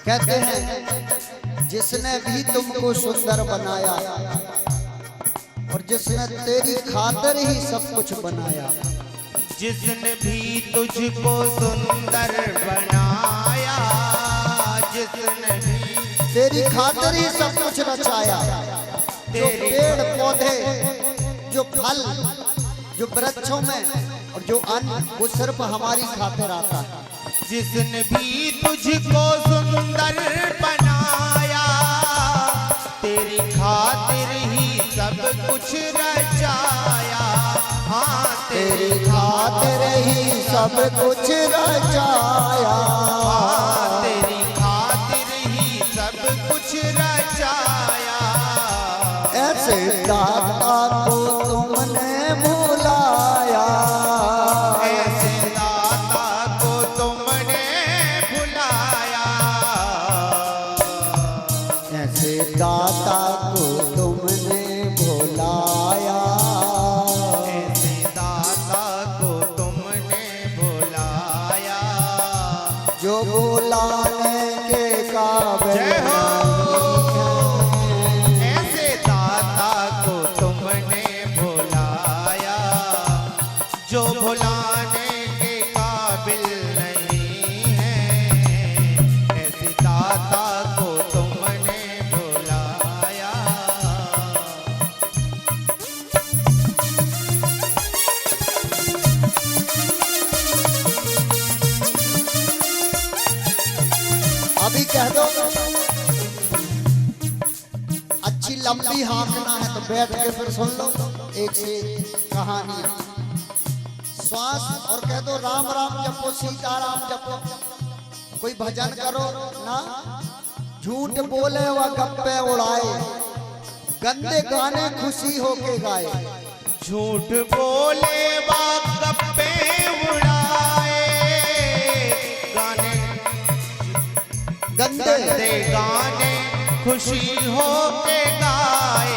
कहते हैं जिसने भी तुमको सुंदर बनाया और जिसने तेरी खातिर ही सब कुछ बनाया, जिसने भी तुझको सुंदर बनाया, जिसने भी तेरी खातिर ही सब कुछ रचाया। जो पेड़ पौधे, जो फल, जो वृक्षों में और जो अन्न, वो सिर्फ हमारी खातिर आता है। जिसने भी तुझको सुंदर बनाया, तेरी खातिर ही सब कुछ रचाया। हाँ, तेरी खातिर ही सब कुछ रचाया। हाँ, तेरी खातिर ही सब कुछ रचाया। ऐसे दाता को तुमने भुलाया, ऐसे दाता को तुमने भुलाया। ऐसे दाता को तुमने भुलाया। ऐसे दाता को तुमने भुलाया। जो बुलाने के काबिल जय हो। नहीं है। ऐसे दाता को तुमने भुलाया, जो भुलाने के काबिल नहीं है। ऐसे दाता को तुमने भुलाया। अभी कह दो अच्छी लंबी हाँकना है तो बैठ के फिर सुन लो एक से कहानी। श्वास और कह दो राम राम जपो, सीता राम जपो। कोई भजन करो ना, झूठ बोले व गप्पे उड़ाए, गंदे गाने खुशी होके गाए। झूठ बोले वा गप्पे उड़ाए, गाने गंदे गाने खुशी हो के गाए।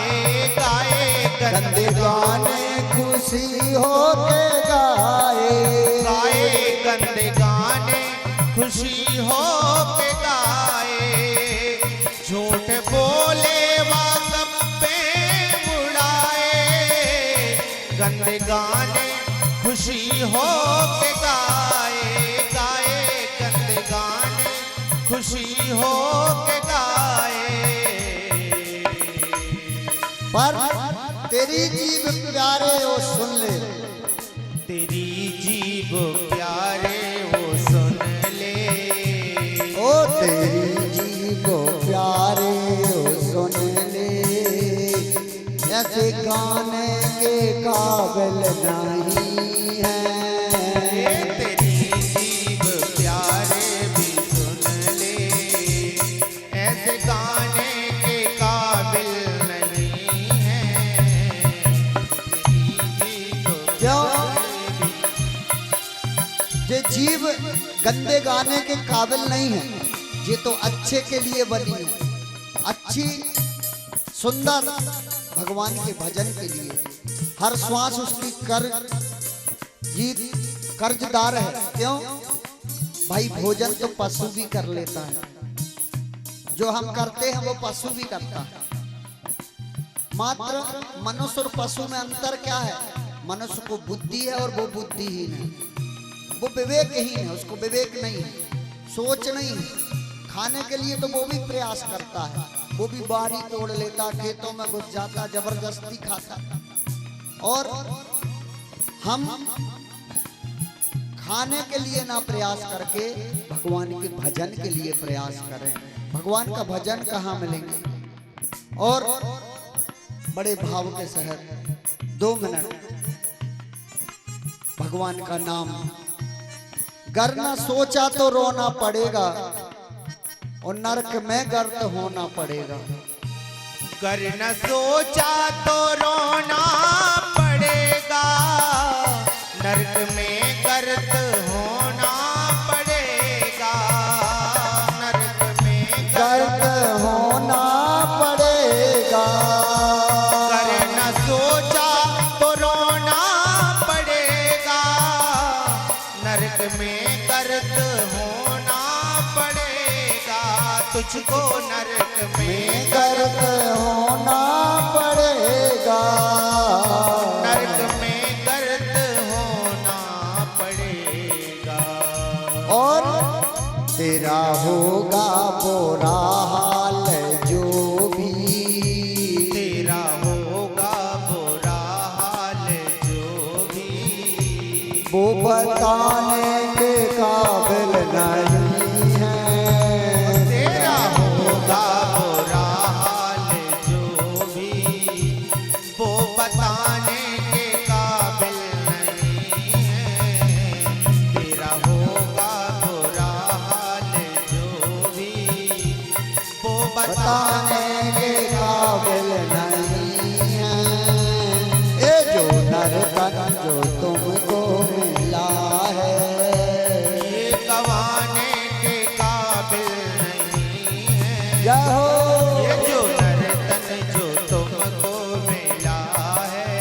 गाए गंदे गाने खुशी होके गाए। गाए गंदे गाने खुशी हो के गाए। झूठ बोले वा गप्पे उड़ाए, गंदे गाने खुशी हो के गाए। गाए गंदे गाने खुशी हो के गाए। पर तेरी जीभ प्यारे ओ सुन ले, तेरी जीभ प्यारे वो सुन ले। ओ तेरी जीभ प्यारे ओ सुन ले। ऐसे गाने के काबिल नहीं है। तेरी जीभ प्यारे भी सुन ले, ऐसे गाने के काबिल नहीं है। तेरी जीभ क्यों? ये जीव गंदे गाने के काबिल नहीं है, ये तो अच्छे के लिए बनी है। अच्छी सुंदर भगवान के भजन के लिए। हर श्वास उसकी कर्जदार है। क्यों भाई? भोजन तो पशु भी कर लेता है, जो हम करते हैं वो पशु भी करता है। मात्र मनुष्य और पशु में अंतर क्या है? मनुष्य को बुद्धि है और वो बुद्धिहीन है। वो विवेकहीन है, उसको विवेक नहीं है, सोच नहीं है। खाने के लिए तो वो भी प्रयास करता है, वो भी बारी तोड़ लेता, खेतों में घुस जाता, जबरदस्ती खाता। और हम खाने के लिए ना प्रयास करके भगवान के भजन के लिए प्रयास करें। भगवान का भजन कहाँ मिलेंगे? और बड़े भाव के साथ 2 मिनट भगवान का नाम। गर ना सोचा तो रोना पड़ेगा, और नरक में गर्त होना पड़ेगा। कर न सोचा तो रोना पड़ेगा, नरक में गर्त होना पड़ेगा, नरक में गर्त होना पड़ेगा। कर न सोचा तो रोना पड़ेगा, नरक में गर्त होना पड़ेगा, तुझको नरक में गर्त होना पड़ेगा। नरक में गर्त होना पड़ेगा। और तेरा होगा बुरा हाल जो भी, तेरा होगा बुरा हाल जो भी, वो बताने के काबिल नहीं है। तेरा होगा बुरा हाल जो भी, वो बताने के काबिल नहीं है। तेरा होगा बुरा हाल जो भी, वो बताने के काबिल नहीं है। ये जो नरतन जो तुमको मिला है, ये गवाने के काबिल नहीं है। यह हो ये जो नर्तन जो तुमको मिला है।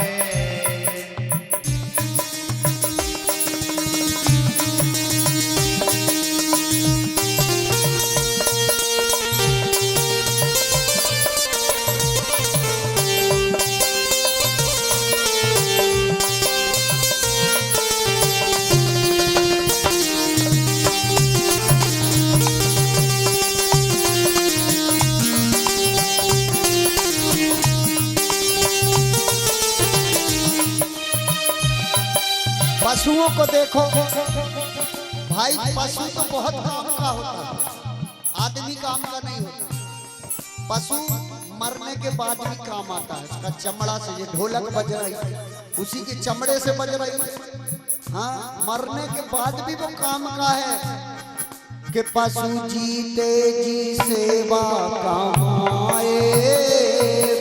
पशुओं को देखो भाई, पशु तो बहुत काम का होता है, आदमी काम का नहीं होता। पशु मरने के बाद भी काम आता है, उसका चमड़ा से, ये ढोलक बज रही उसी के चमड़े से बज रही। हाँ, मरने के बाद भी वो काम का है कि पशु जीते जी सेवा कमाए।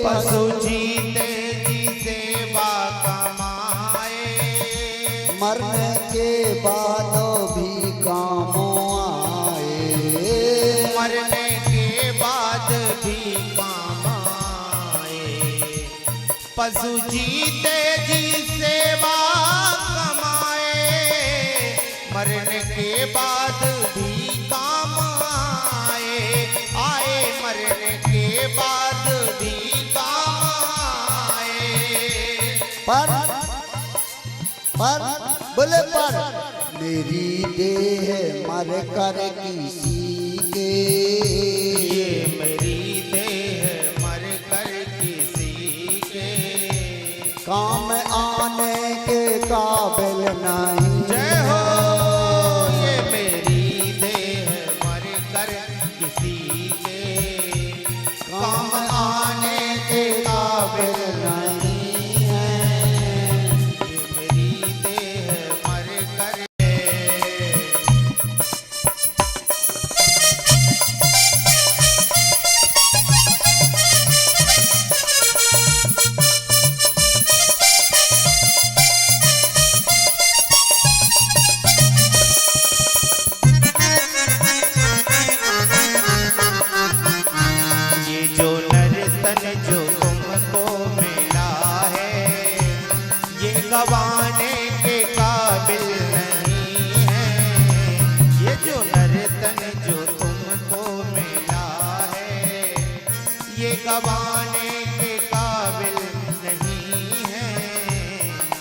पशु जीते जी सेवा कमाए, मरने के बाद भी काम आए। मरने के बाद भी काम आए। पशु जीते जी सेवा कमाए, मरने के बाद भी काम आए। आए मरने के बाद भी काम आए। पर बोले पर मेरी देह मर कर किसी के, ये मेरी देह मर कर किसी के काम आने के काबिल नहीं। जय हो। ये मेरी देह मर कर किसी के काम आने के काबिल नहीं है। ये मेरी देह मर कर ये जो नर्तन जो तुमको मिला है, ये गवाने के काबिल नहीं है। ये जो नर्तन जो तुमको मिला है, ये गवाने के काबिल नहीं है।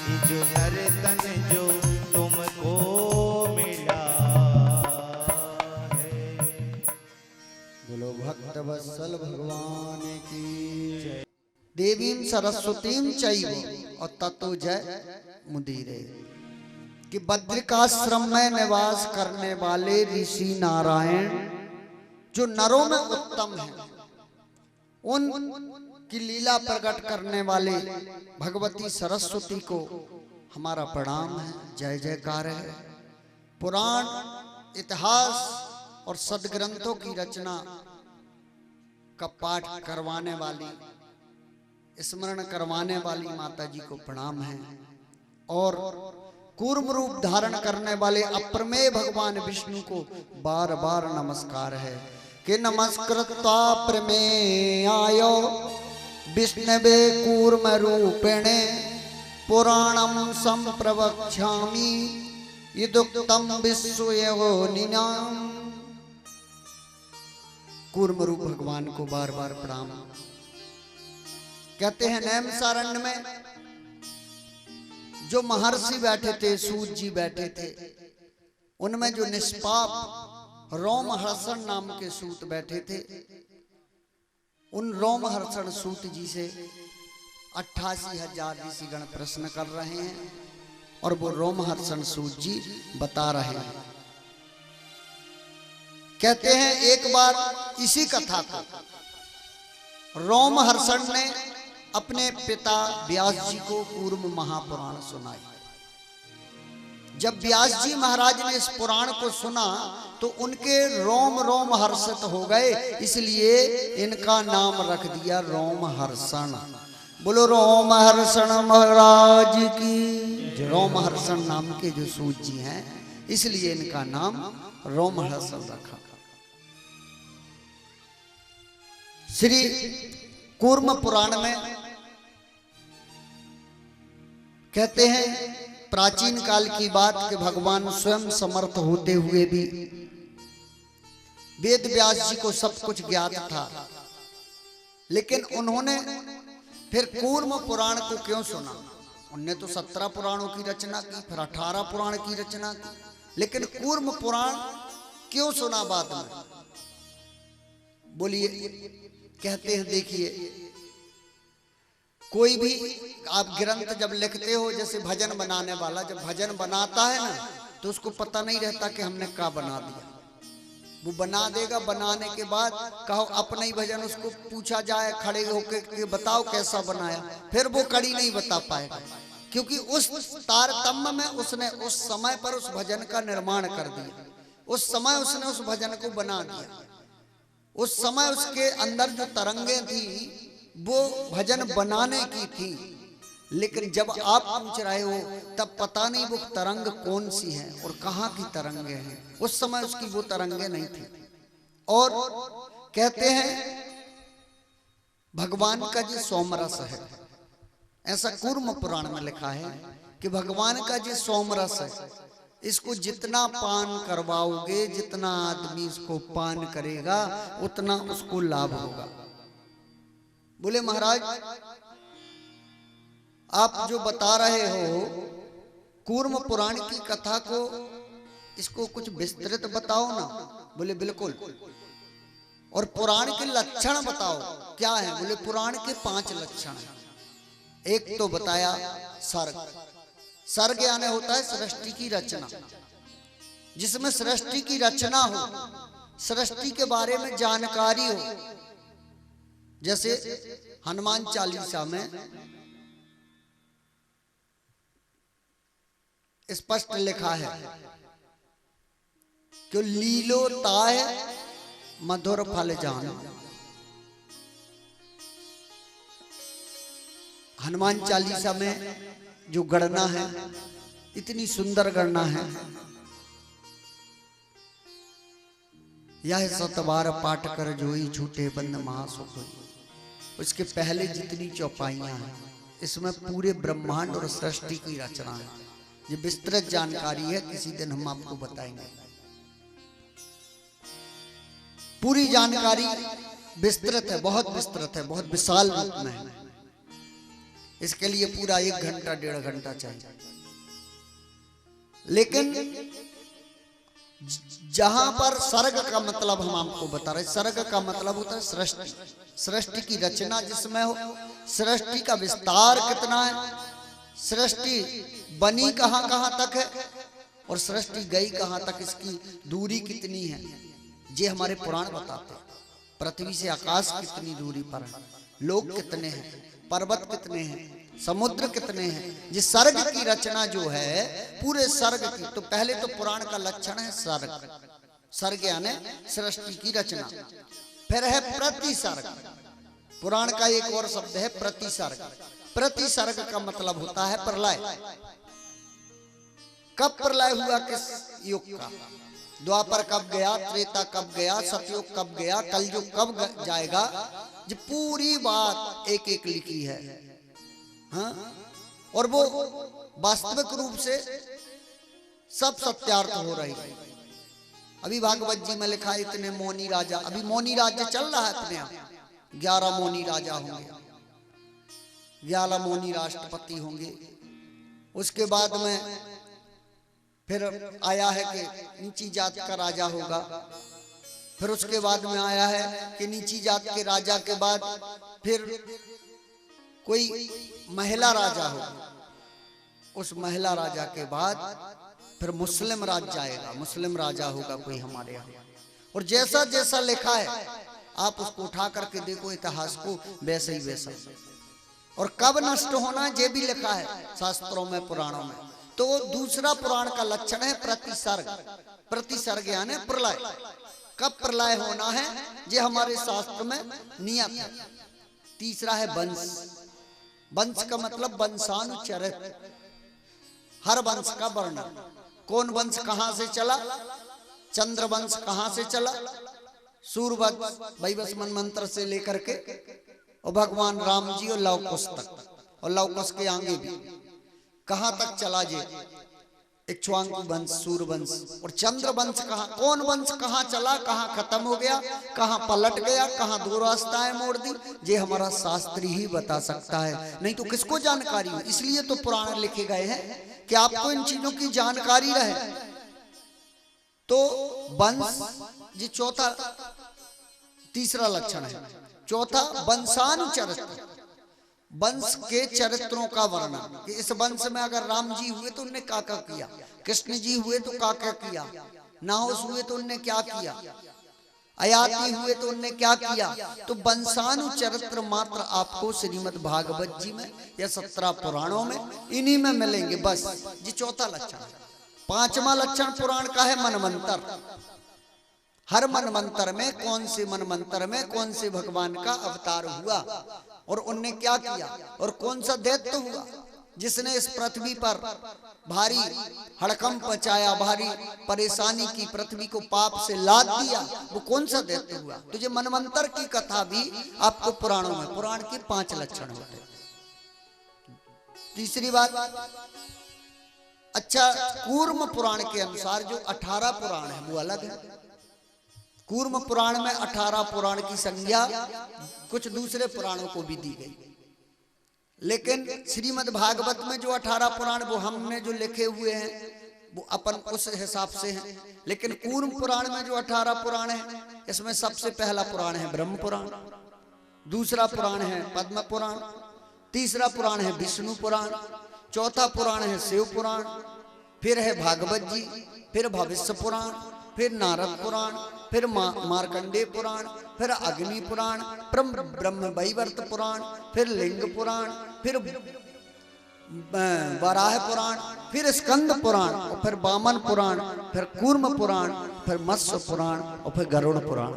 ये जो नर्तन जो तुमको मिला है। बोलो भक्त वत्सल भगवान की जय। देवीं सरस्वतीं चैव और ततो जय मुदीरे। कि बद्रिकाश्रम में निवास करने वाले ऋषि नारायण जो नरों में उत्तम हैं, उन की लीला प्रकट करने वाले भगवती सरस्वती को हमारा प्रणाम है, जय जयकार है। पुराण इतिहास और सदग्रंथों की रचना का पाठ करवाने वाली, स्मरण करवाने वाली माता जी को प्रणाम है। और कूर्म रूप धारण करने वाले अप्रमेय भगवान विष्णु को बार बार नमस्कार है कि नमस्कृत्वा प्रमेयायो विष्णवे कूर्म रूपेणे पुराणं संप्रवक्ष्यामि यदुक्तं विश्वयोनिनाम्। कूर्म रूप भगवान को बार बार प्रणाम। कहते हैं नैमिषारण्य में जो महर्षि बैठे थे, सूत जी बैठे थे, उनमें जो निष्पाप रोमहर्षण नाम के सूत बैठे थे, उन रोमहर्षण सूत जी से 88,000 ऋषिगण प्रश्न कर रहे हैं और वो रोमहर्षण सूत जी बता रहे हैं। कहते हैं एक बार इसी कथा को रोमहर्षण ने अपने पिता व्यास जी को कूर्म महापुराण सुनाई। जब व्यास जी महाराज ने इस पुराण को सुना तो उनके रोम रोम हर्षित हो गए, इसलिए इनका नाम रख दिया रोमहर्षण। बोलो रोमहर्षण महाराज की। रोमहर्षण नाम के जो सूत जी हैं, इसलिए इनका नाम रोमहर्षण रखा। श्री कूर्म पुराण में कहते हैं प्राचीन काल की बात कि भगवान स्वयं समर्थ होते हुए भी वेद व्यास जी को सब कुछ ज्ञात था, लेकिन उन्होंने फिर कूर्म पुराण को क्यों सुना? उनने तो 17 पुराणों की रचना की, फिर 18 पुराण की रचना की, लेकिन कूर्म पुराण क्यों सुना बाद में? बोलिए। कहते हैं देखिए, कोई भी आप ग्रंथ जब लिखते हो, जैसे भजन बनाने वाला जब भजन बनाता है ना, तो उसको पता नहीं रहता कि हमने क्या बना दिया। वो बना देगा, बनाने के बाद कहो अपना ही भजन, उसको पूछा जाए खड़े होकर बताओ कैसा बनाया, फिर वो कड़ी नहीं बता पाएगा, क्योंकि उस तारतम्य में उसने उस समय पर उस भजन का निर्माण कर दिया, उस समय उसने उस भजन को बना दिया, उस समय उसके अंदर जो तरंगें थी वो भजन बनाने की थी। लेकिन जब आप पूछ रहे हो तब पता नहीं वो तरंग कौन सी है और कहाँ की तरंगें हैं, उस समय उसकी वो तरंगें नहीं थी। और कहते हैं भगवान का जो सोमरस है, ऐसा कूर्म पुराण में लिखा है कि भगवान का जो सोमरस है, इसको जितना पान करवाओगे, जितना आदमी इसको पान करेगा, उतना उसको लाभ होगा। बोले महाराज आप जो बता रहे हो कूर्म पुराण की कथा को, इसको कुछ विस्तृत बताओ ना। बोले बिल्कुल। और पुराण के लक्षण बताओ क्या है? बोले पुराण के 5 लक्षण हैं। एक तो बताया सर्ग। सर्ग यानी होता है सृष्टि की रचना, जिसमें सृष्टि की रचना हो, सृष्टि के बारे में जानकारी हो। जैसे हनुमान चालीसा में स्पष्ट लिखा है कि लीलो ताय मधुर फल जान। हनुमान चालीसा में जो गणना है, इतनी सुंदर गणना है। यह 7 बार पाठ कर जोई झूठे बंद महासुख होई। उसके पहले जितनी चौपाइयां हैं, इसमें पूरे ब्रह्मांड और सृष्टि की रचना है। ये विस्तृत जानकारी है, किसी दिन हम आपको बताएंगे। पूरी जानकारी विस्तृत है, बहुत विस्तृत है, बहुत विशाल रूप में है। इसके लिए पूरा 1 घंटा 1.5 घंटा चाहिए। लेकिन जहां पर सर्ग का मतलब हम आपको बता रहे, सर्ग का मतलब होता है सृष्टि, सृष्टि की रचना जिसमें हो, सृष्टि का विस्तार कितना है, सृष्टि बनी कहां कहां तक है और सृष्टि गई कहां तक, इसकी दूरी कितनी है, ये हमारे पुराण बताते हैं। पृथ्वी से आकाश कितनी दूरी पर है, लोग कितने हैं, पर्वत कितने हैं, समुद्र कितने हैं। ये सर्ग की रचना जो है, पूरे सर्ग की, तो पहले तो पुराण का लक्षण है सर्ग। सर्ग यानी सृष्टि की रचना। फिर है प्रतिसर्ग। पुराण का एक और शब्द है प्रतिसर्ग। प्रतिसर्ग का मतलब होता है प्रलय। कब प्रलय हुआ, किस युग का? द्वापर कब गया, त्रेता कब गया, सतयुग कब गया, कलयुग कब जाएगा, ये पूरी बात एक एक लिखी है। हाँ, और वो वास्तविक रूप से सब सत्यार्थ हो रही है। अभी भागवत जी में लिखा है इतने मौनी राजा, अभी मौनी राज्य चल रहा है अपने यहाँ। 11 मौनी राजा होंगे, 11 मौनी राष्ट्रपति होंगे। उसके बाद में फिर आया है कि नीची जात का राजा होगा। फिर उसके बाद में आया है कि नीची जात के राजा के बाद फिर कोई महिला राजा होगा। उस महिला राजा के बाद फिर मुस्लिम राज्य आएगा, मुस्लिम राजा होगा कोई हमारे यहाँ। और जैसा जैसा लिखा है आप उसको उठा करके देखो इतिहास को, वैसे ही वैसा। और कब नष्ट होना ये भी लिखा है शास्त्रों में, पुराणों में। तो दूसरा पुराण का लक्षण है प्रतिसर्ग। प्रतिसर्ग यानी प्रलय। कब प्रलय होना है ये हमारे शास्त्र में नियत है। तीसरा है वंश। वंश का मतलब वंशानुचरित, हर वंश का वर्णन। कौन वंश कहां से चला, चंद्र वंश कहां से चला, सूर्य वंश वैवस्वत मनमंत्र से लेकर के और भगवान राम जी और लव कुश तक, और लव कुश के आगे भी कहां तक चला जे, इक्ष्वाकु वंश, सूर्य वंश और चंद्र वंश कहां, कौन वंश कहां चला, कहां खत्म हो गया, कहां पलट गया, कहां दो रास्ताएं मोड़ दी, ये हमारा शास्त्र ही बता सकता है, नहीं तो किसको जानकारी हो। इसलिए तो पुराण लिखे गए हैं कि आपको इन चीजों की जानकारी रहे। तो वंश ये चौथा, तीसरा लक्षण है। चौथा वंशानुचरित, वंश के चरित्रों का वर्णन, कि इस वंश में अगर राम जी हुए तो उनने क्या क्या किया, कृष्ण जी हुए तो क्या क्या किया, नाहुस हुए तो उनने क्या किया, अयाति हुए तो उनने क्या किया। तो वंशानुचरित्र मात्र आपको श्रीमद् भागवत जी में या 17 पुराणों में, इन्हीं में मिलेंगे बस। ये चौथा लक्षण है। पांचवा लक्षण पुराण का है मनमंत्र। हर मनमंत्र में कौन से मनमंत्र में कौन से भगवान का अवतार हुआ और उनने क्या किया, और कौन सा दैत्य हुआ जिसने इस पृथ्वी पर भारी हड़कंप मचाया, भारी परेशानी की, पृथ्वी को पाप से लाद दिया, वो कौन सा दैत्य हुआ। तो ये मनमंत्र की कथा भी आपको पुराणों में, पुराण के 5 लक्षण होते हैं। तीसरी बात, अच्छा, कूर्म पुराण के अनुसार जो 18 पुराण है वो अलग है। कूर्म पुराण में 18 पुराण की संज्ञा कुछ दूसरे पुराणों को भी दी गई, लेकिन श्रीमद् भागवत में जो 18 पुराण वो हमने जो लिखे हुए हैं वो अपन उस हिसाब से हैं। लेकिन कूर्म पुराण में जो 18 पुराण है, इसमें सबसे पहला पुराण है ब्रह्म पुराण, दूसरा पुराण है पद्म पुराण, तीसरा पुराण है विष्णु पुराण, चौथा पुराण है शिव पुराण, फिर है भागवत जी, फिर भविष्य पुराण, फिर नारद पुराण, फिर मार्कंडेय पुराण, फिर अग्नि पुराण, ब्रह्म वैवर्त पुराण, फिर लिंग पुराण, फिर वराह पुराण, फिर स्कंद पुराण, और फिर वामन पुराण, फिर कूर्म पुराण, फिर मत्स्य पुराण, और फिर गरुड़ पुराण।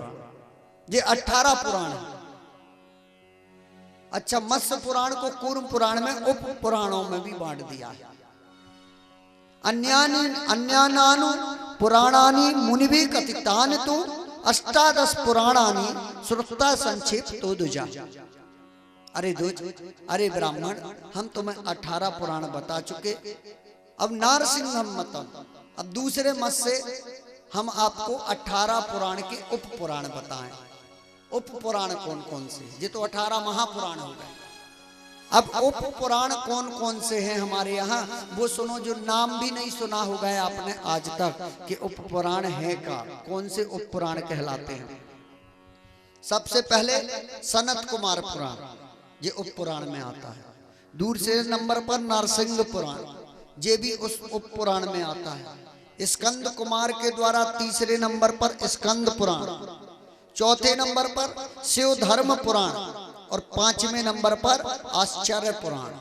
ये 18 पुराण है। अच्छा, मत्स्य पुराण को कूर्म पुराण में उप पुराणों में भी बांट दिया है। अन्यानानु पुराणानि मुनिभि कथितानि तु 18 पुराणानि श्रुता संक्षिप्तो दुजा। अरे ब्राह्मण, हम तुम्हें 18 पुराण बता चुके, अब नारसिंहम मतम, अब दूसरे मत से हम आपको 18 पुराण के उप पुराण बताएं। उप पुराण कौन कौन से, ये तो 18 महापुराण हो गए। अब उप पुराण कौन कौन से हैं हमारे यहाँ, वो सुनो, जो नाम भी नहीं सुना होगा आपने आज तक कि उप पुराण है का, कौन से उप पुराण कहलाते हैं। सबसे पहले सनत कुमार पुराण, ये उप पुराण में आता है। दूसरे नंबर पर नरसिंह पुराण, ये भी उस उप पुराण में आता है। स्कंद कुमार के द्वारा तीसरे नंबर पर स्कंद पुराण, चौथे नंबर पर शिव धर्म पुराण, और 5वें नंबर पर आश्चर्य पुराण,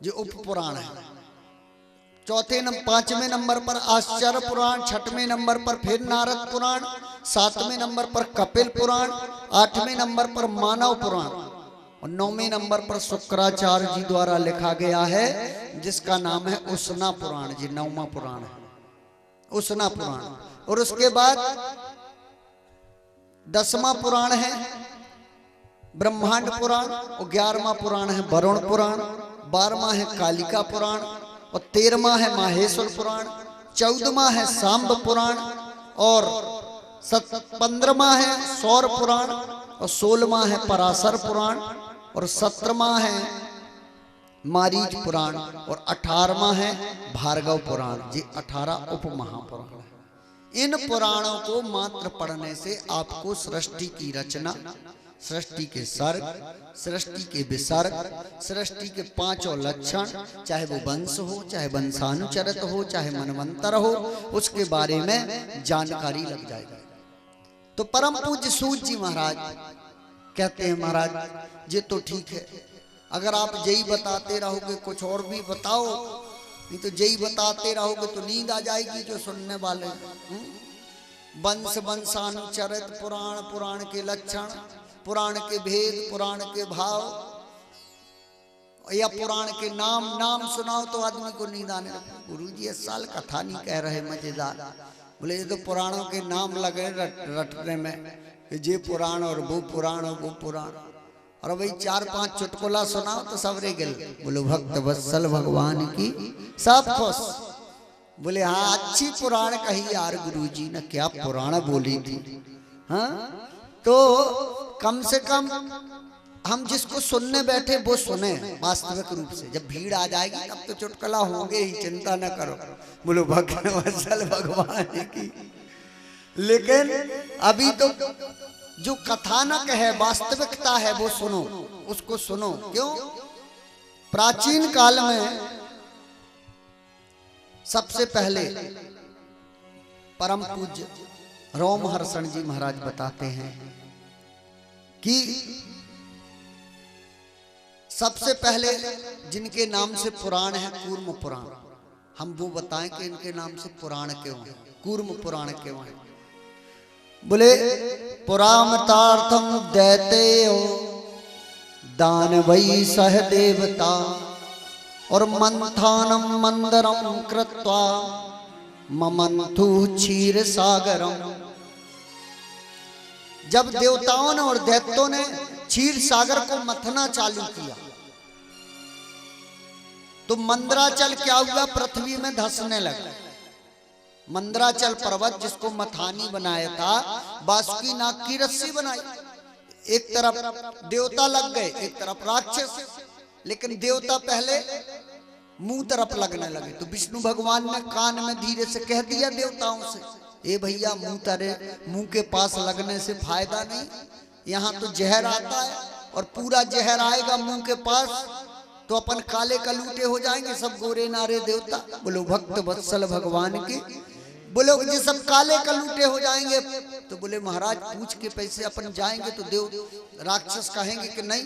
जो उप पुराण है। पांचवें नंबर पर आश्चर्य पुराण, छठवें नंबर पर फिर नारद पुराण, सातवें नंबर पर कपिल पुराण, आठवें नंबर पर मानव पुराण और नौवें नंबर पर शुक्राचार्य जी द्वारा लिखा गया है जिसका नाम है उसना पुराण जी, नौवां पुराण है उसना पुराण। और उसके बाद 10वां पुराण है ब्रह्मांड पुराण और 11वां पुराण है वरुण पुराण, 12वां है कालिका पुराण और 13वां है माहेश्वर पुराण, 14वां है सांब पुराण और 15वां है सौर पुराण और 16वां है पराशर पुराण और 17वां है मारीच पुराण और 18वां है भार्गव पुराण जी। 18 उप महापुराण। इन पुराणों को मात्र पढ़ने से आपको सृष्टि की रचना, सृष्टि के सर्ग, सृष्टि के विसर्ग, सृष्टि के पांचों लक्षण, चाहे वो वंश हो, चाहे वंशानुचरित हो, चाहे मनवंतर हो, उसके बारे में जानकारी लग जाएगी। तो परम पूज्य सूत जी महाराज कहते हैं महाराज ये तो ठीक है, अगर आप यही बताते रहोगे कुछ और भी बताओ, नहीं तो यही बताते रहोगे तो नींद आ जाएगी जो सुनने वाले। वंश वंशानुचरित पुराण, पुराण के लक्षण, पुराण के भेद, पुराण के भाव या पुराण के नाम, नाम सुनाओ तो आदमी को नींद आने लगे। गुरु जी इस साल कथा नहीं कह रहे मजेदार, बोले ये तो पुराणों के नाम लगे रटने में, ये पुराण और वो पुराण और वो पुराण, और भाई 4-5 चुटकुला सुनाओ तो सबरे गिल। बोलो भक्त वत्सल भगवान की सब खुश। बोले हाँ अच्छी पुराण कही यार गुरुजी ने, क्या पुराण बोली थी। हाँ तो कम से कम हम जिसको सुनने बैठे वो सुने वास्तविक रूप से। जब भीड़ आ जाएगी तब तो चुटकुला होंगे ही, चिंता न करो। बोलो भक्त वत्सल भगवान की। लेकिन अभी तो जो कथानक है, वास्तविकता है, वो सुनो, उसको सुनो। क्यों? प्राचीन काल में सबसे पहले परम पूज्य रोमहर्षण जी महाराज बताते हैं कि सबसे पहले जिनके नाम से पुराण है कूर्म पुराण, हम वो बताएं कि इनके नाम से पुराण क्यों है, कूर्म पुराण क्यों है। बोले पुरामतार्थम दैतेयो दानवै सह देवता और मंथानम मंदरम कृत्वा ममंथु क्षीर सागरम। जब देवताओं ने और दैत्यों ने क्षीर सागर को मथना चालू किया तो मंदराचल क्या हुआ, पृथ्वी में धंसने लगा। मंदराचल पर्वत जिसको मथानी बनाया था, बासुकी नाग की रस्सी बनाई। एक तरफ देवता लग गए, एक तरफ राक्षस। लेकिन देवता पहले मुंह तरफ लगने लगे तो विष्णु भगवान ने कान में धीरे से कह दिया देवताओं से, ए भैया मुंह के पास लगने से फायदा नहीं, यहाँ तो जहर आता है और पूरा जहर आएगा मुंह के पास तो अपन काले कलूटे हो जाएंगे, सब गोरे नारे देवता। बोलो भक्त वत्सल भगवान की। बोलो ये सब काले कलूटे हो जाएंगे। तो बोले महाराज पूछ के पैसे अपन जाएंगे तो देव राक्षस कहेंगे कि नहीं,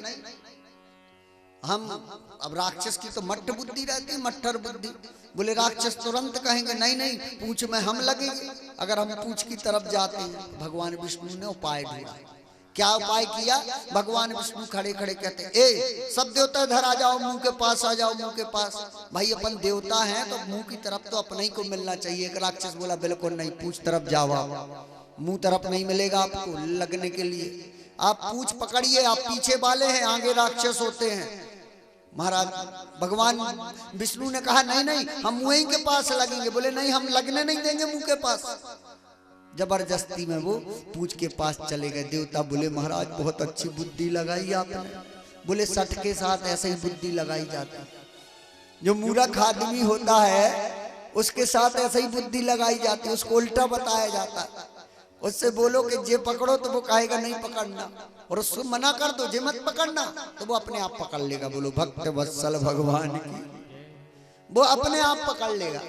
हम अब राक्षस की तो मट्ट बुद्धि रहती है, मट्टर बुद्धि। बोले राक्षस तुरंत कहेंगे नहीं नहीं पूछ में हम लगेंगे। अगर हम पूछ की तरफ जाते हैं, भगवान विष्णु ने उपाय ढूंढा। क्या उपाय किया? भगवान विष्णु खड़े खड़े कहते ए सब देवता इधर आ जाओ, मुंह के पास आ जाओ, मुंह के पास। भाई अपन देवता हैं तो मुंह की तरफ तो अपने ही को मिलना चाहिए। एक राक्षस बोला बिल्कुल नहीं, पूछ तरफ जाओ, आप मुंह तरफ नहीं मिलेगा आपको लगने के लिए, आप पूछ पकड़िए, आप पीछे वाले हैं, आगे राक्षस होते हैं। महाराज भगवान विष्णु ने कहा नहीं नहीं हम मुंह के पास लगेंगे। बोले नहीं हम लगने नहीं देंगे मुंह के पास। जबरदस्ती में वो पूछ के पास चले गए। देवता बोले महाराज बहुत अच्छी बुद्धि लगाई आपने। बोले सठ के साथ ऐसे ही बुद्धि लगाई जाती, जो मूर्ख आदमी होता है उसके साथ ऐसे ही बुद्धि लगाई जाती, उसको उल्टा बताया जाता है। उससे बोलो कि जे पकड़ो तो वो कहेगा नहीं पकड़ना, और उसको मना कर दो जे मत पकड़ना तो वो अपने आप पकड़ लेगा। बोलो भक्त वत्सल भगवान की। वो अपने आप पकड़ लेगा।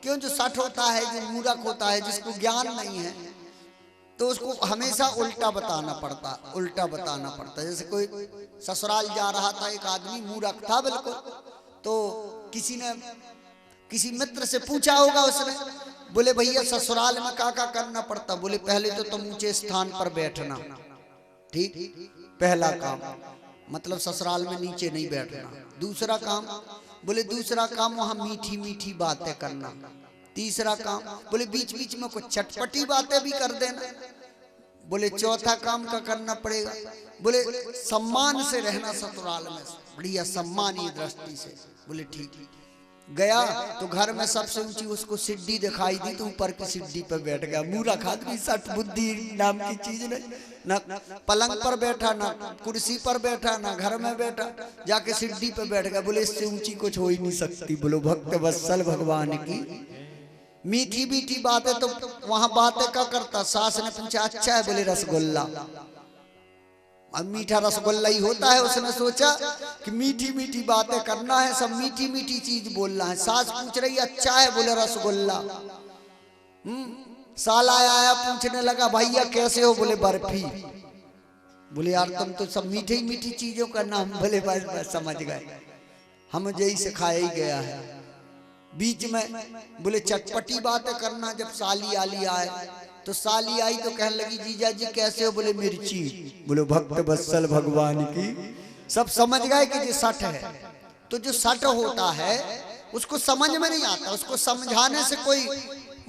क्यों? जो सठ होता है, जो मूर्ख होता है, जिसको ज्ञान नहीं है, तो उसको हमेशा उल्टा बताना पड़ता, उल्टा बताना पड़ता। जैसे कोई ससुराल जा रहा था, एक आदमी मूर्ख था बिल्कुल, तो किसी ने किसी मित्र से पूछा होगा उसने, बोले भैया ससुराल में क्या करना पड़ता? बोले पहले तो तुम ऊंचे स्थान पर बैठना, ठीक, पहला काम, मतलब ससुराल में नीचे नहीं बैठना। दूसरा काम, बोले दूसरा काम वहां मीठी मीठी बातें करना। तीसरा काम, बोले बीच बीच में कुछ चटपटी बातें भी कर देना। बोले चौथा काम का करना पड़ेगा, बोले सम्मान से रहना ससुराल में, बढ़िया सम्मानीय दृष्टि से। बोले ठीक। गया तो घर में सबसे ऊंची उसको सिड्डी दिखाई दी, तो ऊपर की सिड्डी पर बैठ गया। मूरा खाद की सट बुद्धि नाम की चीज नहीं, ना पलंग पर बैठा, ना कुर्सी पर बैठा, ना घर में बैठा, जाके सिड्डी पर बैठ गया। बोले इससे ऊंची कुछ हो ही नहीं सकती। बोलो भक्त वत्सल भगवान की मीठी मीठी बातें, तो वहां बातें क्या करता? सास ने पूछा अच्छा है? बोले रसगुल्ला। अब मीठा रसगुल्ला ही होता है। उसने सोचा कि मीठी मीठी बातें करना है, सब मीठी मीठी चीज बोलना है। सास पूछ रही अच्छा है? बोले रसगुल्ला। साला आया पूछने लगा भैया कैसे हो? बोले बर्फी। बोले यार तुम तो सब मीठी मीठी चीजों का नाम, बोले बस समझ गए, हम यही सिखाया ही गया है। बीच में बोले चटपटी बातें करना। जब साली आली आए तो साली आई तो कहने लगी जीजा जी कैसे हो? बोले मिर्ची। बोले भक्त वत्सल भगवान की, सब समझ गए कि ये सठ है। तो जो सठ होता है उसको समझ में नहीं आता, उसको समझाने से कोई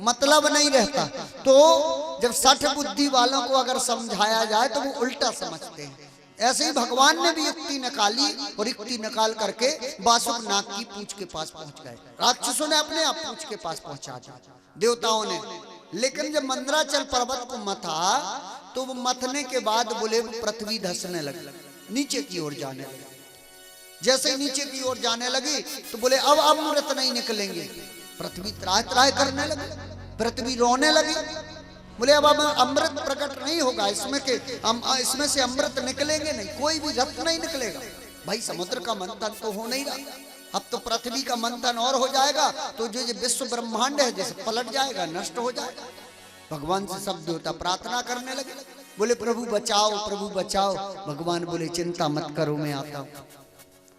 मतलब नहीं रहता। तो जब सठ बुद्धि वालों को अगर समझाया जाए तो वो उल्टा समझते हैं। ऐसे ही भगवान ने भी युक्ति निकाली, और युक्ति निकाल करके बासुक नाग की पूंछ के पास पहुंच गए। राक्षसों ने अपने आप पूंछ के पास पहुंचा दिया, देवताओं ने। लेकिन जब मंदराचल पर्वत को मथा, तो वो मथने के बाद बोले पृथ्वी धंसने लगी, नीचे की ओर जाने लगी। जैसे ही नीचे की ओर जाने लगी तो बोले अब अमृत नहीं निकलेंगे। पृथ्वी त्राह त्राह करने लगी, पृथ्वी रोने लगी। बोले अब अमृत प्रकट नहीं होगा, इसमें से अमृत निकलेंगे नहीं, कोई भी रत्न नहीं निकलेगा। भाई समुद्र का मंथन तो हो नहीं रहा, अब तो पृथ्वी का मंथन और हो जाएगा, तो जो ये विश्व ब्रह्मांड है जैसे पलट जाएगा, नष्ट हो जाएगा। भगवान से सब देवता प्रार्थना करने लगे, बोले प्रभु बचाओ, प्रभु बचाओ। भगवान बोले चिंता मत करो, मैं आता हूं।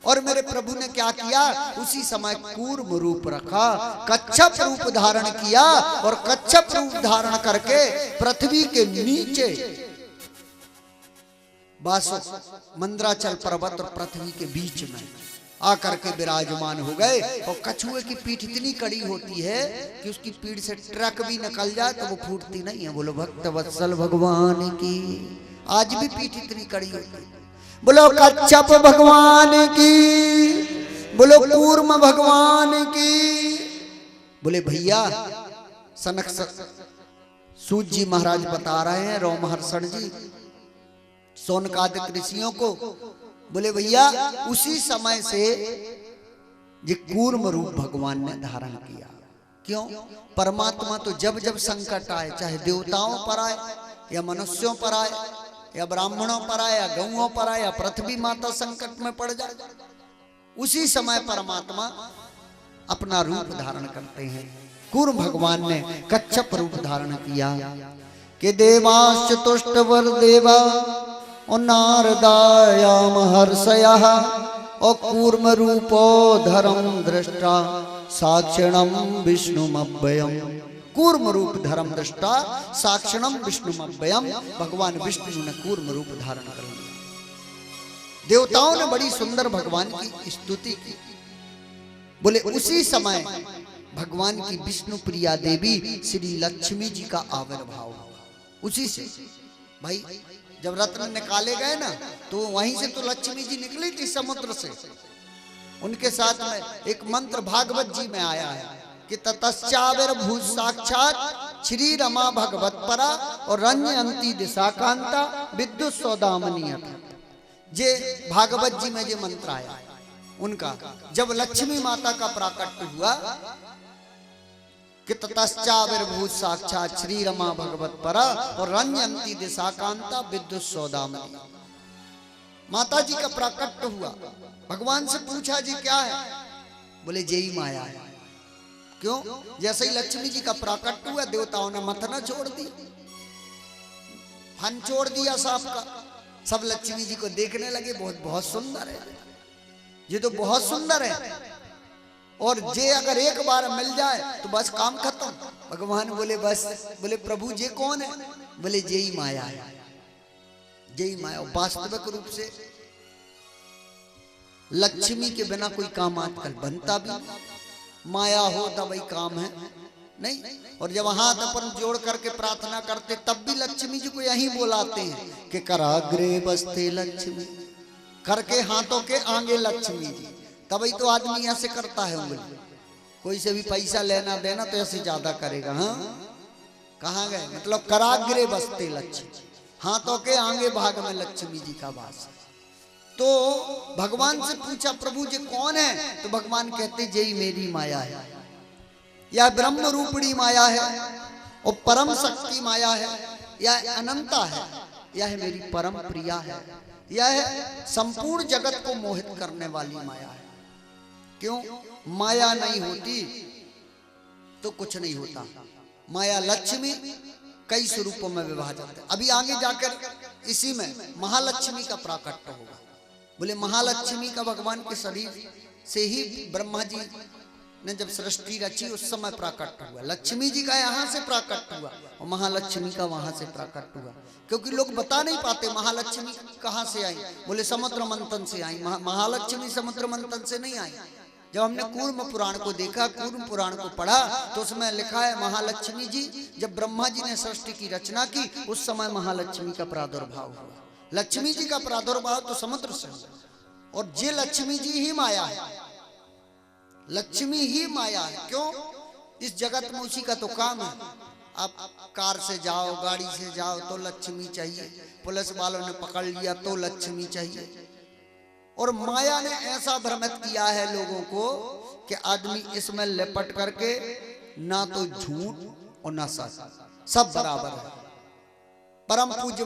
और मेरे प्रभु ने क्या किया? उसी समय कूर्म रूप रखा, कच्छप रूप धारण किया, और कच्छप रूप धारण करके पृथ्वी के नीचे बासुक मंदराचल पर्वत और पृथ्वी के बीच में आकर के विराजमान हो गए। और कछुए की पीठ इतनी कड़ी होती है कि उसकी पीठ से ट्रक भी निकल जाए तो वो फूटती नहीं है। बोलो भक्त वत्सल भगवान की, आज भी पीठ इतनी कड़ी होती है। बोलो कच्छप भगवान की, बोलो कूर्म भगवान की। बोले भैया सनक सूत जी महाराज बता रहे हैं, रोमहर्षण जी सोनकादिक ऋषियों को, बोले भैया उसी समय से ये कूर्म रूप भगवान ने धारण किया। क्यों? परमात्मा तो जब जब संकट आए, चाहे देवताओं पर आए या मनुष्यों पर आए या ब्राह्मणों पर आए या गौओं पर आए या पृथ्वी माता संकट में पड़ जाए, उसी समय परमात्मा अपना रूप धारण करते हैं। कूर्म भगवान ने कच्छप रूप धारण किया कि देवाश्च तुष्टवर देवा और नारदायाम हर्षयः और कूर्म रूपो धर्म दृष्टा साक्षिणम विष्णुमव्ययम्। कूर्म रूप धर्म दृष्टा साक्षिणम विष्णुमव्ययम्। भगवान विष्णु ने कूर्म रूप धारण कर लिया। देवताओं ने बड़ी सुंदर भगवान की स्तुति की। बोले उसी समय भगवान की विष्णु प्रिया देवी श्री लक्ष्मी जी का आविर्भाव हुआ। उसी से भाई जब रत्न निकाले गए ना, तो वहीं से तो लक्ष्मी जी निकली थी समुद्र से। उनके साथ में एक मंत्र भागवत जी में आया है कि ततश्चाविर्भूत साक्षात श्री रमा भगवत परा और रण्यंती दिशा कांता विद्युत सौदामनीय। जे भागवत जी में जे मंत्र आया उनका, जब लक्ष्मी माता का प्राकट्य हुआ कि ततश्चाविर्भूत साक्षात श्री रमा भगवत परा और रण्यंती दिशा कांता विद्युत सौदामनी। माता जी का प्राकट्य हुआ। भगवान से पूछा जी क्या है? बोले जय माया है। क्यों? जैसे ही लक्ष्मी जी का प्राकट्य हुआ, देवताओं ने मथना छोड़ दी, फन छोड़ दिया सांप का। सब लक्ष्मी जी को देखने लगे, बहुत बहुत सुंदर है, ये तो बहुत सुंदर है। और जे अगर एक बार मिल जाए तो बस काम खत्म। भगवान बोले बस, बोले प्रभु जे कौन है? बोले जे ही माया है, जे ही माया। वास्तविक रूप से लक्ष्मी के बिना कोई काम आजकल बनता भी नहीं। माया हो तब वही काम है नहीं। और जब हाथ अपन जोड़ करके प्रार्थना करते तब भी लक्ष्मी जी को यही बुलाते हैं कि कराग्रे बसते लक्ष्मी, करके हाथों के आगे लक्ष्मी जी। तभी तो आदमी ऐसे करता है उंगली। कोई से भी पैसा लेना देना तो ऐसे ज्यादा करेगा। हाँ, कहाँ गए? मतलब कराग्रे बसते लक्ष्मी, हाथों के आगे भाग में लक्ष्मी जी का वास। तो भगवान से पूछा प्रभु जी कौन है? तो भगवान कहते जय मेरी माया है, यह ब्रह्म रूपणी माया है और परम शक्ति माया है, यह अनंता है, यह मेरी परम प्रिया है, यह संपूर्ण जगत को मोहित करने वाली माया है। क्यों? माया नहीं होती तो कुछ नहीं होता। माया लक्ष्मी कई स्वरूपों में विभाजित है। अभी आगे जाकर इसी में महालक्ष्मी का प्राकट्य होगा। बोले महालक्ष्मी का भगवान के शरीर से ही ब्रह्मा जी ने जब सृष्टि रची उस समय प्राकट्य हुआ। लक्ष्मी जी का यहाँ से प्राकट्य हुआ और महालक्ष्मी का वहां से प्राकट्य हुआ। क्योंकि लोग बता नहीं पाते महालक्ष्मी कहाँ से आई। बोले समुद्र मंथन से आई। महालक्ष्मी समुद्र मंथन से नहीं आई। जब हमने कूर्म पुराण को देखा, कूर्म पुराण को पढ़ा तो उसमें लिखा है महालक्ष्मी जी जब ब्रह्मा जी ने सृष्टि की रचना की उस समय महालक्ष्मी का प्रादुर्भाव हुआ। लक्ष्मी जी का प्रादुर्भाव तो समुद्र से हुआ। और जे लक्ष्मी जी ही माया है, लक्ष्मी ही माया है। क्यों? इस जगत में उसी का तो काम है। आप कार से जाओ, गाड़ी से जाओ तो लक्ष्मी चाहिए, पुलिस वालों ने पकड़ लिया तो लक्ष्मी चाहिए। और माया ने ऐसा भ्रमित किया है लोगों को कि आदमी इसमें लिपट करके ना तो झूठ और ना सच, सब बराबर है। परम पूज्य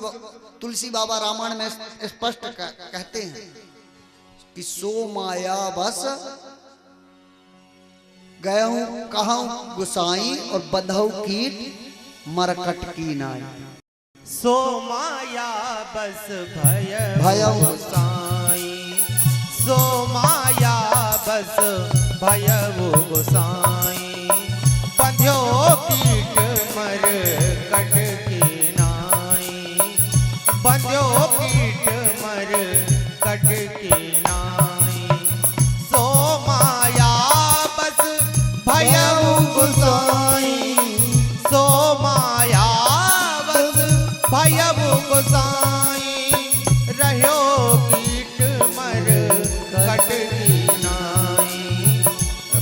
तुलसी बाबा रामायण में स्पष्ट कहते हैं कि सो माया बस गयहूं कहूं गुसाई और बंधऊ कीट मरकट की नाई। सो माया बस भय गोसाई, सो माया बस भय गोसाई। बंध्यो कीट मर कट की नाई, बंध्यो कीट मर कट की नाई। सो माया बस भय गोसाई, सो माया बस भय गोसाई। रह्यो कीट मर कट की नाई,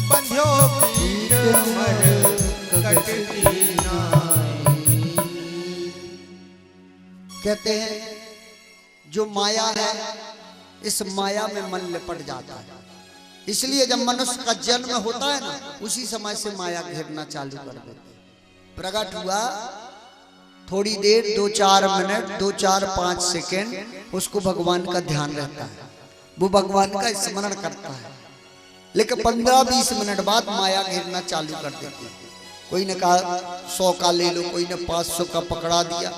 बंध्यो कीट मर कट की नाई। कहते हैं जो माया है इस माया में मन लिपट जाता है। इसलिए जब मनुष्य का जन्म होता है ना उसी समय से माया घेरना चालू कर देती है। प्रकट हुआ थोड़ी देर, 2-4 मिनट, 2-4-5 सेकेंड उसको भगवान का ध्यान रहता है, वो भगवान का स्मरण करता है। लेकिन 15-20 मिनट बाद माया घेरना चालू कर देती है। कोई ने कहा 100 का ले लो, कोई ने 500 का पकड़ा दिया,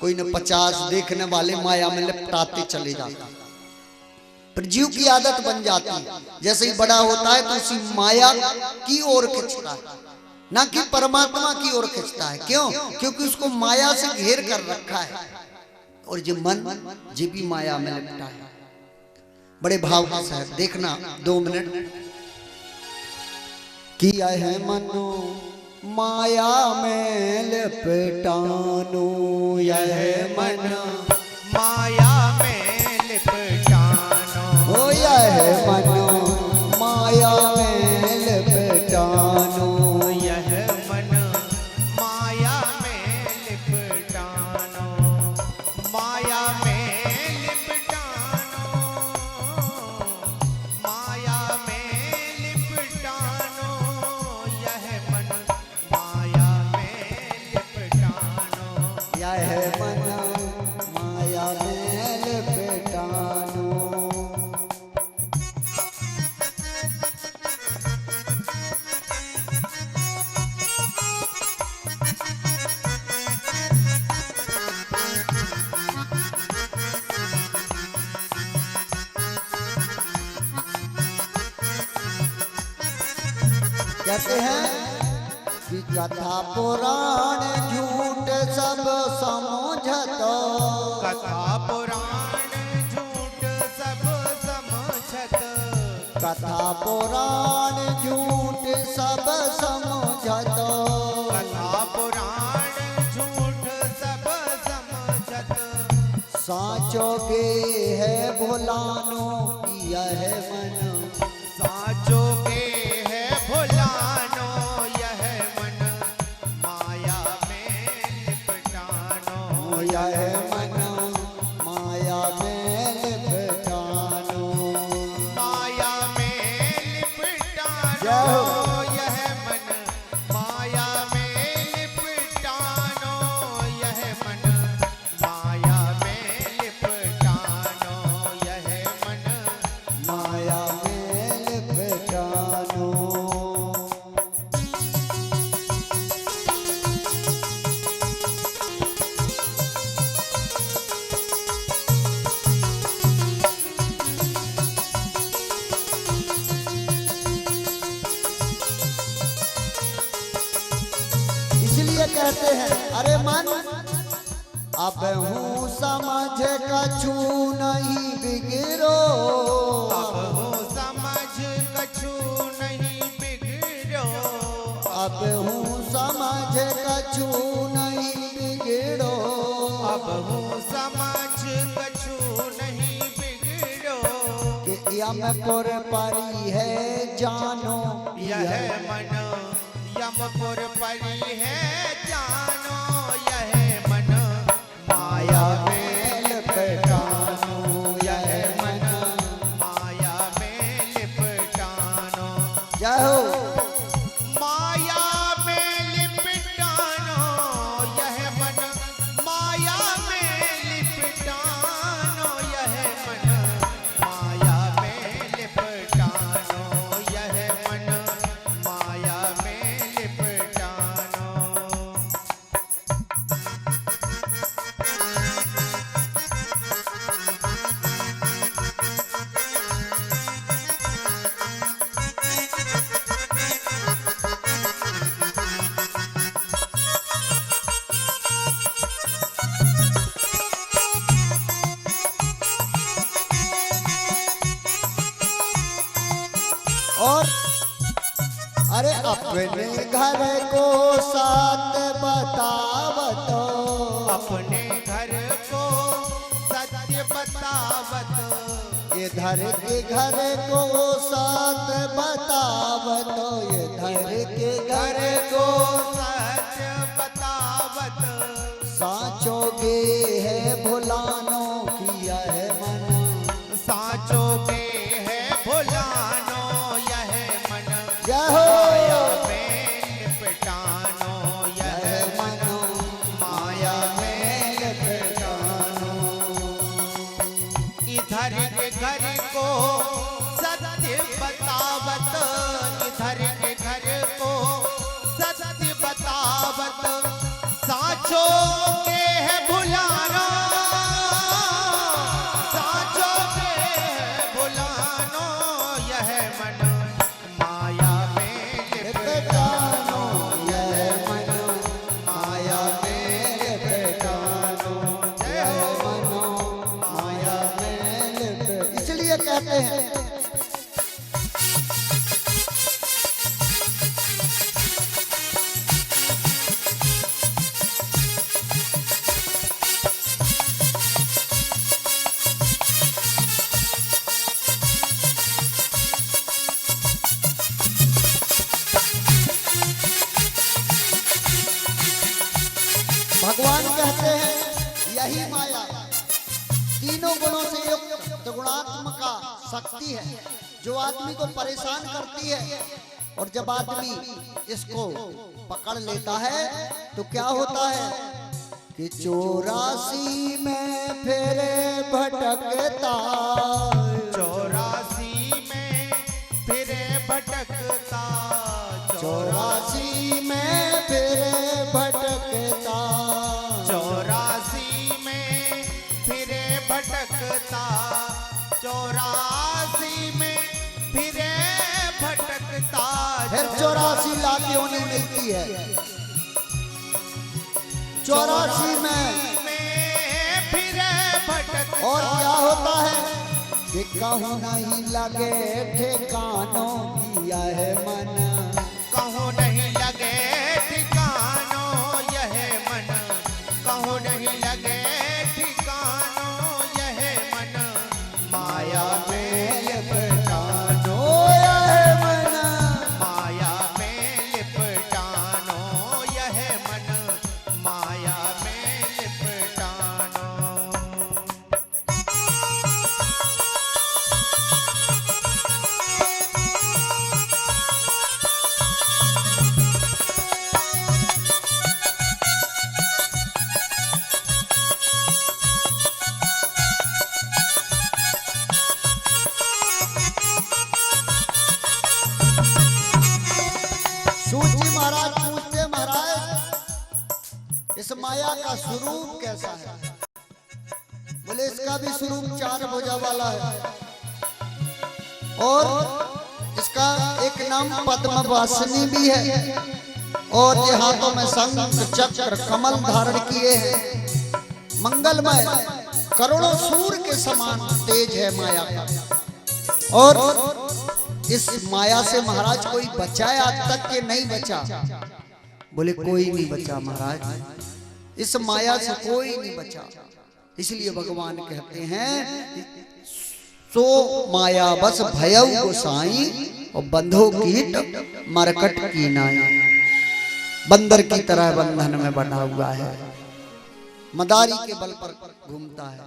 कोई ने 50। देखने वाले माया में लिपटाते चले जाते। पर जीव की आदत बन जाती है, जैसे ही बड़ा होता है तो उसी माया की ओर खिंचता है, ना कि परमात्मा की ओर खिंचता है। क्यों? क्योंकि उसको माया से घेर कर रखा है और जो मन जी भी माया में लिपटा है। बड़े भाव के साथ देखना 2 मिनट। किया है मनो माया में लिपटानो, यह मन माया में लिपटानो, हो यह मनो माया में लिपटानो। यह मन माया में लिपटानो, माया में लिपटानो, माया में लिपटानो। यह मन माया में लिपटानो, यह मन माया में लिपटानो। कहते हैं कि कथा पुराण झूठ सब समझत, कथा पुराण झूठ सब समझत, कथा पुराण झूठ सब समझत, कथा पुराण झूठ सब समझत, साचो गे है भुलानो यह मन, साचो के है भुलानो यह मन, माया में लिपटानो यह मन माया में लिपटानो, माया में लिपटानो जय हो। यह मन, माया में लिपटानो यह मन, माया में लिपटानो यह मन, माया में लिपटानो। इसलिए कहते हैं अरे मन अब हूँ समझ कछु नहीं बिगड़ो, अब हो समझ कछु नहीं बिगड़ो, अब हूँ समझ कछु नहीं बिगड़ो, अब हो समझ कछु नहीं बिगड़ो, कि यमपुर परी है जानो यह मन यमपुर परी है जानो यह मन, माया में लिपटानो यह मन। माया में लिपटानो, जय हो। माया में लिपटानो यह मन, माया में लिपटानो यह मन, माया में लिपटानो यह मन, माया में लिपटानो। और अरे अपने घर को साथ बतावत, अपने घर को सत्य बतावत, इधर के घर को साथ बतावत, इधर के घर को सत्य बतावत, साचो गे है भुलानो किया है मन, साचो के है भुलानो यह मन, जय हो। माया में लिपटानो यह मन, माया में लिपटानो। इधर के घर को सत्य बतावत, इधर के घर को सत्य बतावत, साचो के है भुलानो, साचो के है भुलानो यह मन, माया में लिपटानो लिपटानो यह मन, माया में लिपटानो यह मन, माया में लिप। इसलिए कहते हैं भगवान कहते हैं यही माया तीनों गुणों से युक्त गुणात्मका शक्ति है जो आदमी को परेशान करती है, और जब आदमी इसको पकड़ लेता है तो क्या होता है कि 84 में फेरे भटकता, 84 में फिरे भटकता, 84 में फेरे भटकता, 84 में फिरे भटकता, 84 में फिरे भटकता, फिर 84 लाख योनि मिलती है। 84 में फिर भटक और क्या होता है कि कहूँ नहीं लगे ठिकानों दिया है मन, कहूँ नहीं लगे ठिकानों यह मन, कहूँ नहीं लगे ठिकानों यह मन, माया में लिपटानो यह मन, माया में लिपटानो यह मन, माया में लिपटानो। सूची महाराज पूछते महाराज इस माया का स्वरूप कैसा है? बोले इसका भी स्वरूप 4 भुजा वाला है और इसका एक नाम पद्मवासिनी भी है और ये हाथों में शंख चक्र कमल धारण किए हैं। मंगलमय करोड़ों सूर्य के समान तेज है माया का। और इस माया से महाराज कोई बचा है आज तक के नहीं बचा? बोले कोई नहीं बचा महाराज, इस माया से कोई नहीं बचा। इसलिए भगवान कहते हैं सो माया बस भयउ गोसाई और बंधो कीट मरकट की नाई। बंदर की तरह बंधन में बना हुआ है, मदारी के बल पर घूमता है।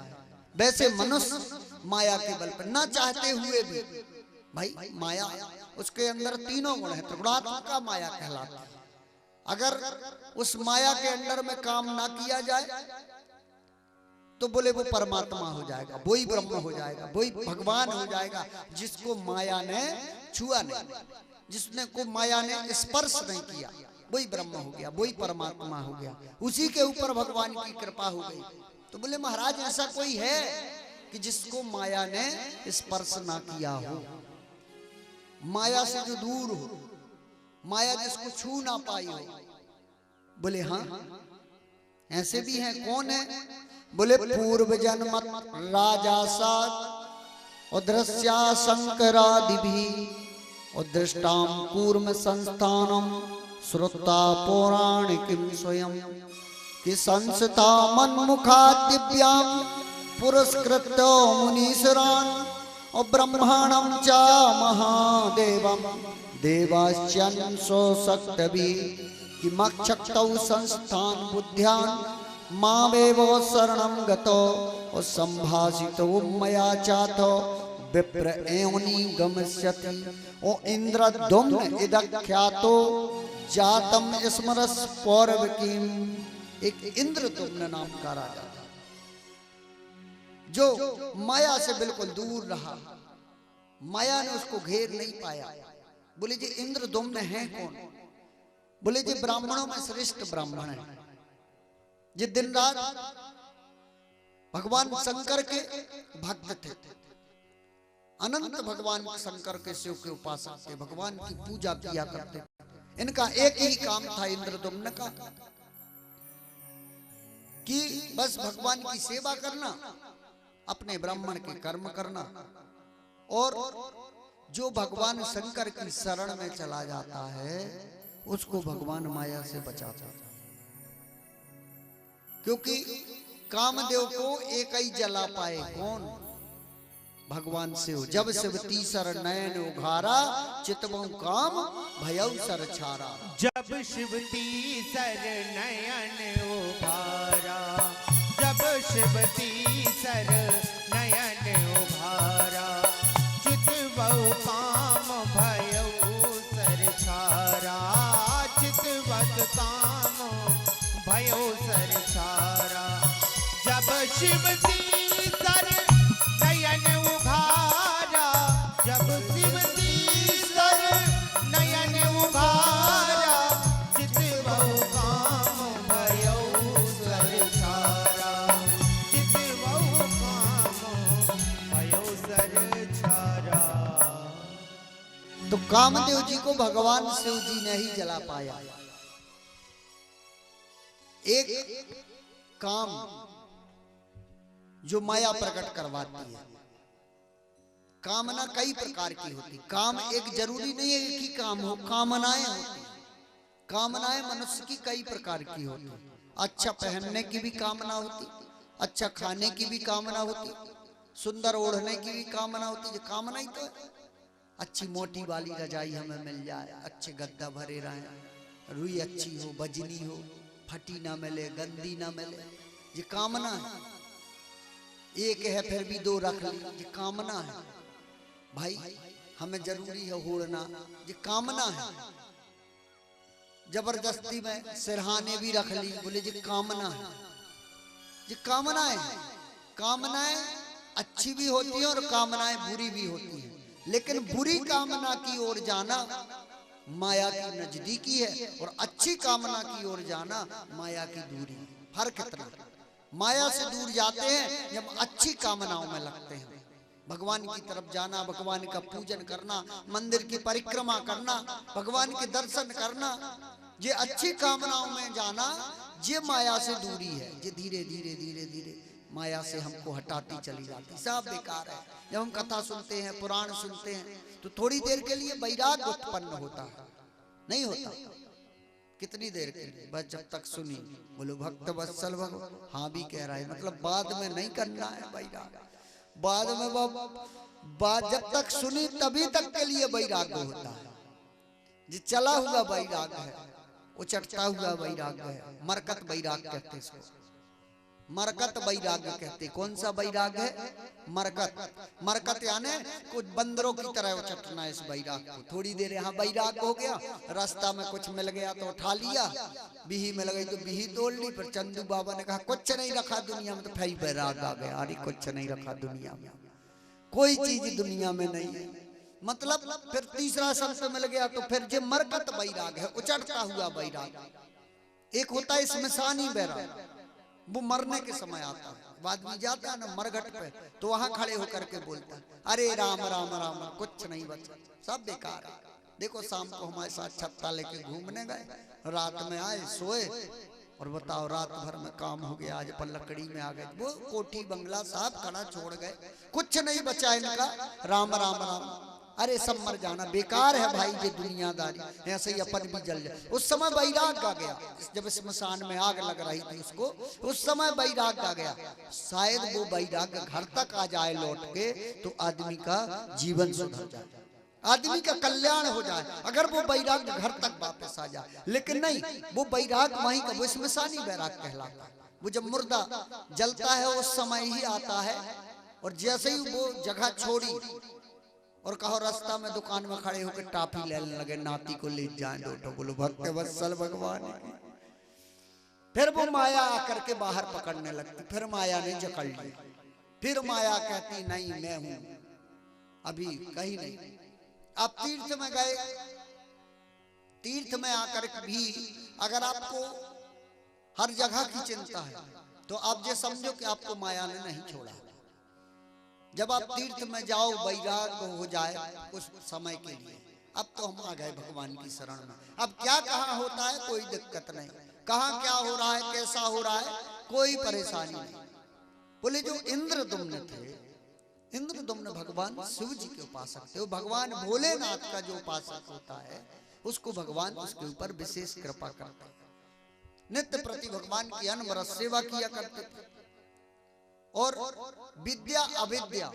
वैसे मनुष्य माया के बल पर ना चाहते हुए भी भाई माया उसके अंदर तीनों गुण है, त्रिगुणात्मक का माया कहलाता है। अगर उस माया के अंदर में काम ना किया जाए तो बोले वो परमात्मा हो जाएगा, वही ब्रह्म हो जाएगा, वही भगवान हो जाएगा। जिसको माया ने छुआ नहीं, जिसने को माया ने स्पर्श नहीं किया, वही ब्रह्म हो गया, वही परमात्मा हो गया, उसी के ऊपर भगवान की कृपा हो गई। तो बोले महाराज ऐसा कोई है कि जिसको माया ने स्पर्श ना किया हो, माया से जो दूर हो, माया जिसको छू ना पाई हो? बोले हाँ ऐसे भी हैं। कौन है? बोले पूर्व जन्म राजा सात और दृश्या शंकरादि भी और दृष्टाम कूर्म संस्थानम श्रुता पौराणिकीं स्वयं कि संस्था मन्मुखा दिव्याम पुरस्कृत मुनीश्वरान् और ब्रह्मांडं च महादेवं देवाश्चन्सो शक्तभी कि मक्षक्तौ संस्थान बुद्ध्यान मामेव शरणं गतो और संभाषितो मया चातो विप्र एवनी गमस्यति ओ इंद्रद्युम्न इदख्यातो जातम स्मरस पौरवकीम। एक इंद्रद्युम्न नाम का राजा था जो माया से बिल्कुल दूर रहा, माया ने उसको घेर नहीं पाया। बोले जी इंद्रद्युम्न है कौन? बोले जी ब्राह्मणों में श्रेष्ठ ब्राह्मण है, जो दिन रात भगवान शंकर के भक्त थे, अनंत भगवान शंकर के शिव के उपासक थे, भगवान की पूजा किया करते। इनका एक ही काम था इंद्रद्युम्न का कि बस भगवान की सेवा करना, अपने ब्राह्मण के कर्म करना, और जो भगवान शंकर की शरण में चला जाता है उसको भगवान माया से बचाता है। क्योंकि कामदेव को एक ही जला पाए कौन? भगवान से हो। जब शिव तीसर नयन उघारा चितवों काम भयउ सर छारा। जब शिव तीसर नयन उघारा, जब शिव तीसर नयन उघारा चितवौ काम भयउ सर छारा, चितवत काम भयउ सर छारा। जब शिव तीसर नयन उघारा, जब शिव तीसर नयन उघारा चितवौ काम भयउ सर छारा, चितवौ काम भयउ सर छारा। तो कामदेव जी को भगवान शिव जी ने ही जला पाया। एक काम जो माया प्रकट करवाती है। कामना कई प्रकार की होती, काम एक जरूरी नहीं है कि काम हो, कामनाएं होती। कामनाएं मनुष्य की कई प्रकार की होती। अच्छा पहनने की भी कामना होती, अच्छा खाने की भी कामना होती, सुंदर ओढ़ने की भी कामना होती। जो कामना ही तो है। अच्छी मोटी वाली रजाई हमें मिल जाए, अच्छे गद्दा भरे रहे, रुई अच्छी हो, बजनी हो, फटी ना मिले, गंदी ना मिले, ये कामना है। एक है फिर भी दो रख ली, ये कामना है। भाई हमें जरूरी है होड़ना, ये कामना है। जबरदस्ती में सिरहाने भी रख ली, बोले ये कामना है। ये कामनाएं हैं। कामनाएं अच्छी भी होती हैं और कामनाएं बुरी भी होती हैं। लेकिन बुरी कामना की ओर जाना माया की नजदीकी है और अच्छी कामना की ओर जाना माया की दूरी। फर्क इतना, माया से दूर जाते हैं जब अच्छी कामनाओं में लगते हैं। भगवान की तरफ जाना, भगवान का पूजन करना, मंदिर की परिक्रमा करना, भगवान के दर्शन करना, ये अच्छी कामनाओं में जाना, ये माया से दूरी है। ये धीरे धीरे धीरे धीरे माया से हमको हटाती चली जाती। सब बेकार है। जब हम कथा सुनते हैं, पुराण सुनते हैं, तो थोड़ी देर के लिए वैराग्य उत्पन्न होता है, नहीं होता। कितनी देर के लिए? बस जब तक सुनी। बोलो भक्त वत्सल भगवान हाँ भी कह रहा है, मतलब बाद में नहीं करना है वैराग्य। बाद में बात जब तक सुनी तभी तक के लिए वैराग्य होता है। जो चला हुआ वैराग्य है, वो चटता हुआ वैराग्य है। मरकत वैराग्य कहते हैं इसको, मरकत वैराग्य कहते। कौन सा वैराग्य है? मरकत। मरकत यानी कुछ बंदरों की तरह उचटना इस वैराग्य को। थोड़ी देर यहाँ वैराग्य हो गया, रास्ता में कुछ मिल गया तो उठा लिया, बिही मिल गई तो बिही तोड़ ली। पर चंदू बाबा ने कहा कुछ नहीं रखा दुनिया में, तो फिर वैराग्य आ गया, अरे कुछ नहीं रखा दुनिया में, कोई चीज दुनिया में नहीं है। मतलब फिर तीसरा शब्द मिल गया तो फिर जो मरकत वैराग्य है, उचटता हुआ वैराग्य। एक होता है स्मशानी वैराग्य, वो मरने के समय आता है। आदमी जाता है ना मरघट पे, तो वहां खड़े होकर के बोलता है अरे राम राम राम, कुछ नहीं बचा, सब बेकार है। देखो शाम को हमारे साथ छत्ता लेके घूमने गए, रात में आए, सोए, और बताओ रात भर में काम हो गया, आज पर लकड़ी में आ गए। वो कोठी बंगला साहब खड़ा छोड़ गए, कुछ नहीं बचा इनका। राम राम राम, अरे सब मर जाना, बेकार है भाई ये दुनियादारी। ऐसे ही अपन भी जल जाए। उस समय वैराग्य आ गया, जब स्मशान में आग लग रही थी उसको, उस समय वैराग्य आ गया। शायद वो वैराग्य घर तक आ जाए लौट के, तो आदमी का जीवन सुधर जाए, आदमी का कल्याण हो जाए, अगर वो वैराग्य घर तक वापस आ जाए। लेकिन नहीं, वो वैराग्य वहीं का, वो स्मशानी वैराग्य कहलाता है। वो जब मुर्दा जलता है उस समय ही आता है। और जैसे ही वो जगह छोड़ी और कहो रास्ता में दुकान में खड़े होकर टाफी लेने लगे, नाती को ले जाए दो तो। बोलो भक्त वत्सल भगवान की। फिर वो माया आकर के बाहर पकड़ने लगती, फिर माया ने जकड़ लिया। फिर माया कहती नहीं मैं हूं, अभी कहीं नहीं। आप तीर्थ में गए, तीर्थ में आकर भी अगर आपको हर जगह की चिंता है, तो आप ये समझो कि आपको माया ने नहीं छोड़ा। जब आप तीर्थ में जाओ, वैराग्य हो जाए उस समय के लिए। अब तो हम आ गए भगवान की शरण में। अब क्या कहाँ होता है कोई दिक्कत नहीं, कहाँ क्या हो रहा है, कैसा हो रहा है, कोई परेशानी नहीं। बोले जो इंद्रदुम्न थे, इंद्रदुम्न भगवान शिव जी के उपासक थे। भगवान भोलेनाथ का जो उपासक होता है, उसको भगवान उसके ऊपर विशेष कृपा करते हैं। नित्य प्रति भगवान की अनवरत सेवा किया करते थे। और विद्या अविद्या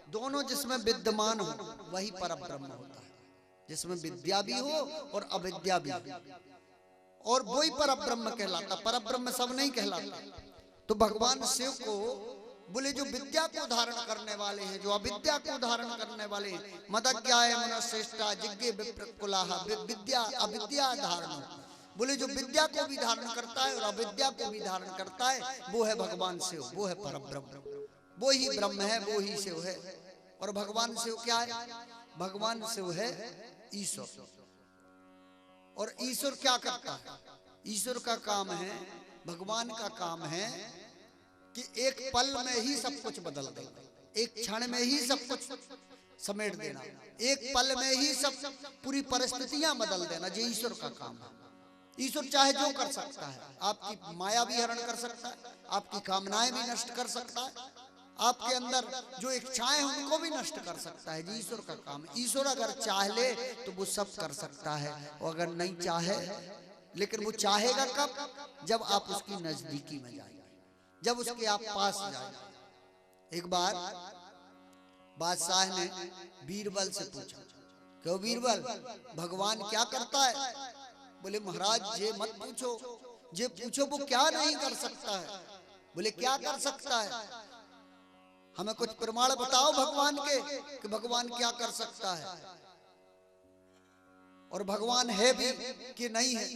दोनों जिसमें विद्यमान हो वही परब्रह्म होता है। जिसमें विद्या भी हो और अविद्या भी हो, और वही परब्रह्म कहलाता। परब्रह्म सब नहीं कहलाता। तो भगवान शिव को बोले जो विद्या को धारण करने वाले हैं, जो अविद्या को धारण करने वाले हैं, मदज्ञाय मनश्रेष्ठा जिज्ञे विप्रकुलाः विद्या अविद्या धारण। बोले जो विद्या को भी धारण करता है और अविद्या को भी धारण करता है, वो है भगवान शिव, वो है परब्रह्म, वो ही ब्रह्म है, वो ही शिव है। और भगवान शिव क्या है? भगवान शिव है ईश्वर। और ईश्वर क्या करता है? ईश्वर का काम है, भगवान का काम है कि एक पल में ही सब कुछ बदल दे, एक क्षण में ही सब कुछ समेट देना, एक पल में ही सब पूरी परिस्थितियां बदल देना, ये ईश्वर का काम है। ईश्वर चाहे जो कर सकता है, आपकी माया भी हरण कर सकता है, आपकी कामनाएं भी नष्ट कर सकता है, आपके अंदर जो इच्छाएं हैं उनको भी नष्ट कर सकता है। ये ईश्वर का काम है। ईश्वर अगर चाह ले तो वो सब कर सकता है, और अगर नहीं चाहे, लेकिन वो चाहेगा कब? जब आप उसकी नजदीकी में जाएंगे, जब उसके आप पास जाएंगे। एक बार बादशाह ने बीरबल से पूछा, क्यों बीरबल, भगवान क्या करता है? बोले महाराज ये मत पूछो, ये पूछो वो क्या नहीं कर सकता है। बोले क्या कर सकता है? हमें कुछ प्रमाण बताओ भगवान के कि भगवान क्या कर सकता है, और भगवान है भी कि नहीं है।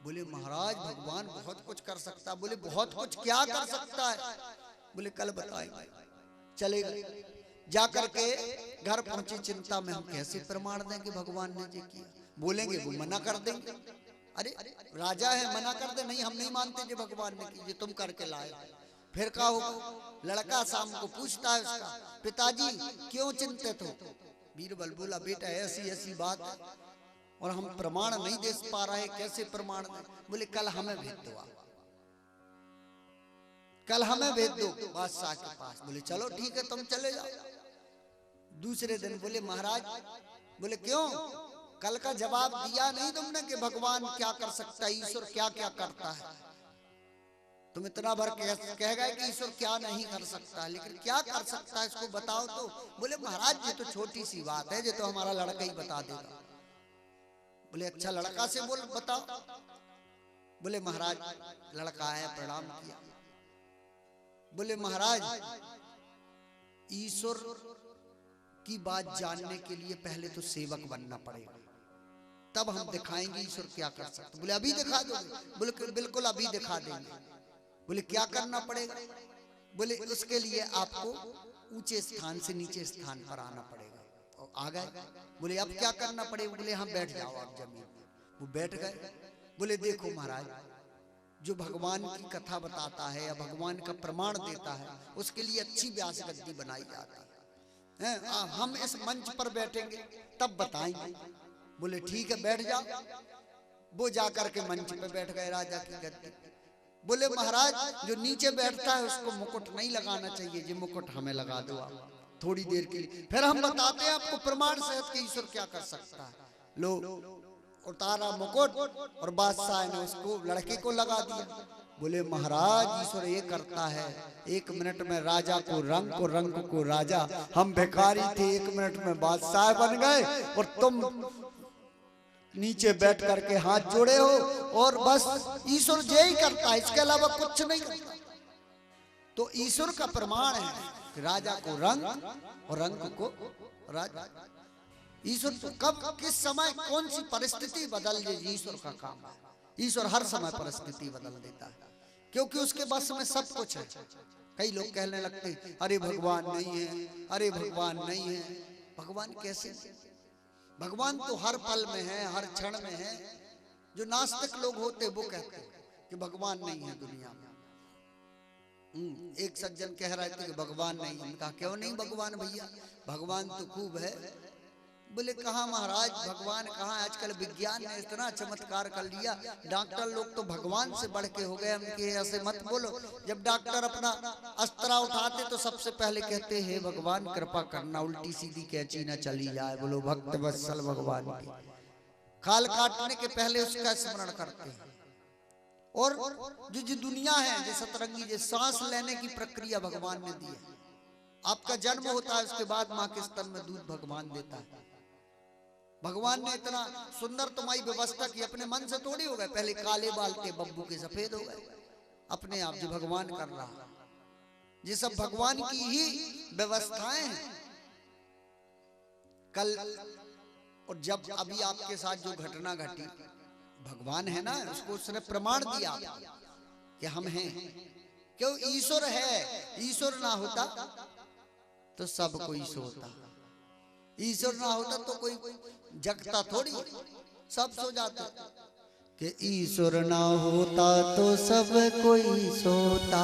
बोले महाराज भगवान बहुत कुछ कर सकता है। बोले बहुत कुछ क्या कर सकता है? बोले कल बताएंगे। चले गए, जाकर के घर पहुंचे, चिंता में हम कैसे प्रमाण दें कि भगवान ने ये किया। बोलेंगे वो मना कर देंगे, अरे राजा है मना कर दे, नहीं हम नहीं मानते जो भगवान ने की, ये तुम करके लाए। फिर क्या होगा? लड़का शाम को पूछता है उसका, पिताजी क्यों चिंतित हो? बीरबल बोला बेटा ऐसी ऐसी बात है और हम प्रमाण नहीं दे पा रहे, कैसे प्रमाण दें? बोले कल हमें भेज दो, आप कल हमें भेज दो बादशाह के पास। बोले चलो ठीक है तुम चले जाओ। दूसरे दिन बोले महाराज, बोले क्यों? कल का जवाब दिया नहीं तुमने कि भगवान क्या कर सकता है, ईश्वर क्या क्या करता है। तुम इतना भर कह गए कि ईश्वर क्या नहीं कर सकता, लेकिन क्या कर सकता है इसको बताओ तो। बोले महाराज ये तो छोटी सी बात है, ये तो हमारा लड़का ही बता देगा। बोले अच्छा लड़का से बोल बताओ। बोले महाराज लड़का आया, प्रणाम किया। बोले महाराज ईश्वर की बात जानने के लिए पहले तो सेवक बनना पड़ेगा, तब हम दिखाएंगे ईश्वर क्या कर सकते। बोले अभी दिखा दोगे? बोले बिल्कुल अभी दिखा देंगे। बोले क्या करना पड़ेगा? बोले उसके लिए आपको ऊंचे स्थान से नीचे स्थान पर आना पड़ेगा। और आ गए। बोले अब क्या करना पड़ेगा? बोले हाँ बैठ जाओ आप जमीन। वो बैठ गए। बोले देखो महाराज, जो भगवान की कथा बताता है या भगवान का प्रमाण देता है उसके लिए अच्छी व्यास गद्दी बनाई जाती है, हम इस मंच पर बैठेंगे तब बताएंगे। बोले ठीक है बैठ जाओ। वो जाकर के मंच पे बैठ गए, राजा की गद्दी। बोले महाराज जो नीचे बैठता है उसको मुकुट नहीं लगाना चाहिए, ये मुकुट हमें लगा दो आप थोड़ी देर के लिए, फिर हम बताते हैं आपको प्रमाण सहित कि ईश्वर क्या कर सकता है। लो उतारा मुकुट और बादशाह ने उसको लड़के को लगा दिया। बोले महाराज ईश्वर ये करता है, 1 मिनट में राजा को रंग को, रंग को राजा। हम भिखारी थे, 1 मिनट में बादशाह बन गए और तुम नीचे बैठ करके हाथ जोड़े हो। और बस ईश्वर यही करता है, इसके अलावा कुछ नहीं करता। तो ईश्वर का प्रमाण है कि राजा को रंग और रंग को राजा। ईश्वर तो कब किस समय कौन सी परिस्थिति बदल दे, ईश्वर का काम है। ईश्वर हर समय परिस्थिति बदल देता है क्योंकि उसके बस में सब कुछ है। कई लोग कहने लगते हैं अरे भगवान नहीं है, अरे भगवान नहीं है। भगवान कैसे? भगवान तो हर पल में है, हर क्षण में है। जो नास्तिक लोग होते वो कहते हैं कि भगवान नहीं है दुनिया में। एक सज्जन कह रहे थे कि भगवान नहीं है। कहा क्यों नहीं भगवान भैया, भगवान तो खूब है। बोले कहा महाराज भगवान कहाँ, आजकल विज्ञान ने इतना चमत्कार कर लिया, डॉक्टर लोग तो भगवान से बढ़ के हो गए। हमके ऐसे मत बोलो। जब डॉक्टर अपना अस्त्रा उठाते तो सबसे पहले कहते हैं भगवान कृपा करना उल्टी सीधी कैंची न चली जाए। बोलो भक्त वत्सल भगवान की। खाल काटने के पहले उसका स्मरण करते हैं। और जो दुनिया है, जो सतरंगी, जो सांस लेने की प्रक्रिया भगवान ने दी है। आपका जन्म होता है, उसके बाद माँ के स्तन में दूध भगवान देता है। भगवान ने इतना सुंदर तुम्हारी व्यवस्था की, अपने मन से थोड़ी हो गए। पहले काले बाल थे, बब्बू के सफेद हो गए। अपने आप जो भगवान कर रहा, ये सब भगवान की ही व्यवस्थाएं हैं। कल और जब अभी आपके साथ जो घटना घटी, भगवान है ना, उसको उसने प्रमाण दिया कि हम हैं। क्यों? ईश्वर है। ईश्वर ना होता तो सब कोई सोता, ईश्वर ना होता तो कोई जगता थोड़ी, सब सो जाते। कि ईश्वर ना होता तो सब कोई सोता,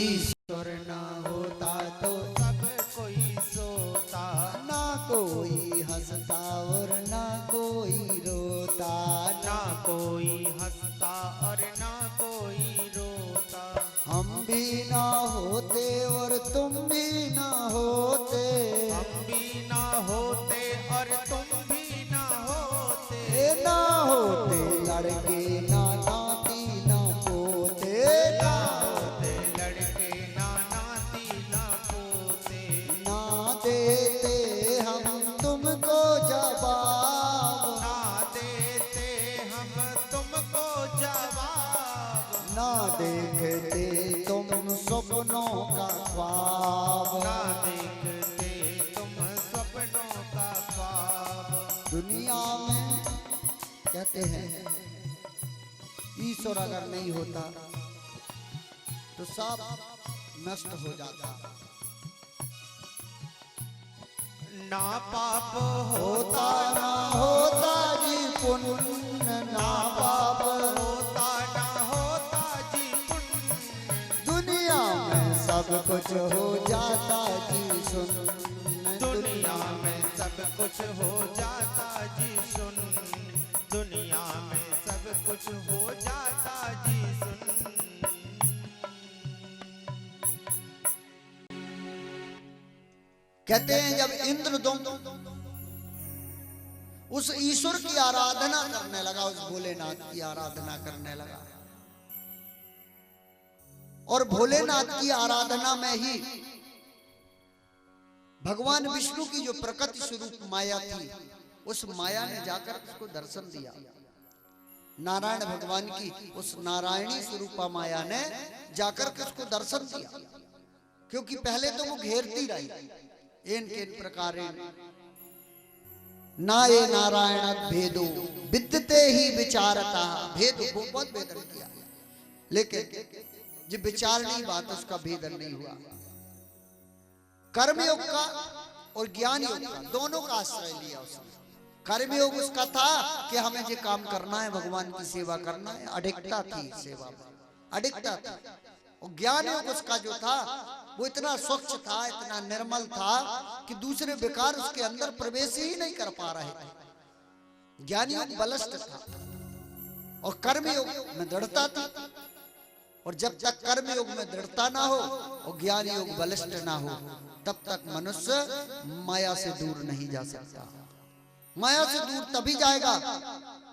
ईश्वर ना होता तो सब कोई सोता। ना होते और तुम भी ना होते, हम भी ना होते और तुम भी ना होते, ना होते लड़के ना नाती ना पोते, ना होते लड़के ना नाती ना पोते, ना देते हम तुमको जवाब, ना देते हम तुमको जवाब, ना देखते तुम सपनों का ख्वाब, ना देखते तुम सपनों का ख्वाब। दुनिया में कहते हैं ईश्वर अगर नहीं होता तो सब नष्ट हो जाता। ना पाप होता ना होता जी पुण्य, ना पाप होता ना होता जी पुण्य, दुनिया में सब कुछ हो जाता जी सुन, दुनिया में सब कुछ हो जाता जी सुन, दुनिया में सब कुछ हो जाता जी सुन। कहते हैं जब इंद्रदुम्न उस ईश्वर की आराधना करने लगा, उस भोलेनाथ की आराधना करने लगा, और भोलेनाथ की आराधना में ही भगवान विष्णु की जो प्रकृति स्वरूप माया थी, उस माया ने जाकर उसको दर्शन दिया। नारायण भगवान की उस नारायणी स्वरूपा माया ने जाकर के उसको दर्शन दिया, क्योंकि पहले तो वो घेरती रही इनके प्रकार ना ये नारायण भेदो विद्यते ही विचारता, भेद को बहुत भेदन किया, लेकिन जो विचारणी बात उसका भेदन नहीं हुआ। कर्मयोग का और ज्ञान योग का दोनों का आश्रय लिया उसने। कर्मयोग उसका था कि हमें जो काम करना है, भगवान की सेवा करना है, अडिगता थी सेवा में, अडिगता थी। और ज्ञान योग उसका जो था वो इतना स्वच्छ था, इतना निर्मल था कि दूसरे विकार उसके अंदर प्रवेश ही नहीं कर पा रहे थे। ज्ञान योग बलिष्ठ था और कर्मयोग में दृढ़ता थी, और जब तक कर्मयोग में दृढ़ता ना हो और ज्ञान योग बलिष्ठ ना हो, तब तक मनुष्य माया से दूर नहीं जा सकता। माया से दूर तभी जाएगा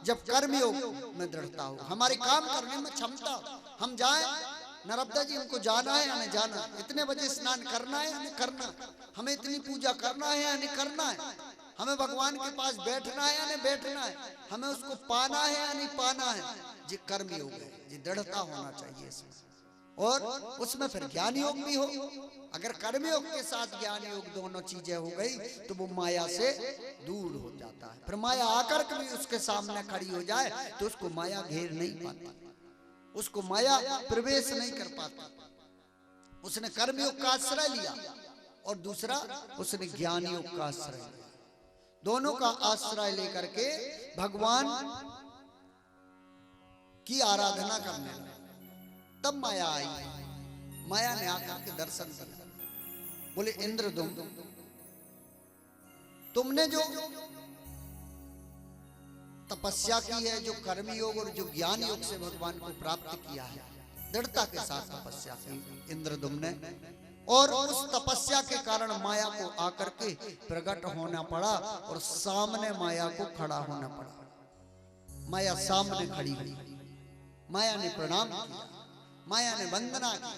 जब कर्मयोग में दृढ़ता हो, हमारे काम करने में क्षमता। हम जाएं नर्मदा जी, हमको जाना है या नहीं जाना, इतने बजे स्नान करना है या नहीं करना, हमें इतनी पूजा करना है या नहीं करना है, हमें भगवान के पास बैठना है या नहीं बैठना है, हमें उसको पाना है या नहीं पाना है, ये कर्मयोग है, ये दृढ़ता होना चाहिए इसमें। और उसमें फिर ज्ञान योग भी हो। अगर कर्मयोग के साथ ज्ञान योग दोनों चीजें हो गई तो वो माया से दूर हो जाता है। फिर माया आकर के भी उसके सामने खड़ी हो जाए तो उसको माया घेर नहीं पाती, उसको माया प्रवेश नहीं कर पाती। उसने कर्मयोग का आश्रय लिया और दूसरा उसने ज्ञान योग का आश्रय लिया। दोनों का आश्रय लेकर के भगवान की आराधना करने लगा। तब माया आई, माया ने आकर के दर्शन दिया, बोले इंद्रदुम्न, तुमने जो तपस्या की है, जो कर्म योग और जो ज्ञान योग से भगवान को प्राप्त किया है, दृढ़ता के साथ तपस्या की इंद्रदुम्न ने, और उस तपस्या के कारण माया को आकर के प्रकट होना पड़ा और सामने माया को खड़ा होना पड़ा। माया सामने खड़ी हुई, माया ने प्रणाम किया, माया ने वंदना की,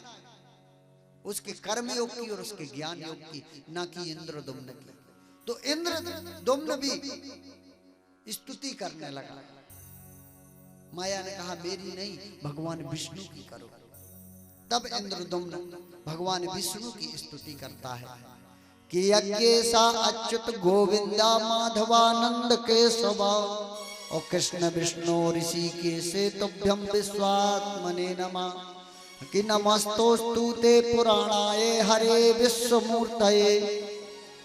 उसके कर्म योग की और उसके ज्ञान योग की, ना कि इंद्रदुम्न की। तो इंद्रदुम्न भी स्तुति करने लगा। माया ने कहा मेरी नहीं, भगवान विष्णु की करो। तब इंद्रदुम्न भगवान विष्णु की स्तुति करता है कि यज्ञेशा अच्युत गोविंदा माधवानंद केशवा और कृष्ण विष्णु ऋषि के से तुभ्यम विश्वात्मने नमः कि नमस्तोस्तु ते पुराणाय हरे विश्वमूर्तये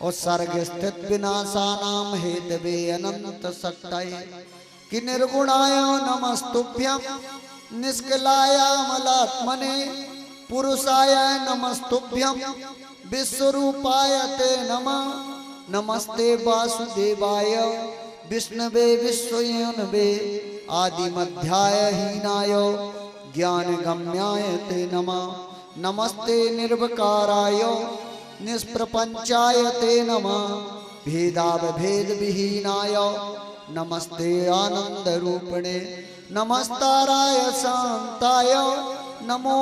और सर्ग स्थित विनाशानाम हेतवे अनंत शक्तये कि निर्गुणाय नमस्तुभ्यं निष्कलायामलात्मने पुरुषाय नमस्तुभ्यं विश्वरूपाय ते नमः नमस्ते वासुदेवाय विष्णवे विश्वयोनवे आदिमध्याय हीनाय ज्ञान गम्याय ते नमः नमस्ते निर्विकाराय निष्प्रपंचाय ते नमः भेदाभेद विहीनाय नमस्ते आनंद रूपिणे नमस्ताराय शांताय नमो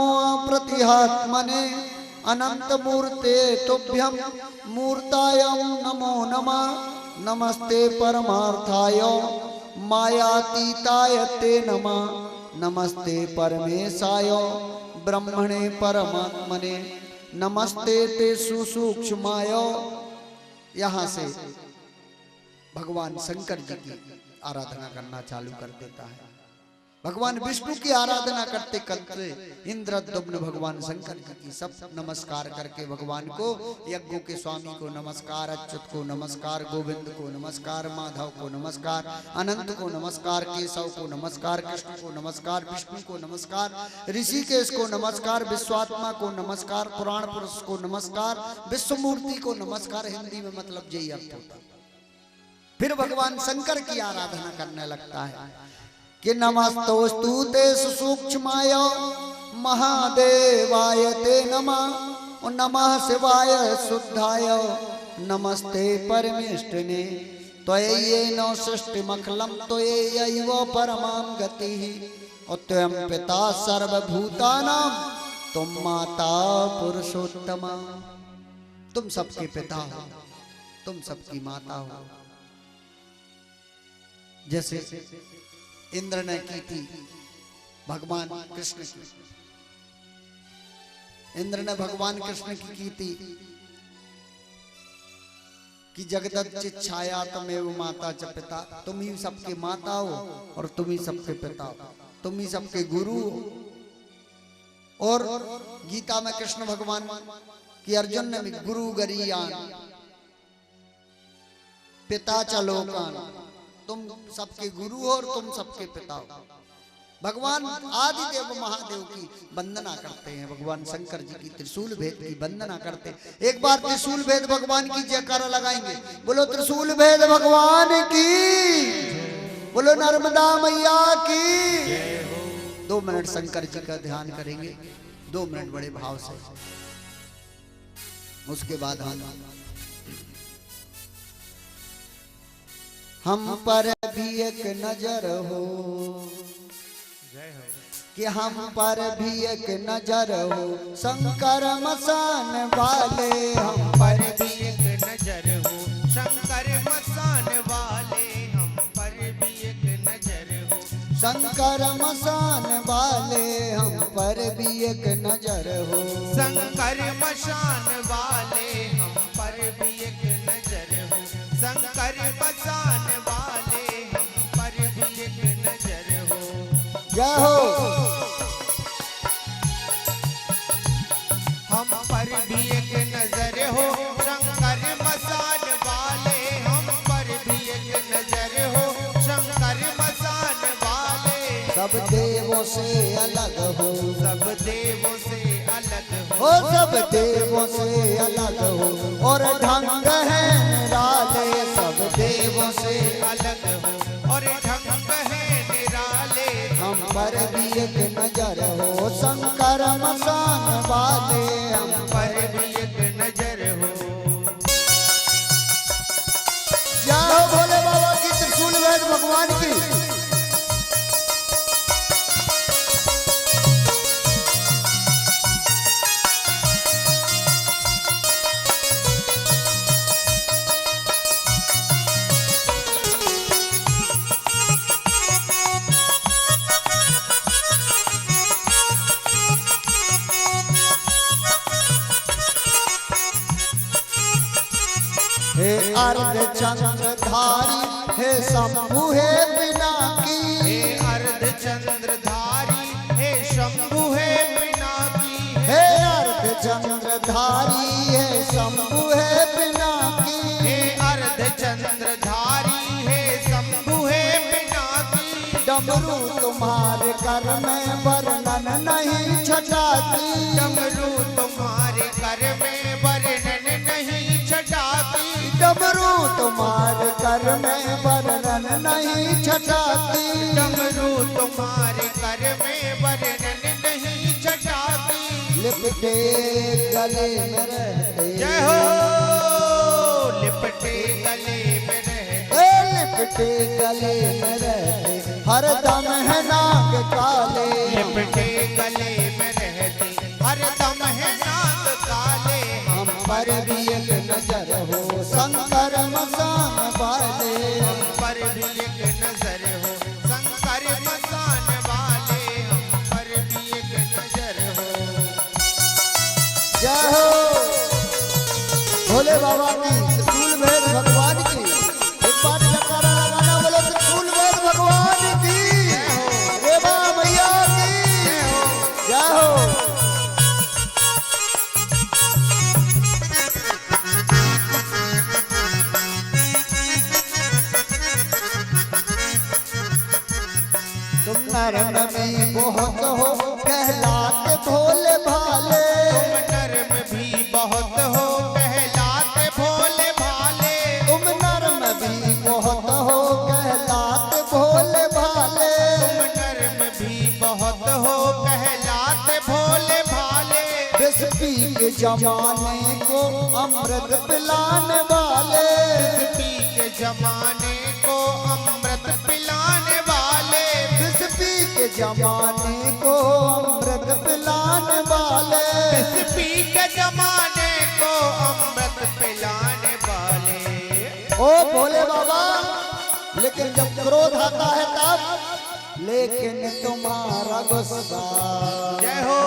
प्रतिहात्मने अनंत मूर्ते तुभ्यं मूर्तायं नमो नमः नमस्ते परमार्थाय मायातीताय ते नमः नमस्ते परमेशाय ब्रह्मणे परमात्मने नमस्ते ते सुसूक्ष्माय। यहाँ से भगवान शंकर जी की आराधना करना चालू कर देता है। भगवान विष्णु की आराधना करते करते इंद्रद्युम्न भगवान शंकर जी की सब नमस्कार करके भगवान को, यज्ञों के स्वामी को नमस्कार, अच्युत को नमस्कार, गोविंद को नमस्कार, माधव को नमस्कार, अनंत को नमस्कार, केशव को नमस्कार, कृष्ण को नमस्कार, विष्णु को नमस्कार, ऋषिकेश को नमस्कार, विश्वात्मा को नमस्कार, पुराण पुरुष को नमस्कार, विश्वमूर्ति को नमस्कार। हिंदी में मतलब यही अर्थ होता है। फिर भगवान शंकर की आराधना करने लगता है कि नमस्तोस्तु ते सुसूक्ष्माय महादेवाय ते नमः नमः शिवाय शुद्धाय नमस्ते परमेष्ठिने त्वयैव सृष्टिमखिलं त्वयैव परमां गतिः त्वयं पिता सर्वभूतानां तुम माता पुरुषोत्तमा। तुम सबके पिता हो, तुम सबकी माता हो। जैसे इंद्र ने की थी भगवान कृष्ण की, इंद्र ने भगवान कृष्ण की थी कि जगदच्चित छाया तमेव माता च पिता। तुम ही सबके माता हो और तुम ही सबके पिता हो, तुम ही सबके गुरु हो। और गीता में कृष्ण भगवान की अर्जुन ने भी गुरु गरीयान पिता च लोकान, तुम सबके गुरु हो और तुम सबके पिता हो। भगवान आदिदेव महादेव की वंदना करते हैं, भगवान शंकर जी की त्रिशूल भेद की वंदना करते हैं। एक बार त्रिशूल भेद भगवान की जयकारा लगाएंगे, बोलो त्रिशूल भेद भगवान की, बोलो नर्मदा मैया की। 2 मिनट शंकर जी का ध्यान करेंगे, 2 मिनट बड़े भाव से। उसके बाद हम पर भी एक नजर हो, कि हम पर भी एक नजर हो शंकर मसान वाले। हम पर भी एक नजर हो शंकर मसान वाले, हम पर भी एक नजर हो शंकर मसान वाले, हम पर भी एक नजर हो शंकर मसान वाले, हम पर भी एक नजर हो शंकर मसान वाले, हम पर भी एक नजर हो। जय हो। हम पर भी एक नजर हो शंकर मसान वाले, हम पर भी एक नजर हो शंकर मसान वाले। सब देवों से अलग हो, सब देवों से अलग हो, सब देवों से अलग हो और ढंग है निराले। सब देवों से अलग हो और ढंग है निराले, हम पर भी एक नजर हो शंकर मसान वाले, हम पर भी एक नजर हो। जय भोले बाबा की, त्रिशूल भेद भगवान की। हे अर्ध चंद्रधारी हे शंभु हे पिनाकी, हे अर्ध चंद्रधारी हे शंभु हे पिनाकी, हे अर्ध चंद्रधारी हे शंभु हे पिनाकी, हे अर्ध चंद्रधारी हे शंभु हे पिनाकी। डमरू तुम्हारे कर में वर्णन नहीं छटाती, डमरू तुम्हारे कर में वर्णन नहीं छटाती, डमरू तुम्हारे कर में वर्णन नहीं छटाती, डमरू तुम्हारे कर में वर्णन नहीं छटाती। लिप लिपटे गले में रहते, जय हो लिपटे गले में रहते, लिपटे गले में रहते, हरदम है नाग काले, लिपटे गले में रहते, हरदम है नाग काले। हम पर भी एक नजर हो शंकर मसान वाले, हम पर भी एक नजर हो शंकर मसान वाले, हम पर भी एक नजर हो। जय हो भोले बाबा की, त्रिशूल भेद भगवान की, एक बार जयकारा लगाना बोले त्रिशूल भेद भगवान की, रेवा मैया की जय हो। तुम नरम भी बहुत हो कहलाते भोले भाले, तुम नरम भी बहुत हो कहलाते भोले भाले, तुम नरम भी बहुत हो कहलाते भोले भाले, तुम नरम भी बहुत हो कहलाते भोले भाले। विष पी के जमाने को अमृत पिलाने वाले, पी के जमाने को अमृत पिलाने वाले, विष पी के जमाने को अमृत पिलाने वाले, पी के जमाने को अमृत पिलाने वाले। ओ भोले बाबा, लेकिन जब क्रोध आता है तब, लेकिन तुम्हारा गुस्सा, जय हो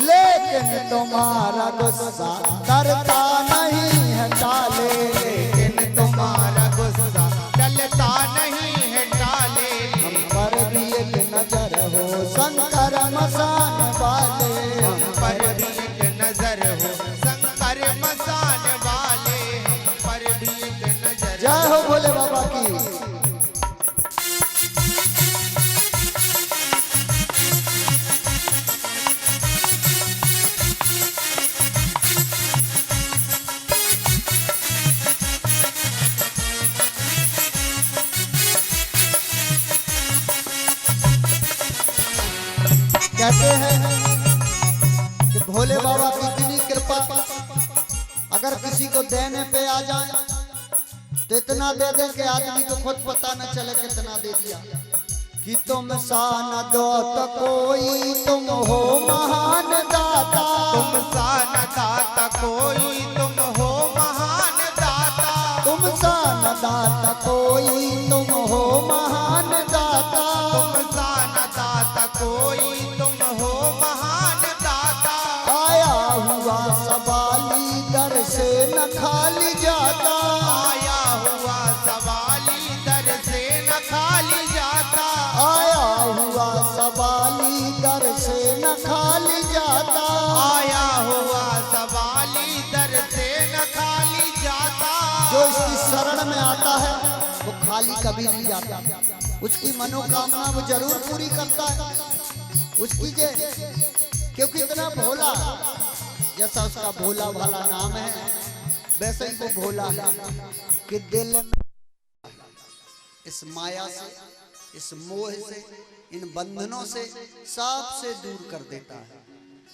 लेकिन तुम्हारा गुस्सा डरता नहीं है टाले, लेकिन तुम्हारा गुस्सा टलता नहीं है टाले। हम पर भी एक नजर हो शंकर मसान वाले, हम पर भी एक नजर हो शंकर मसान वाले, हम पर भी एक नजर। जय हो भोले बाबा की। कहते हैं कि भोले बाबा की इतनी कृपा, अगर किसी को देने पे आ जाए तो इतना दे दे कि आदमी को खुद पता न चले कितना दे दिया। कि तुम सा न दो तो कोई, तुम हो महान दाता, तुम सा न दाता कोई, तुम हो महान दाता, तुम सा न दाता कोई, तुम हो महान दाता, तुम सा न दाता कोई, तुम हो महान दाता। आया हुआ सवाली दर से न खाली जाता, आया हुआ सवाली दर से न खाली जाता, आया हुआ सवाली दर से न खाली जाता, आया हुआ सवाली दर से न खाली जाता। जो इसकी शरण में आता है वो खाली कभी नहीं जाता, उसकी मनोकामना वो जरूर पूरी करता है। उसकी क्योंकि इतना भोला, जैसा उसका भोला भाला नाम है वैसे ही वो भोला है कि दिल में इस माया से, इस मोह से, इन बंधनों से सबसे दूर कर देता है।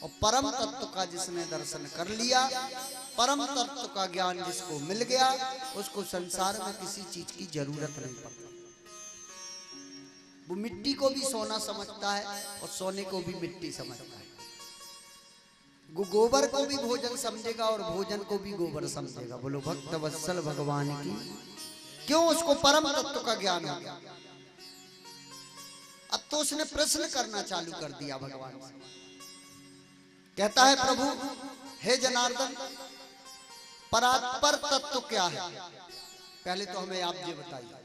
और परम तत्व का जिसने दर्शन कर लिया, परम तत्व का ज्ञान जिसको मिल गया, उसको संसार में किसी चीज की जरूरत नहीं पड़ती। वो मिट्टी को भी सोना समझता है और सोने को भी मिट्टी समझता है। वो गोबर को भी भोजन समझेगा और भोजन को भी गोबर समझेगा। बोलो भक्त वत्सल भगवान की। क्यों? उसको परम तत्व का ज्ञान हो गया। अब तो उसने प्रश्न करना चालू कर दिया भगवान से। कहता है प्रभु हे जनार्दन, परात्पर तत्व क्या है? पहले तो हमें आप ये बताइए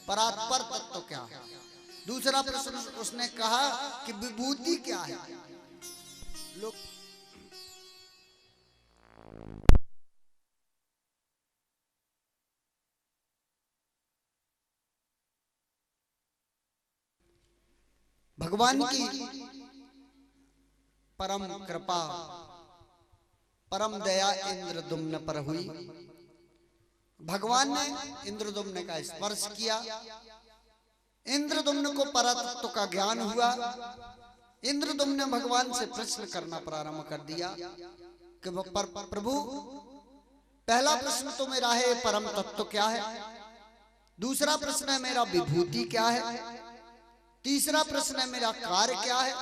परात्पर तत्व क्या है। दूसरा प्रश्न उसने कहा कि विभूति क्या है। लोग भगवान की परम कृपा, परम दया इंद्रदुम्न पर हुई। भगवान ने इंद्रदुम्न का स्पर्श किया, इंद्रदुम्न को परतत्व का ज्ञान हुआ। इंद्रदुम्न ने भगवान से प्रश्न करना प्रारंभ कर दिया कि प्रभु, पहला प्रश्न तो मेरा है परम तत्व क्या है, दूसरा प्रश्न है मेरा विभूति क्या है, तीसरा प्रश्न है मेरा कार्य क्या है,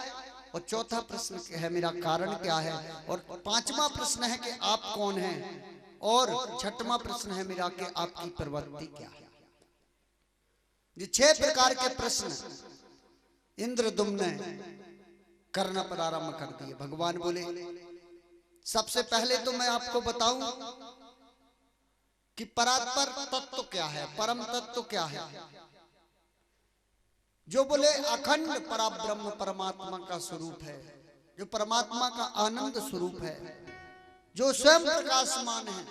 और चौथा प्रश्न है मेरा कारण क्या है, और पांचवा प्रश्न है कि आप कौन हैं, और छठवां प्रश्न है मेरा कि आपकी प्रवृत्ति क्या है। ये 6 प्रकार के प्रश्न इंद्रदुम्न ने करना प्रारंभ कर दिए। भगवान बोले सबसे पहले तो मैं आपको बताऊं कि परात्पर तत्व क्या है, परम तत्व क्या है। जो बोले अखंड पराब्रह्म परमात्मा का स्वरूप है, जो परमात्मा का आनंद स्वरूप है, जो स्वयं प्रकाशमान है,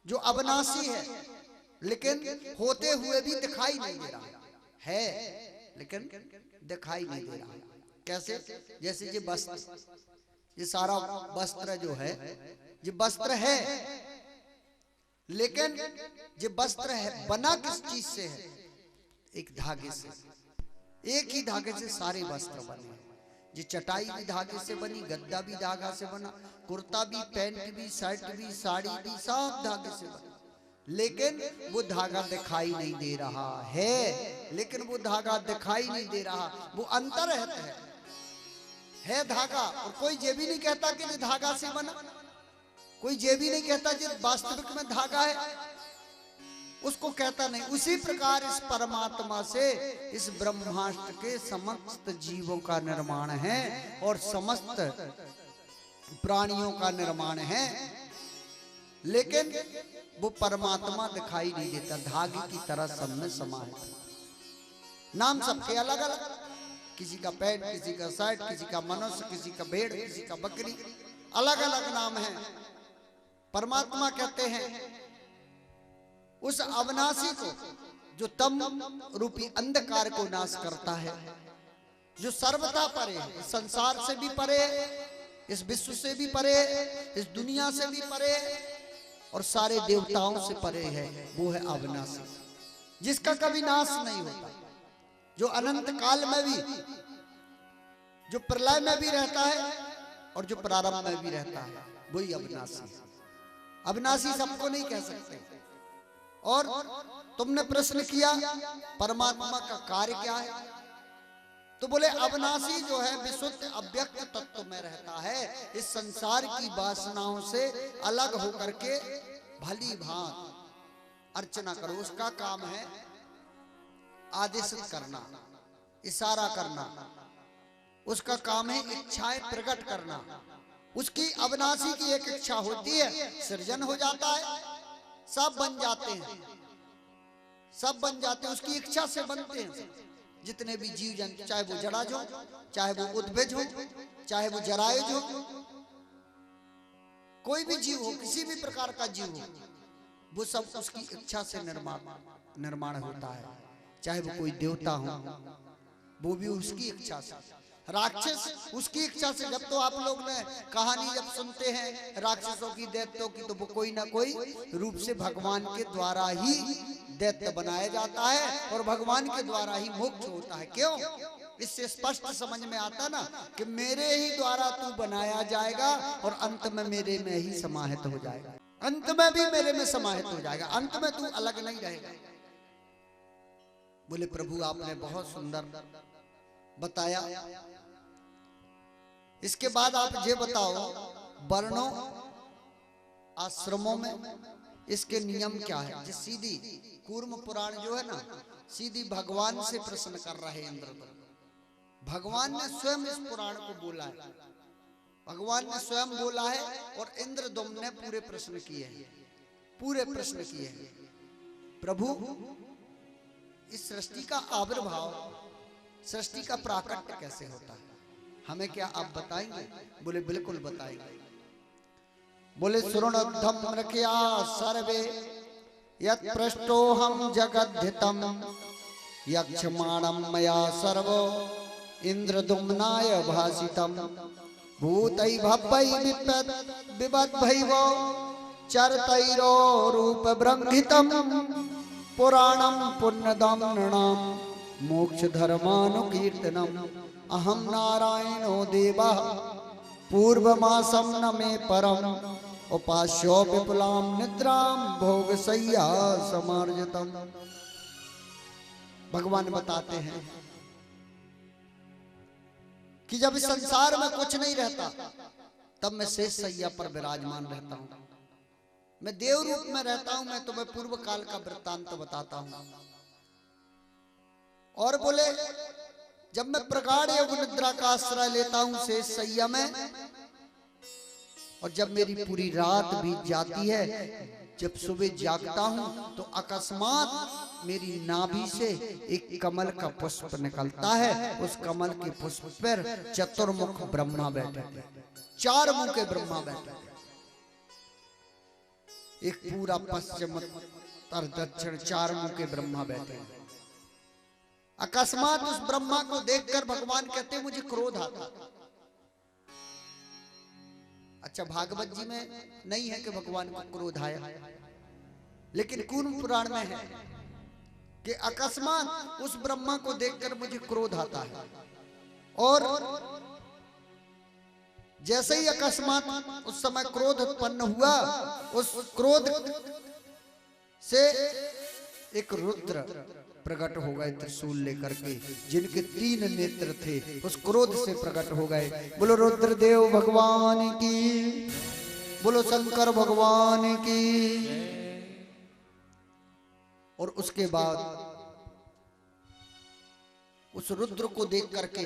जो अविनाशी है लेकिन होते हुए भी दिखाई नहीं दे रहा है, लेकिन दिखाई नहीं दे रहा। कैसे? जैसे ये वस्त्र, ये सारा वस्त्र जो है ये वस्त्र है, लेकिन ये वस्त्र है बना किस चीज से है? एक धागे से। एक ही धागे से सारे वस्त्र बने। ये चटाई भी धागे से बनी, गद्दा भी धागा से बना, कुर्ता भी, पैंट भी, शर्ट भी, साड़ी भी, सब धागे से बना, लेकिन वो धागा दिखाई नहीं दे रहा है। लेकिन वो धागा दिखाई नहीं दे रहा, वो अंतर है धागा। और कोई ये भी नहीं कहता कि ये धागा से बना, कोई ये भी नहीं कहता कि वास्तविक में धागा है, उसको कहता नहीं। उसी प्रकार इस परमात्मा से, इस ब्रह्मांड के समस्त जीवों का निर्माण है और समस्त प्राणियों का निर्माण है, लेकिन वो परमात्मा दिखाई नहीं देता, धागे की तरह सब में समाहित। नाम सबके अलग अलग, किसी का पैंट, किसी का शर्ट, किसी का मनुष्य, किसी का भेड़, किसी का बकरी, अलग अलग नाम है। परमात्मा कहते हैं उस अविनाशी को जो तम रूपी अंधकार को नाश करता है, जो सर्वथा परे है, इस संसार से भी परे, इस विश्व से भी परे, इस दुनिया से भी परे और सारे देवताओं से परे है, वो है अविनाशी, जिसका कभी नाश नहीं होता, जो अनंत काल में भी, जो प्रलय में भी रहता है और जो प्रारंभ में भी रहता है, वही अविनाशी है। अविनाशी सबको नहीं कह सकते। और तुमने प्रश्न किया परमात्मा का कार्य क्या है, तो बोले अविनाशी जो है विशुद्ध अव्यक्त तत्व में रहता है, इस संसार की वासनाओं से अलग होकर के भली भांत अर्चना करो। उसका काम है आदेशित करना, इशारा करना, उसका काम है इच्छाएं प्रकट करना। उसकी अविनाशी की एक इच्छा होती है, सृजन हो जाता है, सब बन जाते हैं, सब बन जाते हैं, उसकी इच्छा से बनते हैं जितने भी जीव जंतु, चाहे वो जड़ाज हो, चाहे वो उद्भिज हो, चाहे वो जरायुज हो, कोई भी जीव हो, किसी भी प्रकार का जीव हो, वो सब उसकी इच्छा से निर्माण होता है। चाहे वो कोई देवता हो, वो भी उसकी इच्छा से। राक्षस उसकी इच्छा से। जब तो आप लोग ने कहानी जब सुनते हैं राक्षसों की, दैत्यों की, तो वो कोई ना कोई रूप से भगवान के द्वारा ही दैत्य बनाया जाता है और भगवान के द्वारा ही मोक्ष होता है। क्यों? इससे स्पष्ट समझ में आता ना कि मेरे ही द्वारा तू बनाया जाएगा और अंत में मेरे में ही समाहित हो जाएगा, अंत में भी मेरे में समाहित हो जाएगा, अंत में तू अलग नहीं रहेगा। बोले प्रभु आपने बहुत सुंदर बताया। इसके बाद आप ये बताओ वर्णों आश्रमों में इसके नियम क्या है। जिस सीधी कूर्म पुराण जो है ना, सीधी भगवान से प्रश्न कर रहे इंद्र। भगवान ने स्वयं इस पुराण को बोला है, भगवान ने स्वयं बोला है और इंद्रदुम्न ने पूरे प्रश्न किए हैं, पूरे प्रश्न किए हैं। प्रभु इस सृष्टि का आविर्भाव, सृष्टि का प्राकट्य कैसे होता है, हमें क्या आप बताएंगे? बोले बिल्कुल बताएंगे। बोले शृणुध्वम्रक्या सर्वे यत् पृष्ठोऽहं जगद्धितं यक्षमाणं मया सर्वो इंद्रदुम्नाय भासितं भूतै भव्यै विबद्भैवो चरतैरो रूपबृंहितं पुराणं पुण्यदं नृणां मोक्षधर्मानुकीर्तनं अहम नारायणो देवा पूर्वमासम न मे परम उपास्यो विपुलाम निद्राम भोग सय्या समार्जितम। भगवान बताते हैं कि जब इस संसार में कुछ नहीं रहता तब मैं शेष सैया पर विराजमान रहता हूं। मैं देव रूप में रहता हूं। मैं तुम्हें पूर्व काल का वृत्तांत बताता हूं। और बोले जब मैं प्रगाढ़ योग निद्रा का आश्रय लेता हूं शेष सैया में, और जब मेरी पूरी रात बीत जाती है, जब सुबह जागता हूं तो अकस्मात मेरी नाभि से एक कमल का पुष्प निकलता है। उस कमल के पुष्प पर चतुर्मुख ब्रह्मा बैठे, 4 मुंह के ब्रह्मा बैठे, एक पूरा पश्चिम उत्तर दक्षिण 4 मुंह के ब्रह्मा बैठे। अकस्मात उस ब्रह्मा को देखकर भगवान कहते मुझे क्रोध आता। अच्छा, भागवत जी में नहीं है कि भगवान को क्रोध आया, लेकिन कूर्म पुराण में है कि अकस्मात उस ब्रह्मा को देखकर मुझे क्रोध आता है। और जैसे ही अकस्मात उस समय क्रोध उत्पन्न हुआ, उस क्रोध से एक रुद्र प्रकट हो गए त्रिशूल लेकर के, जिनके 3 नेत्र थे, उस क्रोध से प्रकट हो गए। बोलो रुद्रदेव भगवान की, बोलो शंकर भगवान की। और उसके बाद उस रुद्र को देख करके,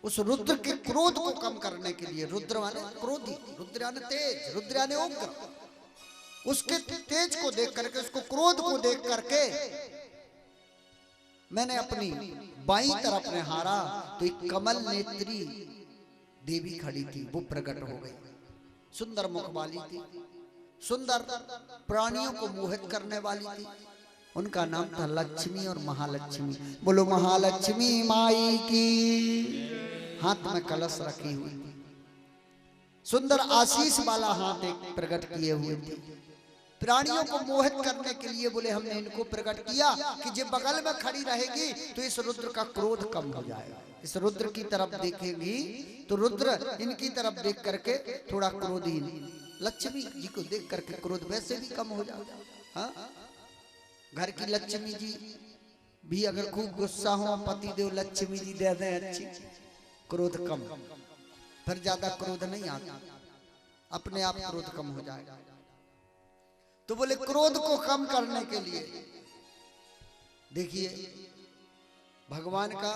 उस रुद्र के क्रोध को कम करने के लिए, रुद्र माने क्रोधी, रुद्र यानी तेज, रुद्र यानी उग्र, उसके तेज को देख करके, उसको क्रोध को देख करके मैंने अपनी बाईं तरफ ने हारा तो एक कमल नेत्री देवी खड़ी थी, वो प्रकट हो गई। सुंदर मुख वाली थी, सुंदर प्राणियों को मोहित करने वाली थी। उनका नाम था लक्ष्मी और महालक्ष्मी। बोलो महालक्ष्मी माई की। हाथ में कलश रखी हुई थी, सुंदर आशीष वाला हाथ एक प्रकट किए हुए थे। प्राणियों को मोहित करने के लिए बोले हमने इनको प्रकट किया कि जब बगल में खड़ी रहेगी तो इस रुद्र का क्रोध कम हो जाएगा। इस रुद्र की तरफ देखेगी तो रुद्र इनकी तरफ देख करके थोड़ा क्रोधहीन, लक्ष्मी जी को देख करके क्रोध वैसे भी कम हो जाएगा। हाँ, घर की लक्ष्मी जी भी अगर खूब गुस्सा हो, पति देव लक्ष्मी जी दे दें अच्छी, क्रोध कम, फिर ज्यादा क्रोध नहीं आता, अपने आप क्रोध कम हो जाएगा। तो बोले क्रोध को कम करने के लिए देखिए भगवान का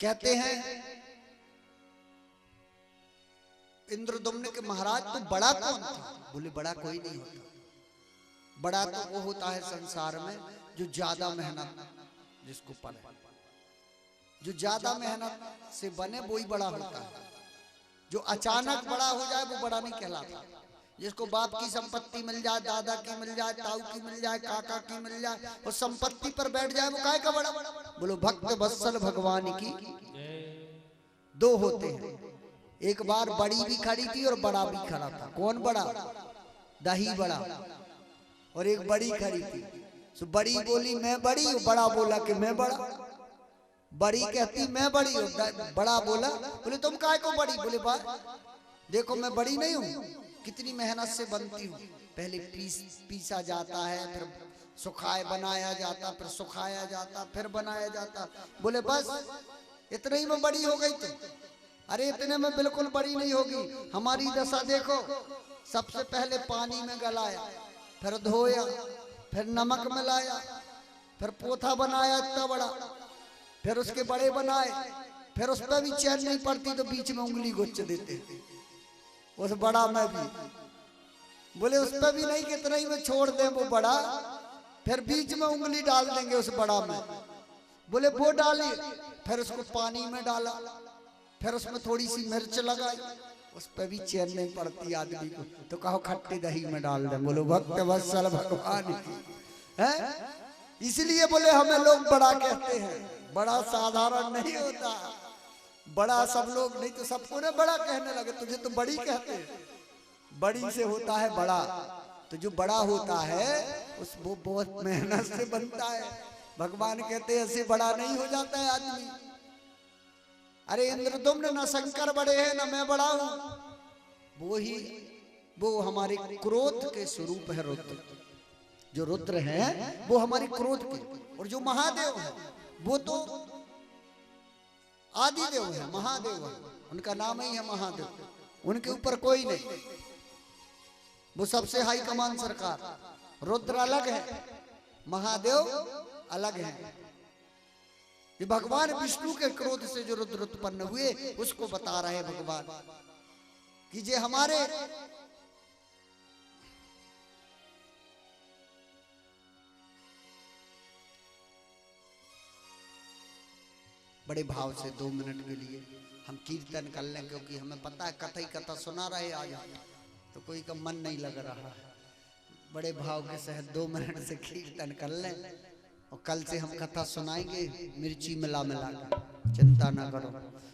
कहते हैं इंद्रदुम्न के महाराज तो बड़ा कौन था? बोले बड़ा कोई नहीं होता, बड़ा तो वो होता है संसार में जो ज्यादा मेहनत जिसको पड़े, जो ज्यादा मेहनत से बने वो ही बड़ा होता है। जो अचानक बड़ा हो जाए वो बड़ा नहीं कहलाता। जिसको बाप की संपत्ति मिल जाए, दादा की मिल जाए, ताऊ की मिल जाए, काका की मिल जाए और संपत्ति पर बैठ जाए वो काहे का बड़ा? बोलो भक्त वत्सल भगवान की। 2 होते हैं, एक बार बड़ी भी खड़ी थी और बड़ा भी खड़ा था। कौन बड़ा? दही बड़ा। और एक बड़ी खड़ी थी, सो बड़ी बोली मैं बड़ी, बड़ा बोला कि मैं बड़ा। बड़ी कहती मैं बड़ी, बड़ा बोला बोले तुम काहे को बड़ी? बोले बा देखो मैं बड़ी नहीं हूँ, कितनी मेहनत से बनती हूँ। पहले पीसा जाता है, फिर सुखाए बनाया जाता, फिर सुखाया जाता, फिर बनाया जाता। बोले बस इतने ही में बड़ी हो गई तुम? अरे इतने में बिल्कुल बड़ी नहीं होगी। हमारी दशा देखो, सबसे पहले पानी में गलाया, फिर धोया, फिर नमक मिलाया, फिर पोथा बनाया इतना बड़ा, फिर उसके बड़े बनाए, फिर उस पर भी चैन नहीं पड़ती तो बीच में उंगली गुच्छ देते उस बड़ा में भी। बोले उस पर भी नहीं, कितना ही में छोड़ दें वो बड़ा, फिर बीच में उंगली डाल देंगे उस बड़ा में। बोले वो डाली, फिर उसको पानी में डाला, फिर उसमें थोड़ी सी मिर्च लगाई, उस पर भी चैन नहीं पड़ती आदमी को, तो कहो खट्टी दही में डाल दे। बोलो भक्त वत्सल भगवान की है। इसलिए बोले हमें लोग बड़ा कहते हैं, बड़ा साधारण नहीं होता। बड़ा सब लोग नहीं तो सबको ने बड़ा कहने लगे, तुझे तो बड़ी कहते हैं। बड़ी से होता है बड़ा, तो जो बड़ा होता है उस वो बहुत मेहनत से बनता है। भगवान कहते ऐसे बड़ा नहीं हो जाता है आदमी। अरे इंद्र तुमने ना शंकर बड़े हैं ना मैं बड़ा हूं। वो हमारे क्रोध के स्वरूप है रुद्र। जो रुद्र है वो हमारे क्रोध के, और जो महादेव है वो तो आदिदेव है, महादेव है, उनका नाम ही है महादेव, उनके ऊपर कोई नहीं, वो सबसे हाई कमान सरकार। रुद्र अलग है, महादेव अलग है। ये भगवान विष्णु के क्रोध से जो रुद्र उत्पन्न हुए उसको बता रहे भगवान कि जे हमारे बड़े भाव से 2 मिनट के लिए हम कीर्तन कर लें, क्योंकि हमें पता है कथा ही कथा सुना रहे आज हम, तो कोई का मन नहीं लग रहा। बड़े भाव के साथ 2 मिनट से कीर्तन कर लें, और कल से हम कथा सुनाएंगे मिर्ची मिला मिला कर, चिंता ना करो।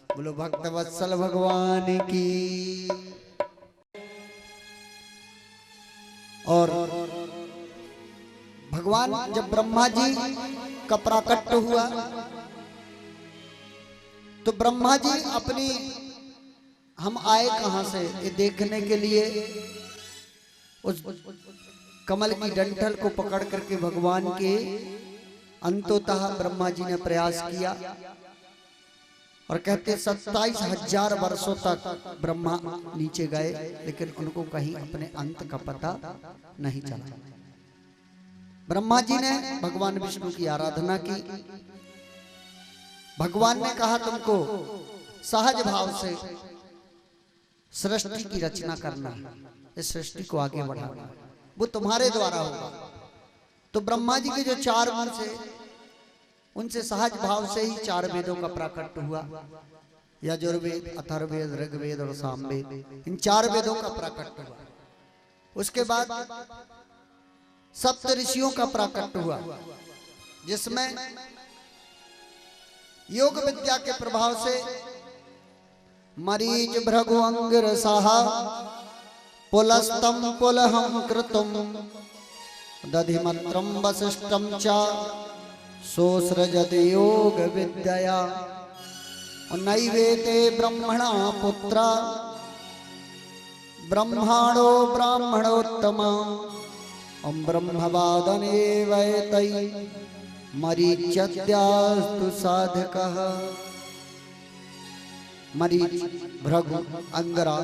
बोलो भक्त वत्सल भगवान की। और भगवान जब ब्रह्मा जी का प्राकट्य हुआ तो ब्रह्मा जी अपनी, हम आए कहां से ये देखने के लिए उस कमल की डंठल को पकड़ करके भगवान के अंततः ब्रह्मा जी ने प्रयास किया। और कहते 27,000 वर्षों तक ब्रह्मा नीचे गए, लेकिन उनको कहीं अपने अंत का पता नहीं चला। ब्रह्मा जी ने भगवान विष्णु की आराधना की। भगवान ने कहा तुमको सहज भाव से सृष्टि की रचना करना है, इस सृष्टि को आगे बढ़ाना, वो तुम्हारे द्वारा होगा। तो ब्रह्मा जी के जो 4 वंश है उनसे सहज भाव से ही 4 वेदों का प्राकट्य हुआ। यजुर्वेद, अथर्ववेद, ऋग्वेद और सामवेद, इन 4 वेदों का प्राकट्य हुआ। उसके बाद सप्त ऋषियों का प्राकट्य हुआ, जिसमें योग विद्या के प्रभाव से मरीच, भृगु, अंगिरसः, पुलस्तं पुलहं कृतं, दधिमत्रं वसिष्ठं च सोऽसृजत योग विद्यया। नैवेते ब्रह्मणा पुत्रा ब्रह्माणो ब्राह्मणोत्तमा, ब्रह्मवादने वैतै मरीच्यद्यास्तु साधकः। मरीच, भृगु, अंगरा,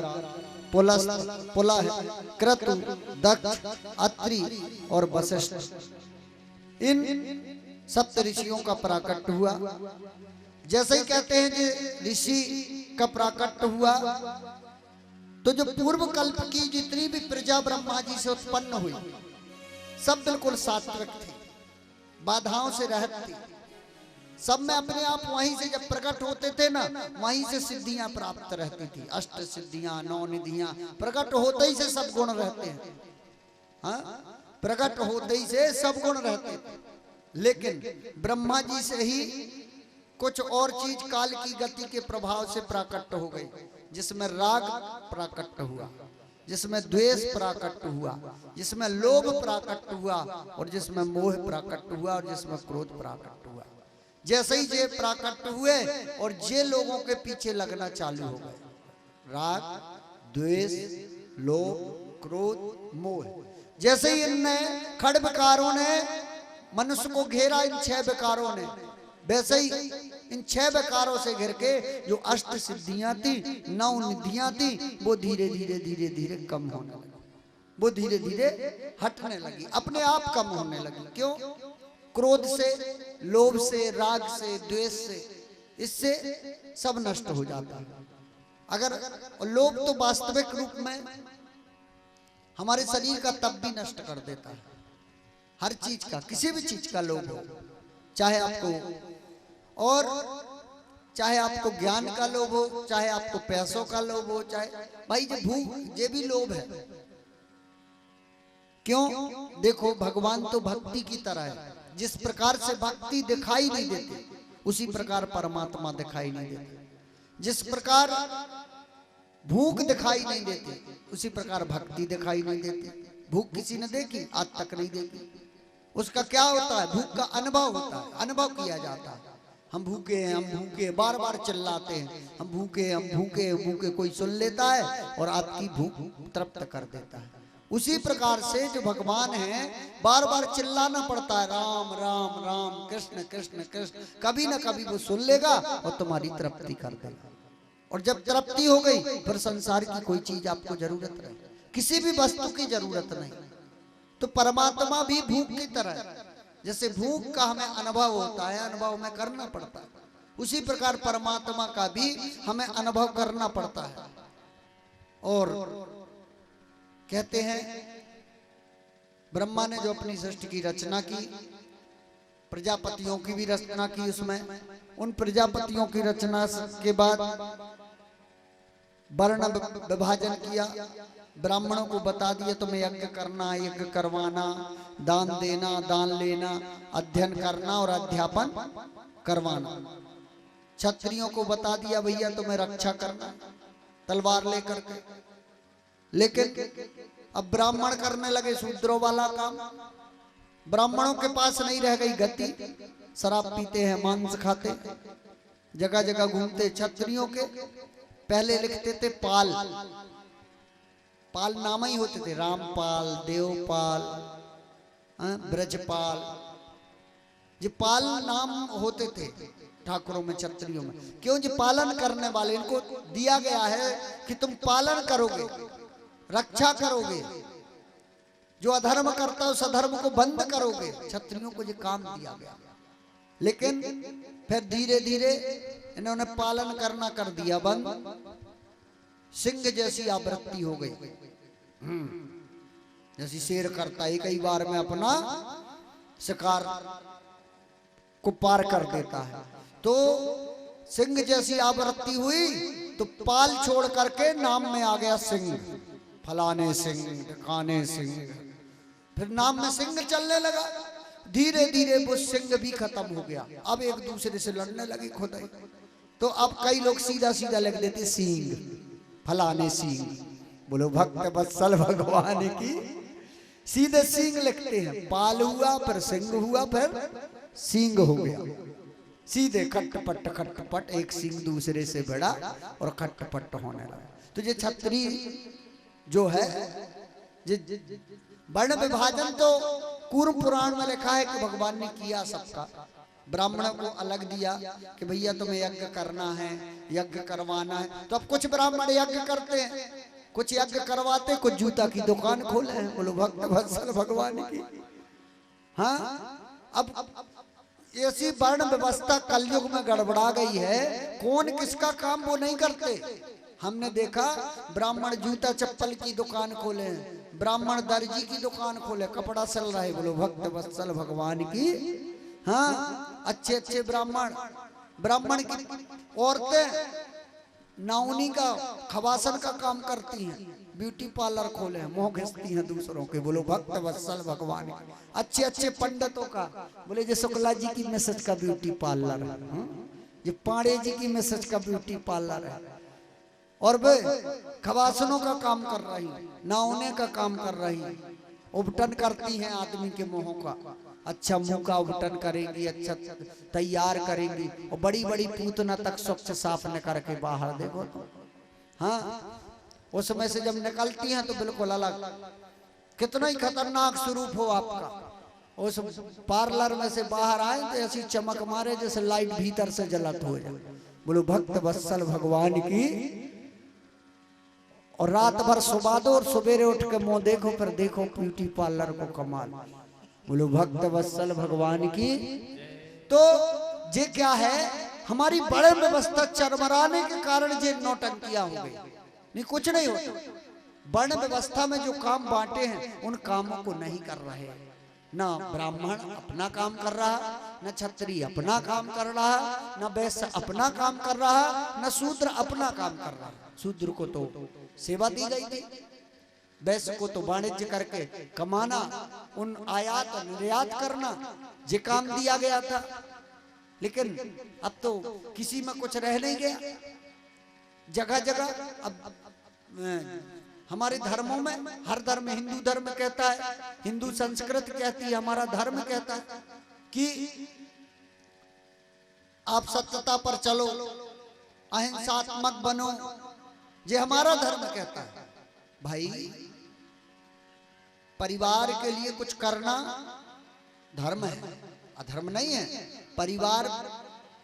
पुलस्त, पुलह, क्रतु, दक्ष, अत्रि और वशिष्ठ, इन सप्त ऋषियों का प्राकट्य हुआ। जैसे ही कहते हैं कि ऋषि का प्राकट्य हुआ तो जो पूर्व कल्प की जितनी भी प्रजा ब्रह्मा जी से उत्पन्न हुई सब बिल्कुल सात्विक थी, बाधाओं से रहित थी। सब में अपने आप वहीं से जब प्रकट होते थे ना, वहीं से सिद्धियां प्राप्त रहती थी। 8 सिद्धियां, 9 निधियां प्रकट होते ही से सब गुण रहते हैं। हाँ, प्रकट होते ही से सब गुण रहते थे। लेकिन ब्रह्मा जी से ही कुछ और चीज काल की गति के प्रभाव से प्राकट्य हो गई, जिसमें राग प्राकट्य हुआ, जिसमें द्वेष प्राकट्य हुआ, जिसमें लोभ प्राकट्य हुआ, और जिसमें मोह प्राकट्य हुआ, और जिसमें क्रोध प्राकट्य हुआ। जैसे ही ये प्राकट्य हुए और ये लोगों के पीछे लगना चालू हो गए, राग, द्वेष, लोभ, क्रोध, मोह। जैसे ही इनने खड्गकारों ने मनुष्य को घेरा, इन 6 विकारों ने, वैसे ही इन 6 विकारों से घिर के जो 8 सिद्धियां थी, 9 निधियां थी, वो धीरे धीरे धीरे धीरे कम होने लगी, वो धीरे धीरे हटने लगी, अपने आप कम होने लगी। क्यों? क्रोध से, लोभ से, राग से, द्वेष से, इससे सब नष्ट हो जाता है। अगर लोभ तो वास्तविक रूप में हमारे शरीर का तब भी नष्ट कर देता है। हर चीज का, किसी भी चीज का लोभ हो, चाहे आपको ज्ञान का लोभ हो, चाहे आपको पैसों का लोभ हो, चाहे भाई ये भूख, ये भी लोभ है। क्यों? देखो, भगवान तो भक्ति की तरह है। जिस प्रकार से भक्ति दिखाई नहीं देती, उसी प्रकार परमात्मा दिखाई नहीं देते। जिस प्रकार भूख दिखाई नहीं देती, उसी प्रकार भक्ति दिखाई नहीं देती। भूख किसी ने देखी? आज तक नहीं देखी। उसका क्या होता है? भूख का अनुभव होता है, अनुभव किया जाता है। हम भूखे हैं, हम भूखे, बार बार चिल्लाते हैं हम भूखे, हम भूखे, हम भूखे। कोई सुन लेता है और आपकी भूख तृप्त कर देता है। उसी प्रकार से जो भगवान है, बार बार चिल्लाना पड़ता है, राम राम राम, कृष्ण कृष्ण कृष्ण। कभी ना कभी वो सुन लेगा और तुम्हारी तृप्ति कर देगा। और जब तृप्ति हो गई, फिर संसार की कोई चीज आपको जरूरत नहीं, किसी भी वस्तु की जरूरत नहीं। तो परमात्मा भी भूख की तरह है। जैसे भूख का हमें अनुभव होता है, अनुभव में करना पड़ता है, उसी प्रकार परमात्मा का भी हमें अनुभव करना पड़ता है। और कहते हैं ब्रह्मा ने जो अपनी सृष्टि की रचना की, प्रजापतियों की भी रचना की, उसमें उन प्रजापतियों की रचना के बाद वर्ण विभाजन किया, ब्राह्मणों को बता दिया तुम्हें यज्ञ करना, यज्ञ करवाना, दान देना, दान लेना, अध्ययन करना और अध्यापन करवाना। क्षत्रियों को बता दिया भैया तुम्हें रक्षा करना, तलवार लेकर के। लेकिन अब ब्राह्मण करने लगे शूद्रों वाला काम। ब्राह्मणों के पास नहीं रह गई गति, शराब पीते हैं, मांस खाते, जगह जगह घूमते। क्षत्रियों के पहले लिखते थे पाल, पाल नाम ही होते थे, रामपाल, देवपाल, ब्रजपाल, ये पाल नाम होते थे ठाकुरों में, क्षत्रियों में। क्यों? जो पालन करने वाले, इनको दिया गया है कि तुम पालन करोगे, रक्षा करोगे, जो अधर्म करता है उस अधर्म को बंद करोगे। क्षत्रियों को ये काम दिया गया। लेकिन फिर धीरे धीरे इन्होंने पालन करना कर दिया बंद, सिंह जैसी आवृत्ति हो गई। जैसी शेर करता है, कई बार में अपना शिकार को पार कर देता है, तो सिंह जैसी आवृत्ति हुई तो पाल छोड़ करके नाम में आ गया सिंह, फलाने सिंह, ढकाने सिंह। फिर नाम में सिंह चलने लगा। धीरे धीरे वो सिंह भी खत्म हो गया। अब एक दूसरे से लड़ने लगी खुदाई। तो अब कई लोग सीधा सीधा लिख देते सिंह, फलाने सिंह। बोलो भक्त वत्सल भगवान की, सीधे सिंह लिखते हैं। पाल हुआ, फिर सिंह हुआ, फिर सिंह हो गया। सीधे खटपट खटपट, एक सिंह दूसरे से बड़ा और खटपट होने लगा। तो ये छत्री जो है, वर्ण विभाजन तो कूर्म पुराण में लिखा है कि भगवान ने किया सबका। ब्राह्मणों को अलग दिया कि भैया तुम्हें यज्ञ करना है, यज्ञ करवाना है। तो अब कुछ ब्राह्मण यज्ञ करते हैं, कुछ यज्ञ करवाते, कुछ जूता की दुकान खोले हैं। बोलो भक्त वत्सल भगवान की। हाँ, अब ऐसी वर्ण व्यवस्था कलयुग में गड़बड़ा गई है, कौन किसका काम वो नहीं करते। हमने देखा ब्राह्मण जूता चप्पल की दुकान खोले हैं, ब्राह्मण दर्जी की दुकान खोले, कपड़ा चल रहा है। बोलो भक्त वत्सल भगवान की। हाँ, अच्छे अच्छे ब्राह्मण, ब्राह्मण की औरतें नाउनी का, खवासन का काम करती हैं, ब्यूटी पार्लर खोले हैं, मुंह घिसती हैं दूसरों के। बोलो भक्त वत्सल भगवान की। अच्छे अच्छे पंडितों का, बोले ये शुक्ला जी की मैसेज का ब्यूटी पार्लर है, ये पांडे जी की मैसेज का ब्यूटी पार्लर है। और वे खवासनों का काम कर रही, नाउने का काम कर रही, उबटन करती हैं आदमी के मुंहों का। अच्छा मुंह का उबटन करेंगी, अच्छा तैयार करेंगी, और बड़ी बड़ी पूतना तक स्वच्छ साफ न करके बाहर देखो तो। हाँ, उस समय से जब निकलती हैं तो बिल्कुल अलग, कितना ही खतरनाक स्वरूप हो आपका। उस पार्लर में से बाहर आए तो ऐसी चमक मारे जैसे लाइट भीतर से जलत हो जाए। बोलो भक्त वत्सल भगवान की। और रात भर सुबह दो और सवेरे उठ के मुंह देखो, फिर देखो ब्यूटी पार्लर को कमाल। बोलो भक्त वत्सल भगवान की। तो ये क्या है, हमारी बड़े व्यवस्था चरमराने के कारण ये नौटंकियां हो गई। नहीं, कुछ नहीं होता। वर्ण व्यवस्था में जो काम बांटे हैं उन कामों को नहीं कर रहे। ना ब्राह्मण अपना काम कर रहा, न क्षत्रिय अपना काम कर रहा, न वैश्य अपना काम कर रहा, न शूद्र अपना काम कर रहा। शूद्र को तो सेवा दी गई थी, वैश्य को तो वाणिज्य करके कमाना, उन आयात निर्यात करना, ये काम दिया गया था। लेकिन अब तो किसी में कुछ रह नहीं गया। जगह जगह अब हमारे धर्मों में हर धर्म, हिंदू धर्म कहता है, हिंदू संस्कृत कहती है, हमारा धर्म कहता है कि आप सत्यता पर चलो, अहिंसात्मक बनो, ये हमारा धर्म कहता है। भाई परिवार के लिए कुछ करना धर्म है, अधर्म नहीं है। परिवार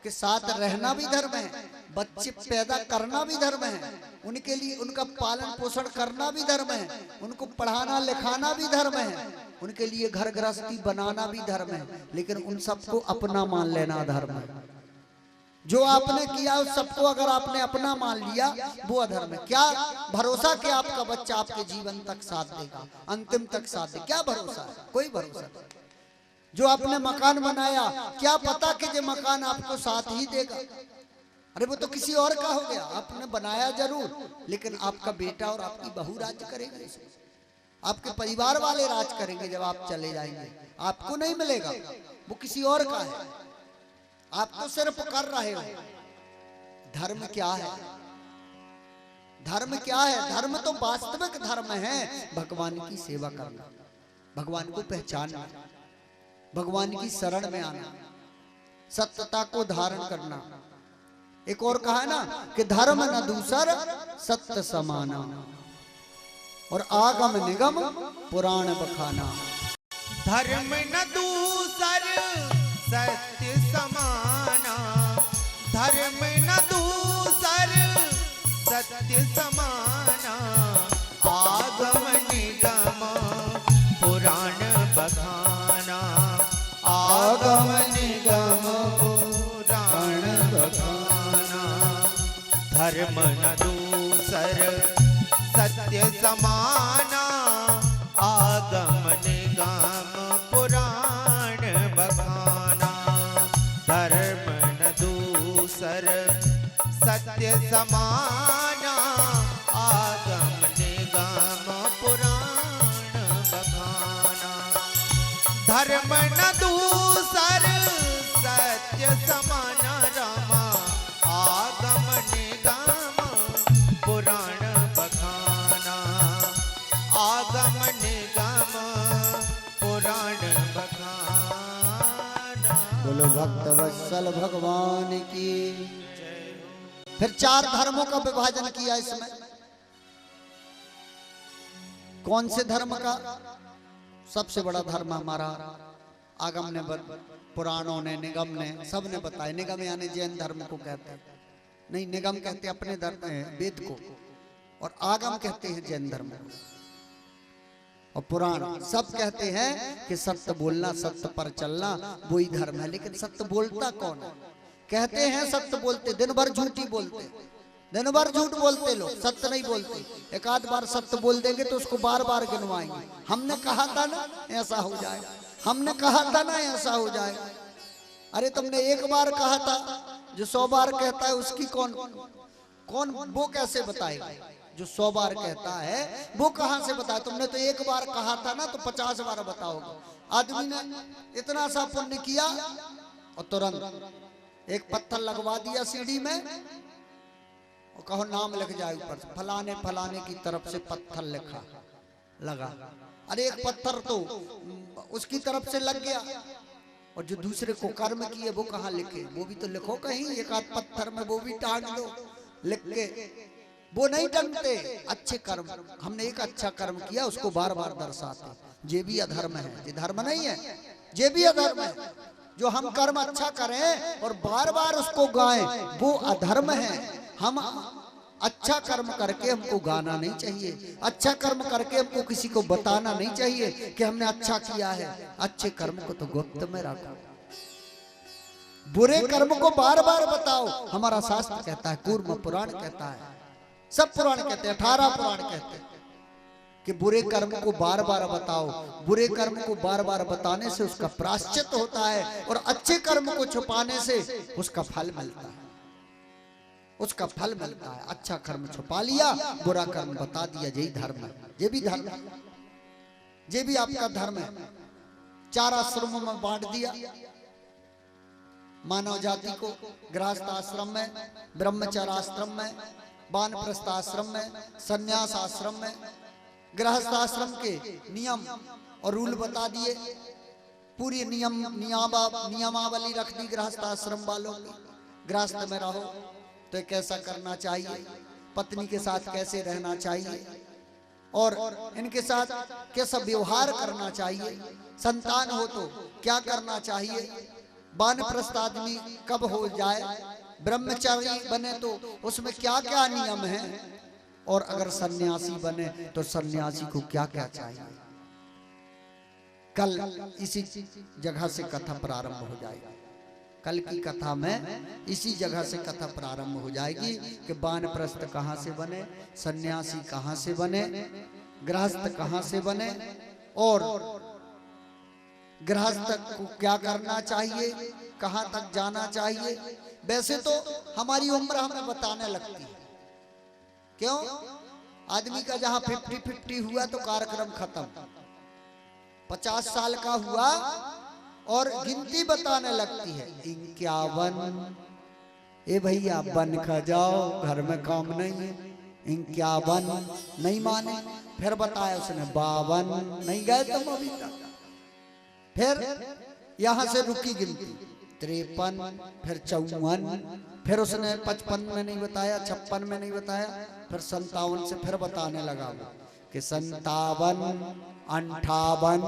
के साथ रहना भी धर्म है, बच्चे पैदा करना भी धर्म है, उनके लिए उनका पालन पोषण करना भी धर्म है, उनको पढ़ाना लिखाना भी धर्म है, उनके लिए घर गृहस्थी बनाना भी धर्म है। लेकिन उन सबको अपना मान लेना धर्म है। जो आपने किया उस सबको अगर आपने अपना मान लिया वो अधर्म है। क्या भरोसा कि आपका बच्चा आपके जीवन तक साथ देगा, अंतिम तक साथ देगा? क्या भरोसा है? कोई भरोसा नहीं। जो आपने मकान बनाया, क्या पता कि ये मकान आपको साथ ही देगा? अरे वो तो किसी और का हो गया। आपने बनाया जरूर, लेकिन आपका बेटा और आपकी बहू राज करेगा इसमें, आपके परिवार वाले राज करेंगे। जब आप चले जाएंगे आपको नहीं मिलेगा, वो किसी और का है, आप तो सिर्फ कर रहे हो। धर्म क्या है? धर्म क्या है? धर्म तो वास्तविक धर्म है भगवान की सेवा करना, भगवान को पहचानना, भगवान की शरण में आना, सत्यता को धारण करना। एक और कहा है ना कि धर्म न दूसर सत्य समाना, और आगम निगम पुराण बखाना। धर्म न दूसर सत्य समाना, धर्म न दूसर सत्य समाना, आगम निगम पुराण बखाना, आगम निगम पुराण बखाना। धर्म न दूसर सत्य समाना, आगम निगम पुराण बखाना। धर्म न दूसर सत्य समाना, आगम निगम पुराण बखाना। धर्म न दूसर सत्य समाना, रामा आगम निगम पुराण बखाना, आगम निगम पुराण बखाना। बोलो भक्त वत्सल भगवान की। फिर 4 धर्मों का विभाजन किया इसमें। कौन से धर्म का? सबसे बड़ा धर्म हमारा आगम ने, पुराणों ने, निगम ने, सब ने बताया। निगम यानी जैन धर्म को कहते हैं, नहीं निगम कहते अपने धर्म वेद को, और आगम कहते हैं जैन धर्म को, और पुराण सब कहते हैं कि सत्य बोलना, सत्य पर चलना वही धर्म है। लेकिन सत्य बोलता कौन है? कहते हैं सत्य बोलते, दिन भर झूठी बोलते, दिन भर झूठ बोलते लोग, सत्य नहीं बोलते। एक आध बार सत्य बोल देंगे तो उसको बार बार गिनवाएंगे। हमने कहा था ना ऐसा हो जाए, हमने कहा था ना ऐसा हो जाए। अरे तुमने एक बार कहा था, जो 100 बार कहता है उसकी कौन वो कैसे बताएगा? जो 100 बार कहता है वो कहां से बताए? तुमने तो एक बार कहा था ना, तो 50 बार बताओगे। आदमी ने इतना सा पुण्य किया और तुरंत एक पत्थर लगवा दिया सीढ़ी में, और कहो नाम लिख जाए ऊपर से, फलाने फलाने की तरफ से पत्थर लिखा लगा। अरे एक पत्थर तो उसकी तरफ से लग गया, और जो दूसरे को कर्म किए वो कहाँ लिखे? वो भी तो लिखो कहीं, एक आध पत्थर में वो भी टांग लो लिख के। वो नहीं टंगते। अच्छे कर्म, हमने एक अच्छा कर्म किया उसको बार बार दर्शाते, ये भी अधर्म है, ये धर्म नहीं है, ये भी अधर्म है। जो हम कर्म अच्छा करें और बार बार उसको गाएं वो अधर्म है। हम अच्छा कर्म करके हमको गाना नहीं चाहिए, अच्छा कर्म करके हमको किसी को बताना नहीं चाहिए कि हमने अच्छा किया है। अच्छे कर्म को तो गुप्त में रखो, बुरे कर्म को बार बार बताओ। हमारा शास्त्र कहता है, कूर्म पुराण कहता है, सब पुराण कहते हैं, 18 पुराण कहते हैं कि बुरे कर्म को बार बार बताओ। बुरे कर्म को बार बार बताने से उसका प्रायश्चित होता है, और अच्छे कर्म को छुपाने से उसका फल मिलता है, उसका फल मिलता है। अच्छा कर्म छुपा लिया, बुरा कर्म बता दिया, यही धर्म है। ये भी धर्म है, ये भी आपका धर्म है। 4 आश्रमों में बांट दिया मानव जाति को, गृहस्थ आश्रम में, ब्रह्मचर्य आश्रम में, वानप्रस्थ आश्रम में, संन्यास आश्रम में, गृहस्थ आश्रम के नियम और रूल बता दिए, पूरी नियमावली रख दी गृहस्थ आश्रम वालों की। गृहस्थ में रहो तो कैसा करना चाहिए, पत्नी के साथ कैसे रहना चाहिए और इनके साथ कैसा व्यवहार करना चाहिए, संतान हो तो क्या करना चाहिए, वानप्रस्थ आदमी कब हो जाए, ब्रह्मचारी बने तो उसमें क्या क्या नियम है, और अगर सन्यासी बने तो सन्यासी को क्या क्या चाहिए। कल इसी जगह से कथा प्रारंभ हो जाएगी। कल की कथा में इसी जगह से कथा प्रारंभ हो जाएगी कि वानप्रस्थ कहाँ से बने, सन्यासी कहाँ से बने, गृहस्थ कहाँ से बने और गृहस्थ को क्या करना चाहिए, कहाँ तक जाना चाहिए। वैसे तो हमारी उम्र हमें बताने लगती है, क्यों? आदमी का जहां 50-50 हुआ तो कार्यक्रम खत्म, 50 साल का हुआ और गिनती बताने लगती है 51। ए भैया बन खा जाओ, घर में काम नहीं है। 51 नहीं माने, फिर बताया उसने 52, नहीं गए तुम अभी तक। फिर यहां से रुकी गिनती 53, फिर 54, फिर उसने 55 में नहीं बताया, 56 में नहीं बताया, फिर 57 से फिर बताने लगा वो कि 57, 58।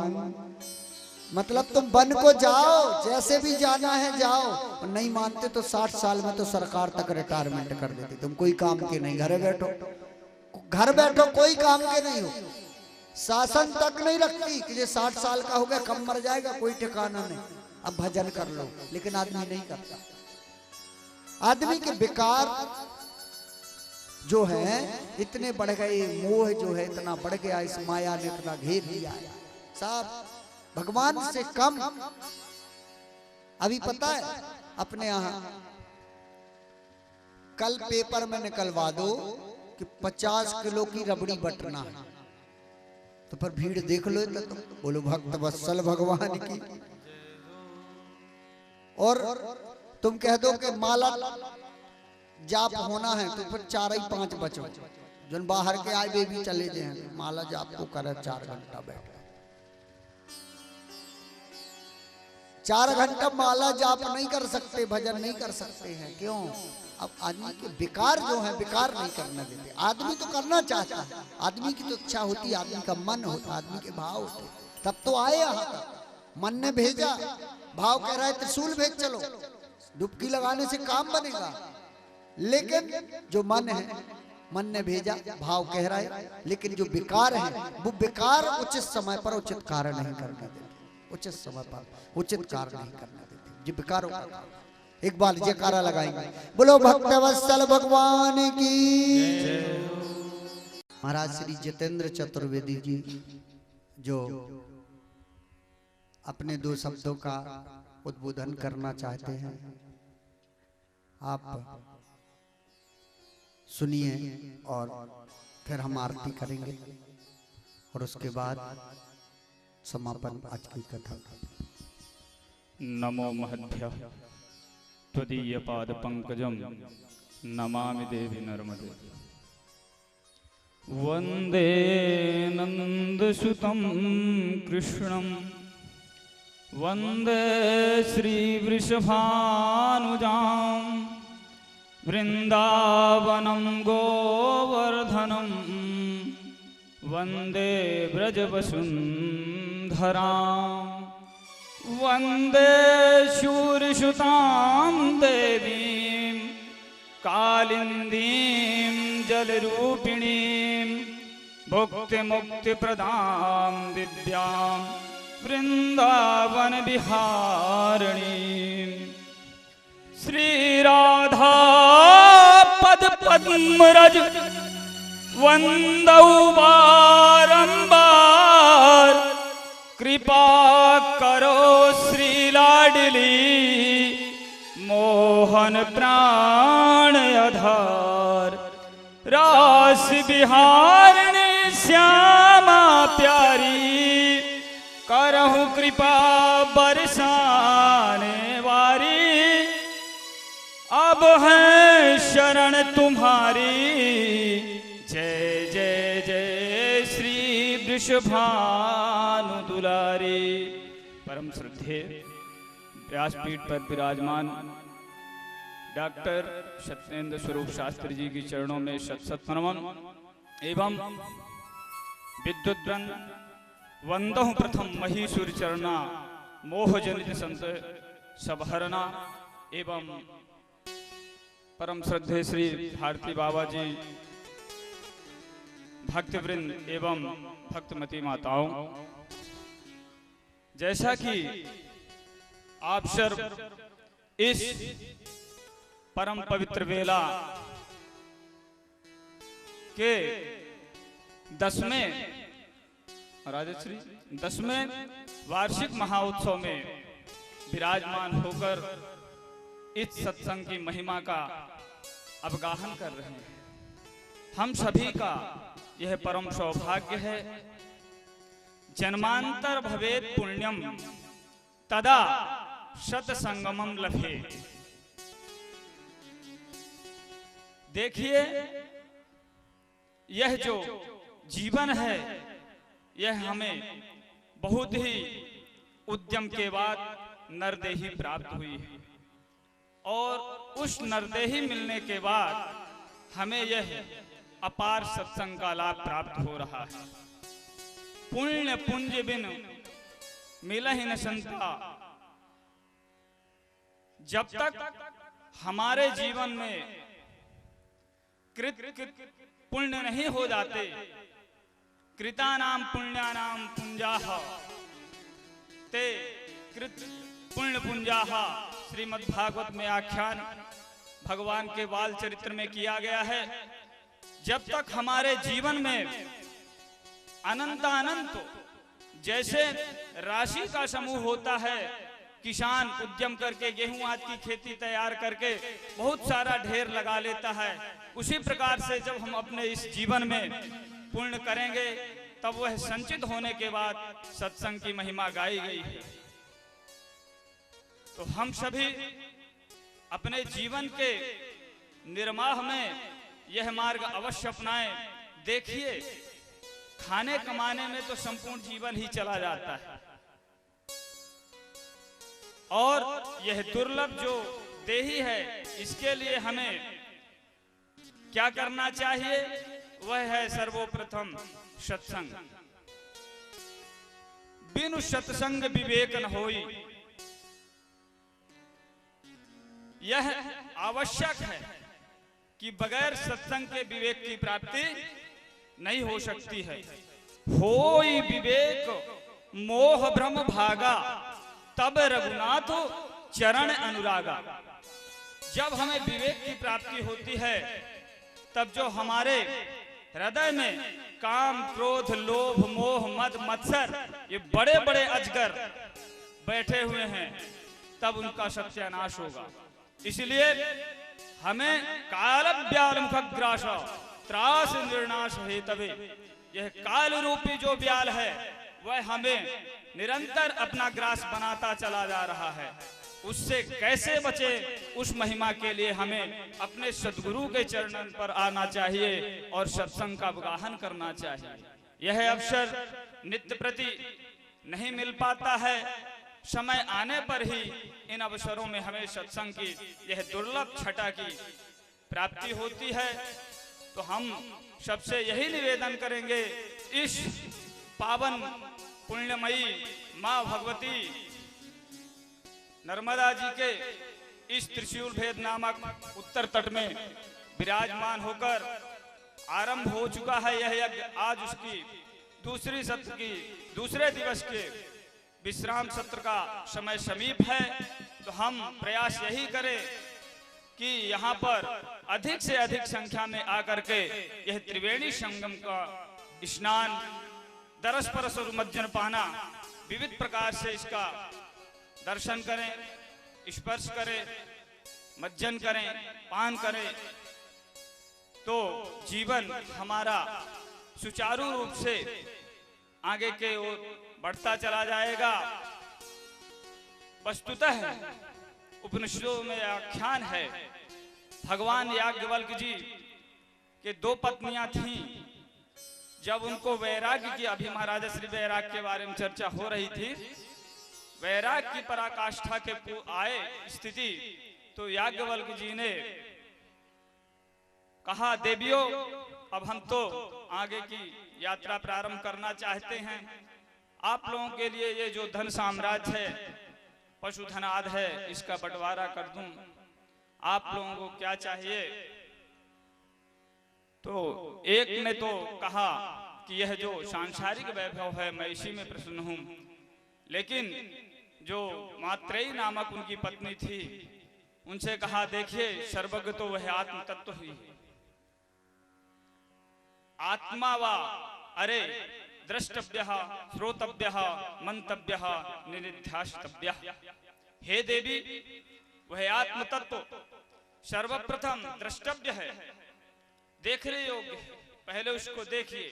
मतलब तुम बन को जाओ, जैसे भी जाना है जाओ, और नहीं मानते तो 60 साल में तो सरकार तक रिटायरमेंट कर देती। तुम कोई काम के नहीं, घर बैठो, घर बैठो, कोई काम के नहीं हो। शासन तक नहीं रखती कि ये 60 साल का हो गया कब मर जाएगा, कोई ठिकाना नहीं, अब भजन कर लो। लेकिन आदमी नहीं करता। आदमी के विकार जो है इतने बढ़ गए, मोह जो है इतना बढ़ गया, इस माया ने इतना घेर लिया है। साहब भगवान से कम। अभी पता है अपने यहाँ कल पेपर में निकलवा दो कि 50 किलो की रबड़ी बटना है, तो पर भीड़ देख लो तो तुम बोलो भक्त वत्सल भगवान की। और तुम कह दो कि माला जाप होना है तो फिर 4 ही 5 बचो, जो बाहर के आए वे भी चले जाए, माला जाप को करे 4 घंटा बैठ, 4 घंटा माला जाप नहीं कर सकते, भजन नहीं कर सकते हैं। क्यों? अब आदमी के विकार जो है, विकार नहीं करने देते। आदमी तो करना चाहता है, आदमी की तो इच्छा होती है, आदमी का मन होता, आदमी के भाव होते, तब तो आए यहाँ तक। मन ने भेजा, भाव कह रहा है त्रिशूल भेज चलो, डुबकी लगाने से काम बनेगा। लेकिन जो मन है, मन ने भेजा, भाव कह रहा है, लेकिन जो विकार है वो विकार उचित समय पर उचित कार्य नहीं करने देते, उचित समय पर उचित कार्य नहीं करने देते। जो विकार होगा, एक बार जयकारा लगाएंगे, बोलो भक्त वत्सल भगवान की। महाराज श्री जितेंद्र चतुर्वेदी जी जो अपने 2 शब्दों का उद्बोधन करना चाहते हैं, आप सुनिए और फिर हम आरती करेंगे और उसके बाद समापन आज की कथा। नमो महद्भ्यः त्वदीय पाद पंकजम नमामि देवी नर्मदे। वंदे नंदसुतं कृष्णं वंदे श्रीवृषभानुजां वृंदावनं गोवर्धनं वंदे ब्रजवसुंधरां वंदे शूरसुतां देवीं कालिंदीं जलरूपिणीं भुक्तिमुक्तिप्रदां दिव्यां वृंदावन विहारिणीं श्रीराधा पद पद्मरज वंदौ बारंबार कृपा करो श्री लाडली मोहन प्राण आधार रास बिहारिणी श्यामा प्यारी करहु कृपा बरसाने वारी अब है शरण तुम्हारी वृषभानु दुलारे। परम श्रद्धेय व्यासपीठ पर विराजमान डॉक्टर सत्येंद्र स्वरूप शास्त्री जी की चरणों में शत शत नमन एवं विद्युत वृंद वंदहु प्रथम महीसुर चरणा मोह जनित संत सबहरना एवं परम श्रद्धेय श्री भारती बाबा जी भक्तवृंद एवं भक्तमती माताओं, जैसा कि आप सर्व इस परम पवित्र वेला के 10वें वार्षिक महाउत्सव में विराजमान होकर इस सत्संग की महिमा का अवगाहन कर रहे हैं। हम सभी का यह परम सौभाग्य है। जन्मांतर भवेत पुण्यम तदा सत्संगमम लभे। देखिए, यह जो जीवन है यह हमें बहुत ही उद्यम के बाद नरदेही प्राप्त हुई है और उस नरदेही मिलने के बाद हमें यह अपार सत्संग का लाभ प्राप्त हो रहा है। पुण्य पुंज बिन मिला ही न संता। जब तक हमारे जीवन में कृत पुण्य नहीं हो जाते, कृतानाम पुण्यानाम पुंजाह ते कृत पुण्य पुंजाह, श्रीमद्भागवत में आख्यान भगवान के बाल चरित्र में किया गया है। जब तक हमारे जीवन में अनंत अनंत जैसे राशि का समूह होता है, किसान उद्यम करके गेहूं आज की खेती तैयार करके बहुत सारा ढेर लगा लेता है, उसी प्रकार से जब हम अपने इस जीवन में पुण्य करेंगे तब वह संचित होने के बाद सत्संग की महिमा गाई गई है। तो हम सभी अपने जीवन के निर्वाह में यह मार्ग अवश्य अपनाएं। देखिए, खाने कमाने में तो संपूर्ण जीवन ही चला जाता है और यह दुर्लभ जो देही है इसके लिए हमें क्या करना चाहिए? वह है सर्वप्रथम सत्संग। बिनु सत्संग विवेक न होई। यह आवश्यक है कि बगैर सत्संग के विवेक की प्राप्ति नहीं हो सकती है। होई विवेक मोह भ्रम भागा, तब रघुनाथ चरण अनुरागा। जब हमें विवेक की प्राप्ति होती है तब जो हमारे हृदय में काम क्रोध लोभ मोह मद मत्सर ये बड़े बड़े अजगर बैठे हुए हैं तब उनका सत्यानाश होगा। इसलिए हमें काल व्याल मुखग्रास त्रास निर्नाश हेतवे, यह काल रूपी जो व्याल है वह हमें निरंतर अपना ग्रास बनाता चला जा रहा है। उससे कैसे बचे, उस महिमा के लिए हमें अपने सद्गुरु के चरणन पर आना चाहिए और सत्संग का अवगाहन करना चाहिए। यह अवसर नित्य प्रति नहीं मिल पाता है, समय आने पर ही इन अवसरों में हमें सत्संग की यह दुर्लभ छटा की प्राप्ति होती है। तो हम सबसे यही निवेदन करेंगे, इस पावन पुण्यमयी माँ भगवती नर्मदा जी के इस त्रिशूल भेद नामक उत्तर तट में विराजमान होकर आरंभ हो चुका है यह यज्ञ। आज उसकी दूसरी सत्र की दूसरे दिवस के विश्राम सत्र का समय समीप है। तो हम प्रयास यही करें कि यहाँ पर अधिक से अधिक संख्या में आकर के यह त्रिवेणी संगम का स्नान, दरस परस और मज्जन पाना, विविध प्रकार से इसका दर्शन करें, स्पर्श करें, मज्जन करें, पान करें, तो जीवन हमारा सुचारू रूप से आगे के ओर बढ़ता चला जाएगा। वस्तुतः उपनिषदों में आख्यान है, भगवान याज्ञवल्क्य जी के दो पत्नियां थीं। जब उनको वैराग्य की, अभी महाराज श्री वैराग्य के बारे में चर्चा हो रही थी, वैराग्य की पराकाष्ठा के आए स्थिति, तो याज्ञवल्क्य जी ने कहा, देवियों अब हम तो आगे की यात्रा प्रारंभ करना चाहते हैं। आप लोगों के लिए ये जो धन साम्राज्य है, पशुधन आदि है, इसका बंटवारा कर दूं, आप लोगों को क्या चाहिए? तो एक ने तो कहा कि यह जो सांसारिक वैभव है, मैं इसी में प्रसन्न हूं। लेकिन जो मात्रेयी नामक उनकी पत्नी थी, उनसे कहा, देखिए सर्वज्ञ तो वह आत्म तत्व ही है। आत्मा वा अरे द्रष्टव्यः श्रोतव्यः मंतव्यः निनिध्यासितव्यः। हे देवी, वह आत्म तत्व सर्वप्रथम द्रष्टव्य है, देखने योग्य है, पहले उसको देखिए,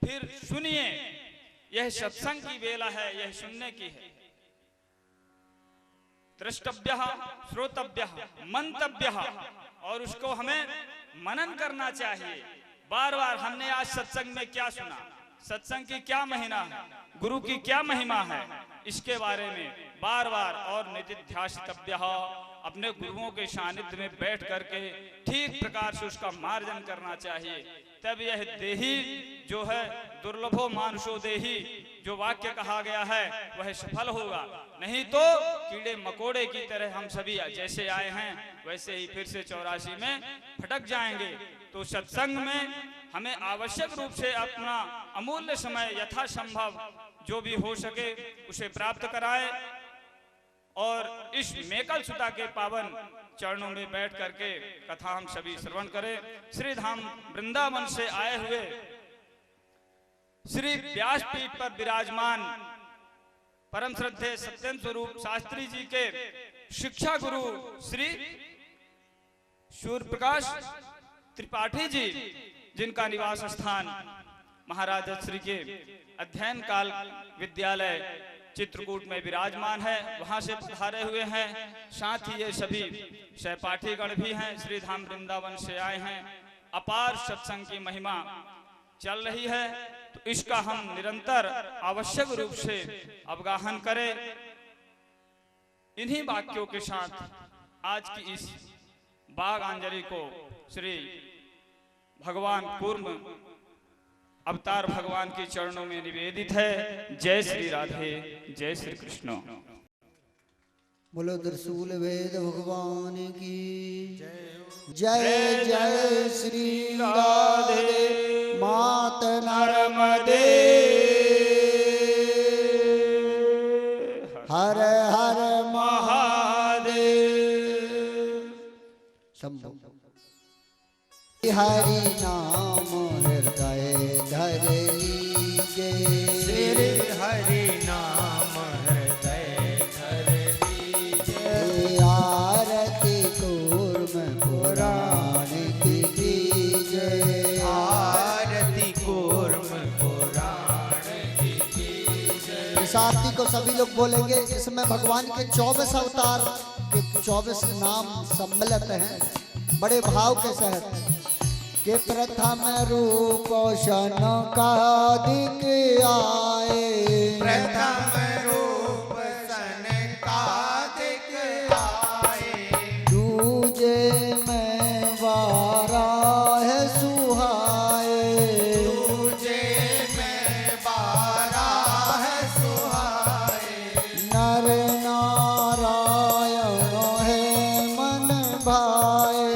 फिर सुनिए। यह सत्संग की बेला है, यह सुनने की है। द्रष्टव्यः श्रोतव्यः मंतव्यः, और उसको हमें मनन करना चाहिए। बार बार हमने आज सत्संग में क्या सुना, सत्संग की क्या महिमा है, गुरु की क्या महिमा है, इसके बारे में बार बार और निधिध्यासितव्यः, अपने गुरुओं के सानिध्य में बैठ करके ठीक प्रकार से उसका मार्जन करना चाहिए। तब यह देही जो है, दुर्लभो मानुषो देही, जो वाक्य कहा गया है वह सफल होगा। नहीं तो कीड़े मकोड़े की तरह हम सभी जैसे आए हैं वैसे ही फिर से 84 में फटक जाएंगे। तो सत्संग में हमें आवश्यक रूप से अपना अमूल्य समय यथासंभव जो भी हो सके उसे प्राप्त कराए, और इस मेकल सुता के पावन चरणों में बैठ करके कथा हम सभी श्रवण करें। श्री धाम वृंदावन से आए हुए श्री व्यासपीठ पर विराजमान परम श्रद्धेय सत्येंद्र स्वरूप शास्त्री जी के शिक्षा गुरु श्री सूर्य प्रकाश त्रिपाठी जी, जिनका निवास स्थान महाराज श्री के अध्ययन काल विद्यालय चित्रकूट में विराजमान है, वहां से पधारे हुए हैं। साथ ही ये सभी सहपाठीगण भी हैं, श्री धाम वृंदावन से आए हैं। अपार सत्संग की महिमा चल रही है, तो इसका हम निरंतर आवश्यक रूप से अवगाहन करें। इन्हीं वाक्यों के साथ आज की इस बाग अंजलि को श्री भगवान कूर्म अवतार भगवान के चरणों में निवेदित है। जय श्री राधे, जय श्री कृष्ण। बोलो त्रिशूल वेद भगवान की जय। जय श्री राधे मात नर्मदे, हर हर महादेव। शंभो। हरि नाम हृदय धर लीजे, श्री हरि नाम हृदय धर लीजे। आरती कूर्म पुराण की कीजे, आरती कूर्म पुराण की कीजे। इस आरती को सभी लोग बोलेंगे। इसमें भगवान के 24 अवतार के 24 नाम सम्मिलित हैं, बड़े भाव के साथ। के प्रथम रूप सनकादिक आए, प्रथम रूप सनकादिक आए। दूजे में बारह सुहाए, दूजे में बारह सुहाए। नर नारायण है मन भाए,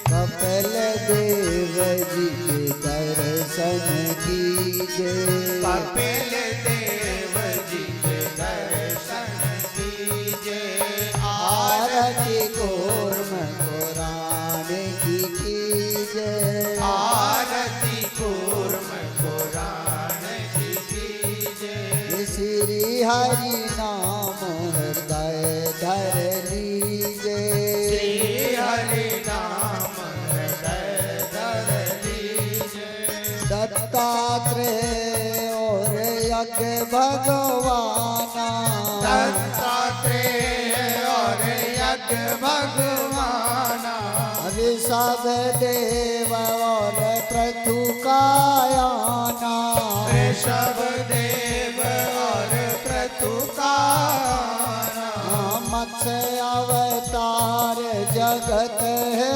कपिल देव जी के दर्शन कीजे, कपिल देव जी के दर्शन कीजे। आरती कूर्म पुराण की कीजे, आरती कूर्म पुराण की कीजे। श्री हरि नाम हृदय धर लीजे, श्री हरि नाम हृदय धर लीजे। दत्तात्रेय और यज्ञ भगवाना, दत्तात्रेय और यज्ञ भगवाना। ऋषभ देव और पृथु का आना, ऋषभ देव और पृथु का आना, मत्स्य अवतार जगत है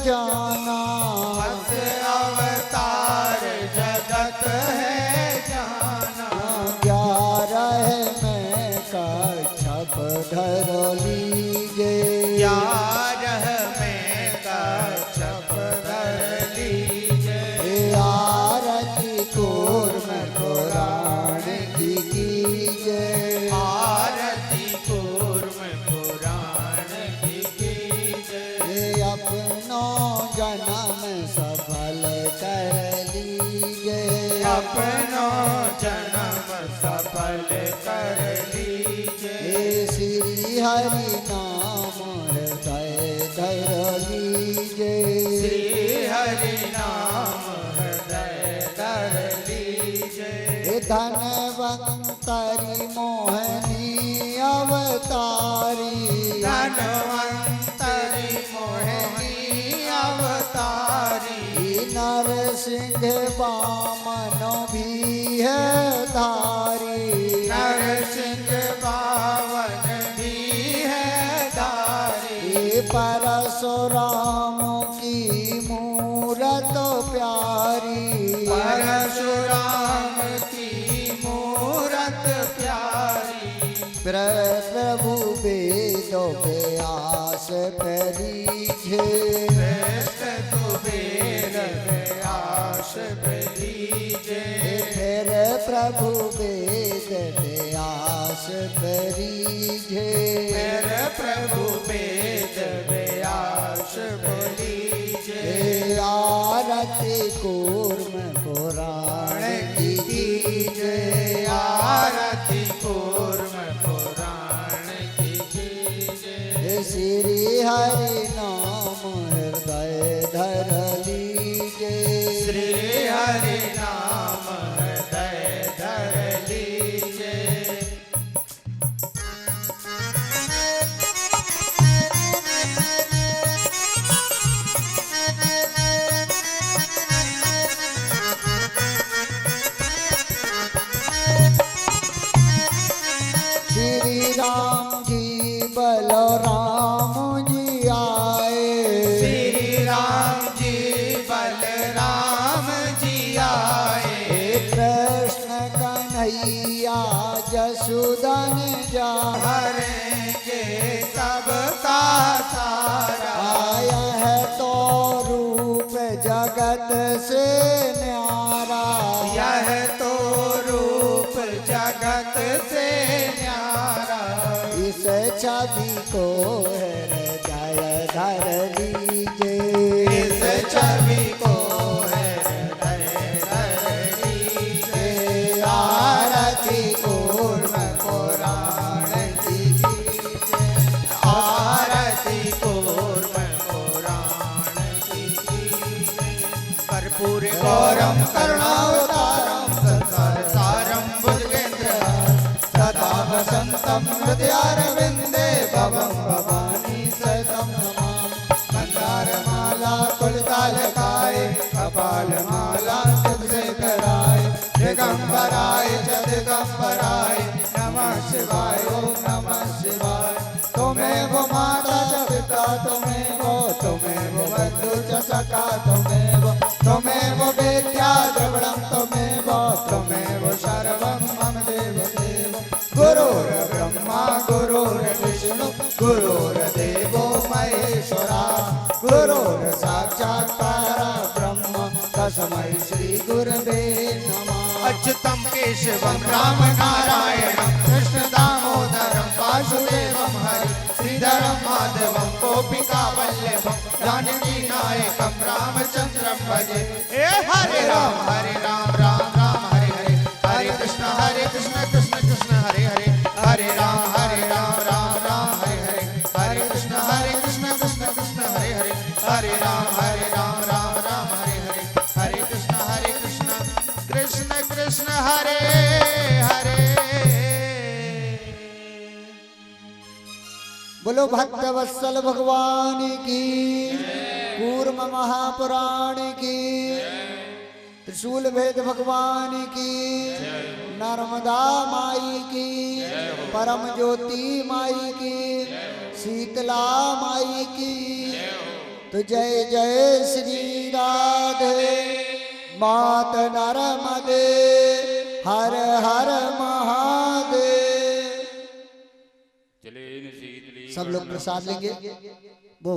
जाना, मत्स्य अवतार जगत है जाना, 11 में कच्छप धर लीजे, 11 में कच्छप धर लीजे, आरती कूर्म पुराण की कीजे, आरती कूर्म पुराण की कीजे, अपनो जन्म सफल कर लीजे, अपनो जन्म सफल कर लीजे, श्री हरि नाम हृदय धर लीजे, श्री हरि नाम हृदय धर लीजे, धनवंतरी मोहनी अवतारी, धनवंतरी मोहिनी अवतारी, नरसिंह वामन भी है धारी, नरसिंह बावन भी है धारी, परशुराम की मूरत प्यारी, परशुराम की मूरत प्यारी, प्रभु वेदो व्यास परीझे, तु वेद व्यास परीजे, मेरे प्रभु वेद व्यास परीझे, मेरे प्रभु वेद व्यास परीजे, आरती कूर्म पुराण की कीजे, आरती कूर्म पुराण की कीजे, श्री हरि नाम हृदय धर लीजे, श्री हरि नाम हृदय धर लीजे, श्री राम जी बलराम जी आए, श्री राम जी बलराम जी आए, कृष्ण कन्हैया जसुदन जा, हरेंगे सबका सारा, आया है तो रूप जगत से न्यारा, यह तो रूप जगत से न्यारा, इस छवि को हृदय धर लीजे, इस छवि को हृदय धर लीजे, आरती कूर्म पुराण की कीजे, आरती कूर्म पुराण की कीजे, कर्पूर गौरम करुणावतारम संसार सारम भुजगेन्द्रहारं, सदा वसन्तं हृदयारविन्दे भवं भवानी सहितं नमामि, मन्दारमाला कुलतालकाय कपालमाला चंद्रशेखराय, दिगंबराय च दिगंबराय नमः शिवाय ओम नमः शिवाय, त्वमेव माता च पिता त्वमेव बन्धु च सखा त्वमेव वेद्या द्रविणं त्वमेव सर्वं मम देवदेव, गुरुर्ब्रह्मा गुरुर्विष्णु गुरुर्देवो महेश्वरा, गुरुर्साक्षात् परब्रह्म तस्मै श्री गुरवे नमः। अच्युतं केशवं राम नारायणं कृष्ण दामोदरं वासुदेवं हरि श्रीधरं माधवं गोपिका वल्लभं जानकी नायकं रामचन्द्रं भजे, हरे राम राम राम हरे हरे, हरे कृष्ण कृष्ण कृष्ण हरे हरे, हरे राम राम राम हरे हरे, हरे कृष्ण कृष्ण कृष्ण हरे हरे, हरे राम राम राम हरे हरे, हरे कृष्ण कृष्ण कृष्ण हरे हरे। बोलो भक्त वत्सल भगवान की, कूर्म महापुराण की, त्रिशूल भेद भगवान की, नर्मदा माई की, परम ज्योति माई की, शीतला माई की। तो जय जय श्री राधे मात नर्मदे, हर हर महादेव। चले शीतली सब लोग प्रसाद लेंगे। वो